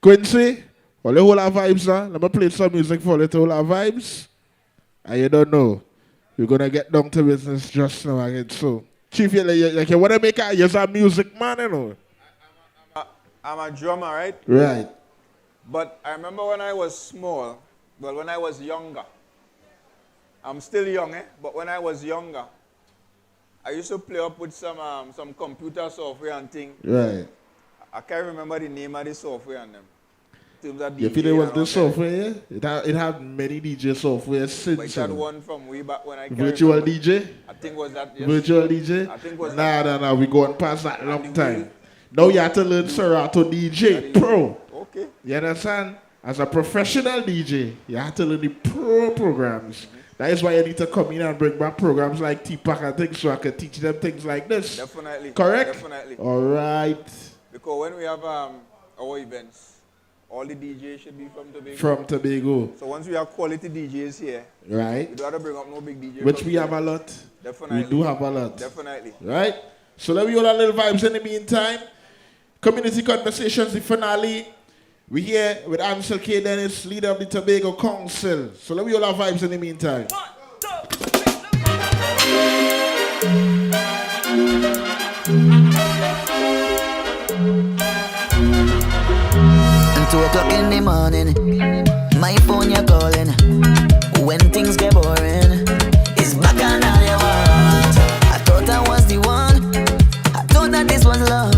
Quincy, all the whole vibes now. Let me play some music for the whole vibes. And you don't know. We're going to get down to business just now again. So, Chief, you want to make a music man, you know? I'm a drummer, right? Right. But I remember when I was small, well, when I was younger, I'm still young, but when I was younger, I used to play up with some computer software and things. Right. I can't remember the name of the software and them. You feel it was the software? It had many DJ software since. But it had one from way back when I can't Virtual remember. DJ? I think was that, yes. Virtual DJ? I think was Nah, we going past that long time. Now you have to learn Serato DJ Pro. Okay. You understand? As a professional DJ, you have to learn the pro programs. That is why you need to come in and bring back programs like T-Pack and things so I can teach them things like this. Definitely. Correct? Definitely. All right. Because when we have our events, all the DJs should be from Tobago. From Tobago. So once we have quality DJs here, right, we don't have to bring up no big DJ. Which we have a lot. Definitely. We do have a lot. Definitely. Right? So let me hold our little vibes in the meantime. Community Conversations, the finale. We're here with Ansel K. Dennis, leader of the Tobago Council. So let me hold our vibes in the meantime. 2 o'clock in the morning, my phone you're calling. When things get boring, it's back and all you want. I thought I was the one, I thought that this was love.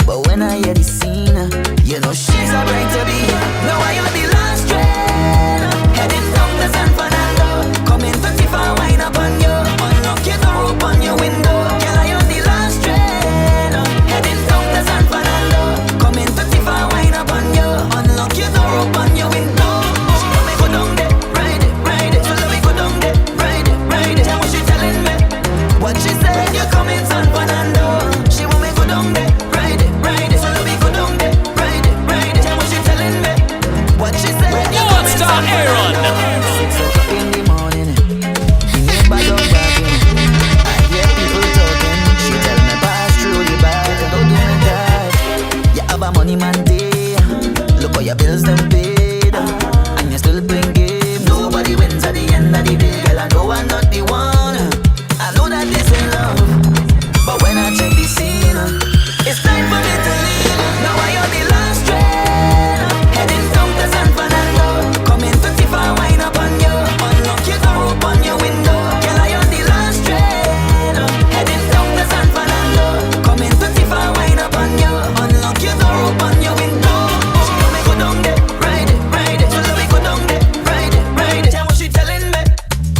But when I hear the scene, you know she's a break to be. Now I am the last train, heading down to San Fernando. Coming 54, wine up on you, unlock your door, open your window. Girl, I am the last train, heading down to San Fernando. Coming 54, wine up on you, unlock your door, open your window. She want me go down there, ride it, so let me go down there, ride it. Tell what she telling me, what she said, you're coming San Fernando. She want me go down there, ride it, so let me go down there, ride it. Tell what she telling me, what she said, you're coming San Fernando. 6 o'clock in the morning, the neighbor dog barking. I hear people talking. She tell me pass through your back, don't do me that. You have a money man day, look how your bills them paid, and you still playing game. Nobody wins at the end of the day. Girl, I know I'm not the one, I know that this is love, but when I check the scene, it's time for me to leave. Now I am the last train, heading down to San Fernando. Coming 54, wine up on you, unlock your door, open your window. Girl, I am the last train, heading down to San Fernando. Coming 54, wine up on you, unlock your door, open your window. She want me go down there, ride it, so let me go down there, ride it. Tell what she telling me,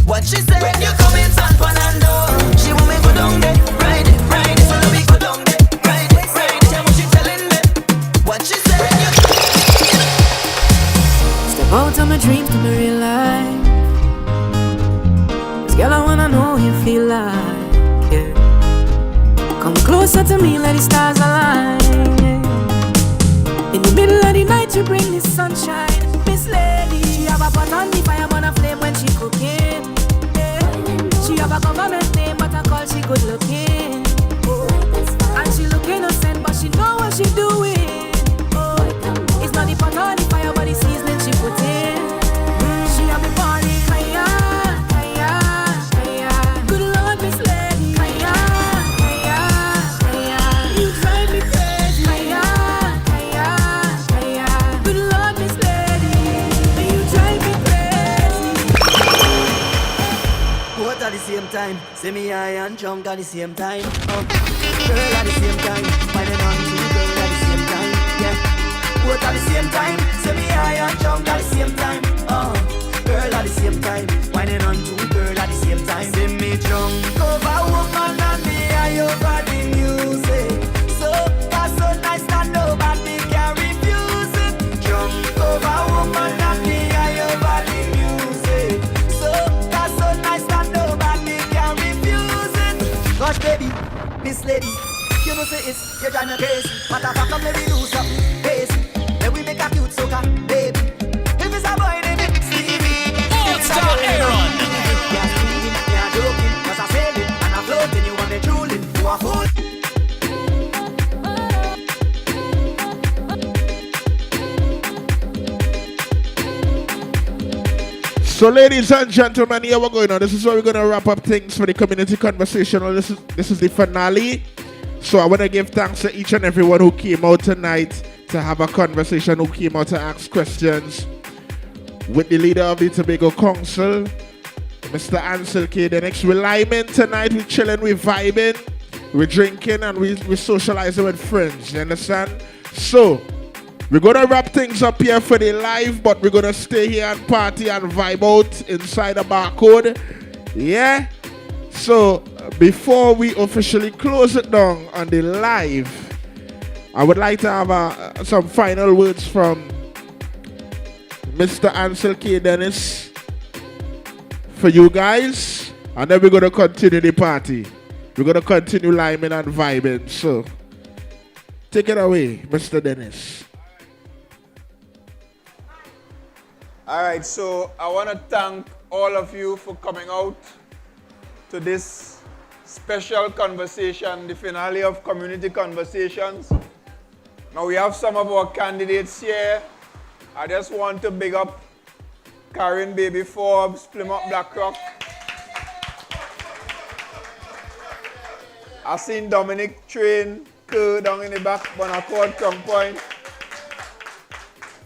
what she said, when you coming San Fernando. She want me go down there, ride it, so let me go down there, ride it. Tell what she telling me, what she said, when you step out of my dream to my real life. 'Cause girl, I wanna know you feel like, yeah. Come closer to me, let the stars align, yeah. In the middle of the night, you bring the sunshine. Miss Lady, she have a pot on the fire, burn a flame when she cooking, yeah. She have a government name, but I call she good looking, oh. And she look innocent, but she know what she doing, oh. It's not the pot on the fire, but the seasoning she put in. She have me party, kaya, kaya, kaya. Good Lord, Miss Lady, kaya, kaya, kaya. You drive me crazy, kaya, kaya, kaya. Good Lord. time. See me high and drunk at the same time. Girl at the same time. Whining on to girl at the same time. Yeah. Both at the same time. See me high and drunk at the same time. Girl at the same time. Whining on to girl at the same time. See me drunk over woman and me high over the music. So that's so nice that nobody can refuse it. Drunk over woman and me high over the music. So that's so nice that nobody can refuse it. Gosh baby, this lady, you know say it's, you drive me crazy. Matter of fact, come let me do something crazy. Then we make a cute soca, baby. If it's a boy, then it's Stevie. It's a girl, Aaron. You're speeding, you're joking, cause I'm sailing and I'm floating. You want me drooling, you are fool. So ladies and gentlemen, here we're going on. This is where we're going to wrap up things for the community conversation. This is the finale. So I want to give thanks to each and everyone who came out tonight to have a conversation, who came out to ask questions with the leader of the Tobago Council, Mr. Ansel K. The next, we're liming tonight, we're chilling, we're vibing, we're drinking, and we're socializing with friends. You understand? So we're going to wrap things up here for the live, but we're going to stay here and party and vibe out inside the barcode. Yeah? So, before we officially close it down on the live, I would like to have some final words from Mr. Ansel K. Dennis for you guys, and then we're going to continue the party. We're going to continue liming and vibing. So, take it away, Mr. Dennis. All right, so I want to thank all of you for coming out to this special conversation, the finale of Community Conversations. Now we have some of our candidates here. I just want to big up Karen Baby Forbes, Plymouth Blackrock. I seen Dominic Train, Kerr down in the back, Bonaccord, Crown Point,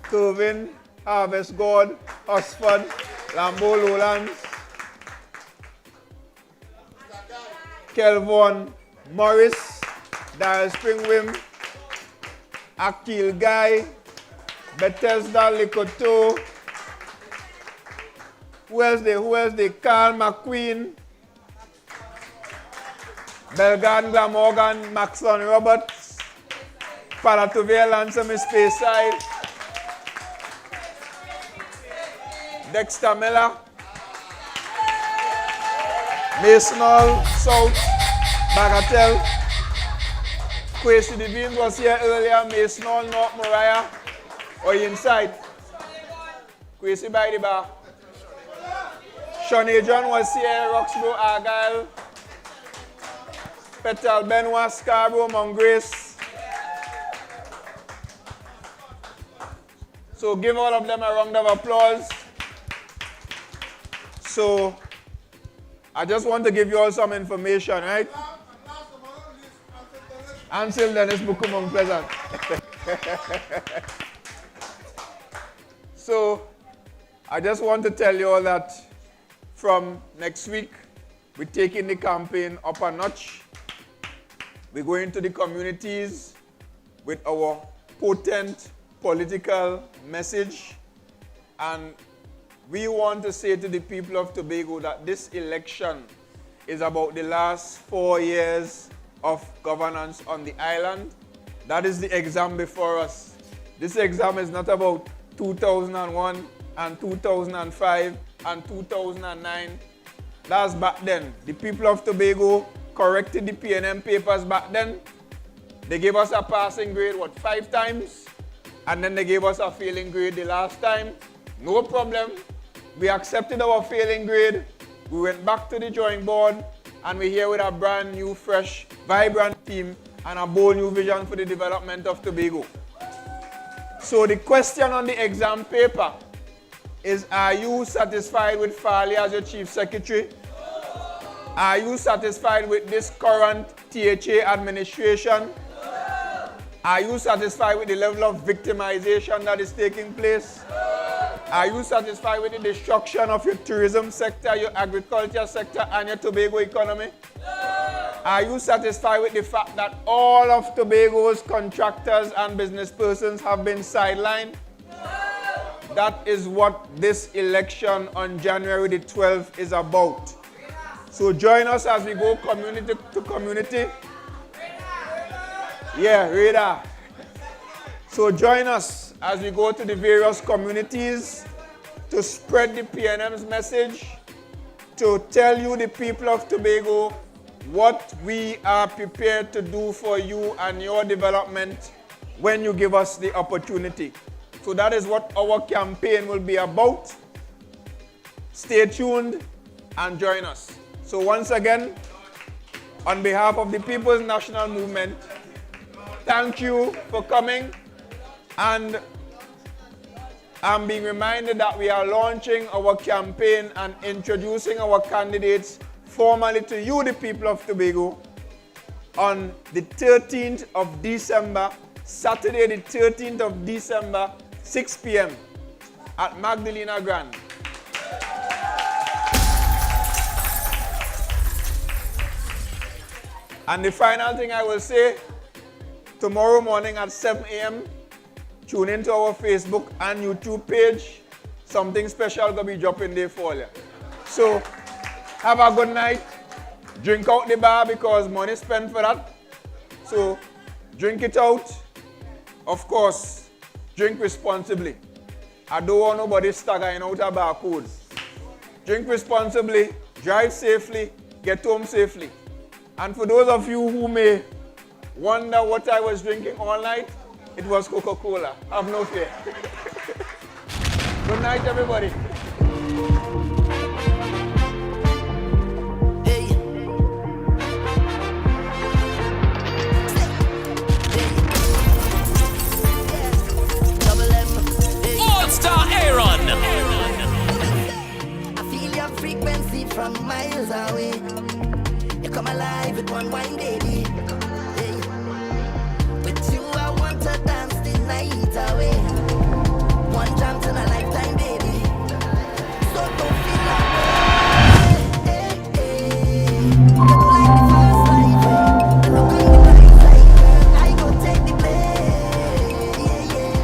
Kervin, Harvest God, Oxford, Lambeau Lowlands, Kelvon Morris, Darrell Springwim, Akil Guy, Bethesda Likoto, who else they? Carl McQueen, Belgarden Glamorgan, Maxon Roberts, Palatuvia Lansom Speyside, Dexter Miller, Masonal, South, Bagatelle, Kwesi Devine was here earlier, Masonal, North Moriah, or inside? Kwesi by the bar. Shawnee John was here, Roxborough, Argyle, Petal, Benoit, Scarborough, Mount Grace. So give all of them a round of applause. So I just want to give you all some information, right? Ansel Dennis Bukumong Pleasant. So I just want to tell you all that from next week, we're taking the campaign up a notch. We're going to the communities with our potent political message, and we want to say to the people of Tobago that this election is about the last 4 years of governance on the island. That is the exam before us. This exam is not about 2001 and 2005 and 2009. That's back then. The people of Tobago corrected the PNM papers back then. They gave us a passing grade, 5 times? And then they gave us a failing grade the last time. No problem. We accepted our failing grade. We went back to the drawing board, and we're here with a brand new, fresh, vibrant team and a bold new vision for the development of Tobago. So the question on the exam paper is, are you satisfied with Farley as your Chief Secretary? Are you satisfied with this current THA administration? Are you satisfied with the level of victimization that is taking place? Are you satisfied with the destruction of your tourism sector, your agriculture sector, and your Tobago economy? Are you satisfied with the fact that all of Tobago's contractors and business persons have been sidelined? That is what this election on January the 12th is about. So join us as we go community to community. Yeah, radar. So join us as we go to the various communities to spread the PNM's message, to tell you, the people of Tobago, what we are prepared to do for you and your development when you give us the opportunity. So that is what our campaign will be about. Stay tuned and join us. So once again, on behalf of the People's National Movement, thank you for coming, and I'm being reminded that we are launching our campaign and introducing our candidates formally to you, the people of Tobago, on the 13th of December, Saturday the 13th of December, 6 p.m. at Magdalena Grand. And the final thing I will say, tomorrow morning at 7 a.m., tune into our Facebook and YouTube page. Something special gonna be dropping there for you. So, have a good night. Drink out the bar because money spent for that. So, drink it out. Of course, drink responsibly. I don't want nobody staggering out a barcode. Drink responsibly, drive safely, get home safely. And for those of you who may wonder what I was drinking all night, it was Coca-Cola. Have no fear. Good night, everybody. All-Star Aaron. I feel your frequency from miles away. You come alive with one wine, baby. Hey. With you, I want to dance the night away. One jam in a lifetime, baby. So don't feel like hey, hey, hey. Like the first life, look on the bright side. I go take the play, yeah, yeah.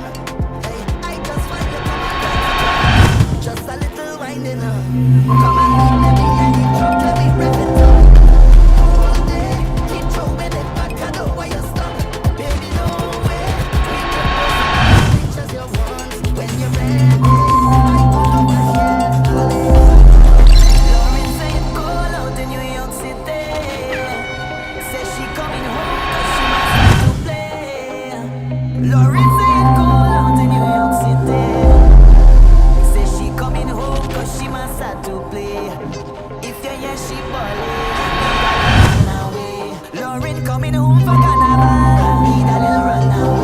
Hey, I just want you to come and just a little winding up. Come and meet me and the truth to be ready. Lauren